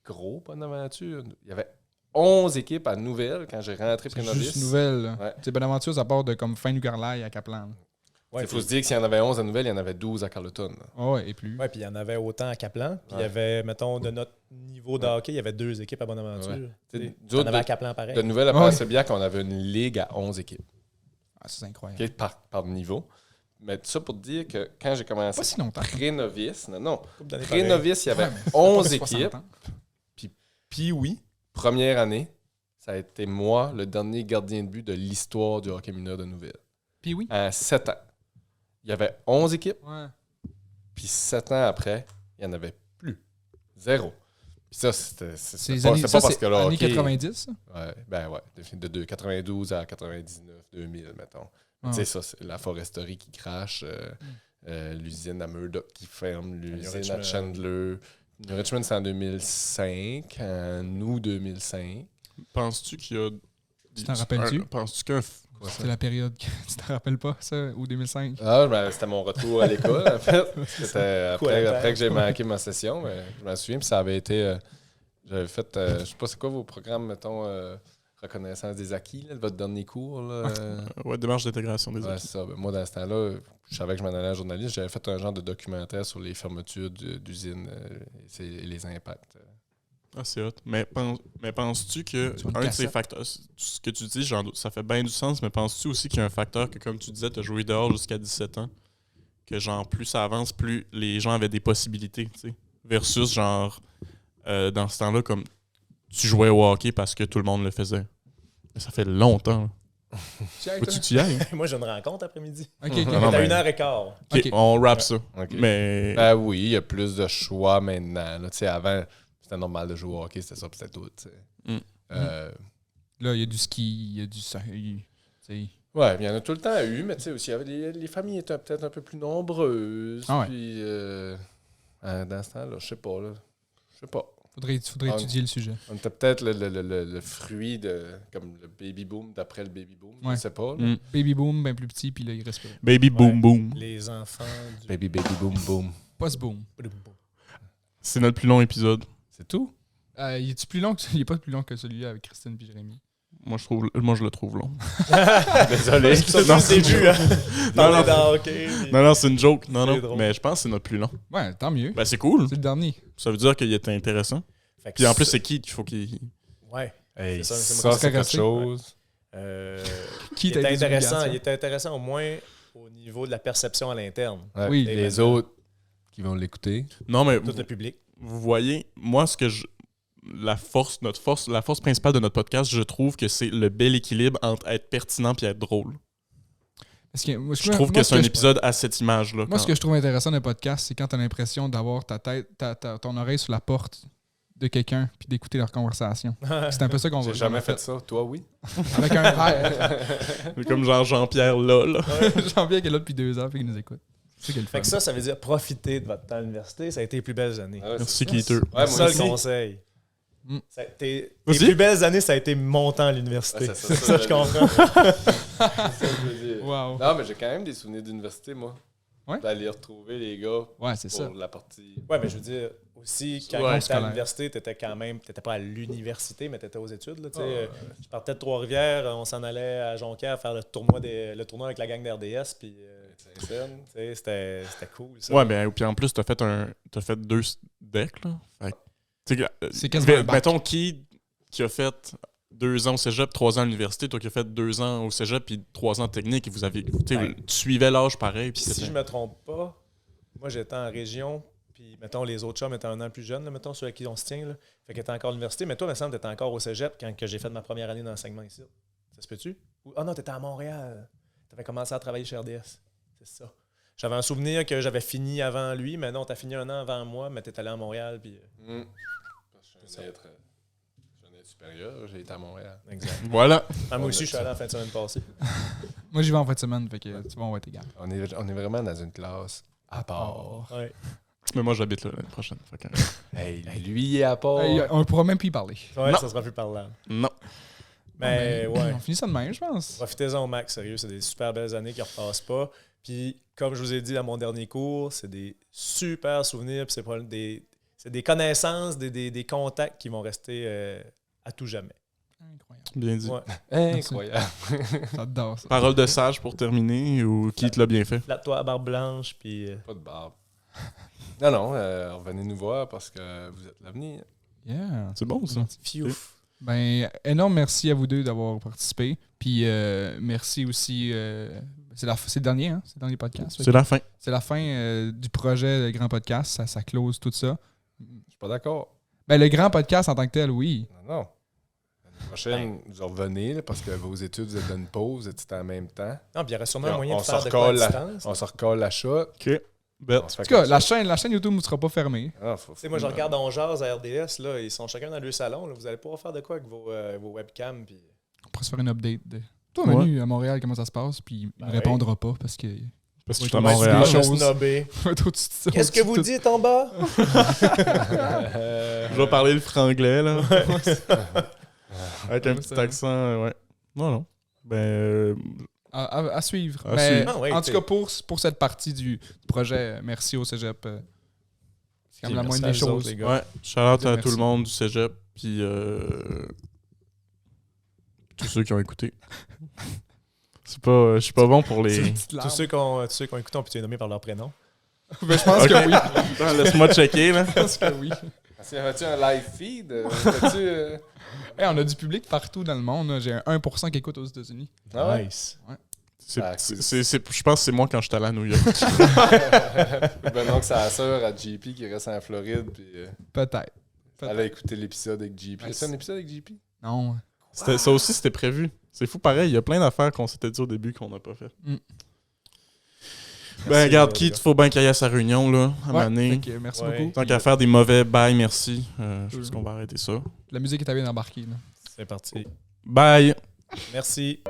gros Bonaventure. Il y avait 11 équipes à Nouvelle quand j'ai rentré C'est pré-novice. juste nouvelle. Là. Ouais. Tu sais, Bonaventure, ça part de comme fin du Carlaille à Caplan. Ouais, Il faut se dire que s'il y en avait 11 à Nouvelle, il y en avait 12 à Carleton. là. Ah ouais, et plus. ouais, puis il y en avait autant à Caplan. Puis il y Ouais. avait, mettons, de notre niveau de hockey, il y avait 2 équipes à Bonaventure. Ouais. Tu sais, Nous il y en autres, avait à Caplan pareil. De Nouvelle à Ouais. Passé-Biac, on avait une ligue à 11 équipes. Ah, c'est incroyable. OK, par niveau. Mais tout ça pour te dire que quand j'ai commencé Pas si longtemps. pré-novice, non. Couple d'années pareilles. Pré-novice, il y avait Ouais, mais ça fait 11 pas 60 équipes. ans. Puis oui, première année, ça a été moi, le dernier gardien de but de l'histoire du hockey mineur de Nouvelle. Puis oui. À 7 ans. Il y avait 11 équipes, Ouais. puis 7 ans après, il n'y en avait plus. 0. Puis ça, c'était C'est pas, années, c'est ça, pas parce que c'est le années hockey... 90, ça? Ouais, ben ouais, de 92 à 99, 2000, mettons. Ah. Tu sais, ça, c'est la foresterie qui crache, l'usine à Murdoch qui ferme, l'usine à Richmond. Chandler. New Richmond, c'est en 2005, en août 2005. Penses-tu qu'il y a. Tu t'en rappelles-tu? Penses-tu qu'un. C'était la période que tu t'en rappelles pas, ça, ou 2005? Ah, ben, c'était mon retour à l'école, en fait. C'était Coup à la après tête. que j'ai manqué ma session, mais je m'en souviens, puis ça avait été... j'avais fait, je sais pas, c'est quoi vos programmes, mettons, reconnaissance des acquis, là, votre dernier cours, là? Ouais, démarche d'intégration des Ouais, équipes. c'est ça. Ben, moi, dans ce temps-là, je savais que je m'en allais en journaliste. J'avais fait un genre de documentaire sur les fermetures d'usines et les impacts. Ah, c'est hot. Mais penses-tu que Sur une un de ces cassette. facteurs, ce que tu dis, genre, ça fait bien du sens, mais penses-tu aussi qu'il y a un facteur que, comme tu disais, tu as joué dehors jusqu'à 17 ans, que genre, plus ça avance, plus les gens avaient des possibilités, tu sais, versus genre, dans ce temps-là, comme tu jouais au hockey parce que tout le monde le faisait. Mais ça fait longtemps. Là. Faut-tu que tu y ailles? Moi, j'ai une rencontre après-midi. Ok, Non, ok. non, C'est à mais- 1h15. Ok, Ok. on rappe ça. OK. Mais. Ben oui, il y a plus de choix maintenant. Là. Tu sais, avant, c'était normal de jouer au hockey, c'était ça, puis c'était tout. Tu sais. Mm. Là, il y a du ski, il y a du... tu sais. Ouais, il y en a tout le temps eu, mais tu sais, aussi, il y avait les familles étaient peut-être un peu plus nombreuses. Ah ouais. Puis, dans ce temps-là, je sais pas. Là. Je sais pas. Faudrait Ah, étudier le sujet. On était peut-être le fruit de comme le baby boom d'après le baby boom. Ouais. Je sais pas. là. Mm. Baby boom, bien plus petit, puis là, il respire. Baby boom boom. Les enfants du... Baby boom boom. Post boom. C'est notre plus long épisode. C'est tout? Il est plus long que il est pas plus long que celui-là avec Christine et Jérémy. Moi, je le trouve long. Désolé. Ça, Non, c'est le début, hein. Non, Parler non. de hockey. puis- Non, c'est une joke. Non, C'est non. drôle. Mais je pense que c'est notre plus long. Ouais, tant mieux. Ben, c'est cool. C'est le dernier. Ça veut dire qu'il était intéressant. Fait que Puis en plus, c'est qui qu'il faut qu'il. Ouais. Hey, C'est ça, c'est ça, moi c'est qui quelque sais. chose. Qui il t'a était des intéressant. obligations? Il était intéressant au moins au niveau de la perception à l'interne. Ouais, Oui. et les autres qui vont l'écouter. Non, mais Tout le public. vous voyez, moi, la force principale de notre podcast, je trouve que c'est le bel équilibre entre être pertinent et être drôle. Parce que, moi, Je trouve que c'est un épisode à cette image-là. Moi, ce que je trouve intéressant d'un podcast, c'est quand tu as l'impression d'avoir ta tête, ton oreille sur la porte de quelqu'un puis d'écouter leur conversation. C'est un peu ça qu'on va J'ai jamais fait ça. Toi, oui? Avec un frère. Comme genre Jean-Pierre là. Jean-Pierre qui est là depuis 2 ans et qui nous écoute. C'est ça qui est le fun. Fait que ça veut dire profiter de votre temps à l'université. Ça a été les plus belles années. Ah ouais, Merci, c'est ça. Keeter. Ouais, moi C'est ça aussi. le conseil. Mm. Les Vas-y. plus belles années, ça a été mon temps à l'université. Ouais, c'est c'est ça, ça, je comprends. C'est ça que je veux dire. Wow. Non, mais j'ai quand même des souvenirs d'université, moi. Ouais? D'aller retrouver les gars Ouais, c'est ça. pour la partie. Ouais, mais je veux dire, aussi, quand Ouais, on était à scolaire. l'université, t'étais quand même, t'étais pas à l'université, mais t'étais aux études. Là, tu sais. Je partais de Trois-Rivières, on s'en allait à Jonquière faire le tournoi avec la gang d'RDS, puis Saint-Saëns, tu sais, c'était cool. Ça. Ouais, ben, puis en plus, t'as fait 2 decks, là. Fait que, tu sais, C'est quasiment un bac. mettons, qui a fait 2 ans au cégep, 3 ans à l'université, toi qui as fait 2 ans au cégep, puis 3 ans de technique, et vous avez, tu sais, Ouais. tu suivais l'âge pareil. Puis Puis si je me trompe pas, moi j'étais en région, puis mettons les autres chums étaient un an plus jeunes, là, mettons ceux à qui on se tient, là. Fait que t'étais encore à l'université, mais toi, il me semble que t'étais encore au cégep quand que j'ai fait ma première année d'enseignement ici. Ça se peut-tu? Ah non, t'étais à Montréal. T'avais commencé à travailler chez RDS. C'est ça. J'avais un souvenir que j'avais fini avant lui, mais non, t'as fini un an avant moi, mais t'es allé à Montréal, puis... Je suis un être supérieur, j'ai été à Montréal. Exact. Voilà. Ah, moi aussi, je suis allé en fin de semaine passée. Moi, j'y vais en fin de semaine, fait que tu vois, on va être égal. On est vraiment dans une classe à part. Ouais. Mais moi, j'habite là l'année prochaine. Fait que- Hey, lui il est à part. Hey, on pourra même plus y parler. Ouais, Non. ça sera plus parlant. Non. Mais ouais. On finit ça de même, je pense. Profitez-en au max, sérieux. C'est des super belles années qui ne repassent pas. Puis, comme je vous ai dit à mon dernier cours, c'est des super souvenirs. Puis c'est des connaissances, des contacts qui vont rester à tout jamais. Incroyable. Bien dit. Ouais. Incroyable. J'adore ça. Parole de sage pour terminer ou qui te l'a bien fait? Flatte-toi à barbe blanche, puis... Pas de barbe. Non, revenez nous voir parce que vous êtes l'avenir. Yeah. C'est bon, ça. Fiouf. Ben, énorme merci à vous deux d'avoir participé. Puis merci aussi. C'est le dernier, hein? C'est le dernier podcast. C'est la fin. C'est la fin du projet Le Grand Podcast. Ça close tout ça. Je suis pas d'accord. Ben, le Grand Podcast en tant que tel, oui. Non. L'année prochaine, vous revenez là, parce que vos études, vous êtes dans une pause, vous êtes en même temps. Non, puis il y aurait sûrement Puis un moyen on de se faire de quoi à recolle distance. On se recolle la shot. OK. Bet. On se fait En tout cas, comme la ça. chaîne YouTube ne sera pas fermée. Ah, Tu sais, moi, je regarde On Jase à RDS, là, ils sont chacun dans leur salon. Là. Vous allez pouvoir faire de quoi avec vos webcams. Puis... On pourrait se faire une update de. Toi, Ouais. Manu, à Montréal, comment ça se passe? Puis il Ben ne répondra pas parce que. Parce que Ouais, je suis à ouais, Montréal. des je vais choses. snobber. Qu'est-ce Qu'est-ce que vous dites en bas? Je vais parler le franglais, là. Avec un petit accent, ouais. Non. Ben, À suivre. À Mais, suivre. Ah ouais, en tout t'es- cas, pour cette partie du projet, merci au cégep. C'est quand même la Merci moindre à des vous autres, choses. les gars. ouais. Shout-out à Merci. tout le monde du cégep, puis tous ceux qui ont écouté. Je suis pas bon pour les... Tous ceux qui ont écouté ont pu être nommés par leur prénom. Ben, je pense Ok. que oui. Attends, laisse-moi checker, là. Je pense que oui. Y avait-tu un live feed? As-tu, Hey, on a du public partout dans le monde. Là. J'ai un 1% qui écoute aux États-Unis. Ah ouais? Nice. Je pense que c'est moi quand j'étais allé à New York. Ben donc, c'est la sœur à JP qui reste en Floride. Puis Peut-être. elle a écouté l'épisode avec JP. Ouais, C'est un épisode avec JP? Non. Ça aussi, c'était prévu. C'est fou pareil. Il y a plein d'affaires qu'on s'était dit au début qu'on n'a pas fait. Mm. Ben, regarde, les qui gars. faut bien qu'il y ait à sa réunion, là, à Ouais, Mané. fait que merci Ouais. beaucoup. Tant qu'à faire des mauvais bye, merci. Je pense qu'on va arrêter ça. La musique est à bien embarquée. Là. C'est parti. Bye! Merci.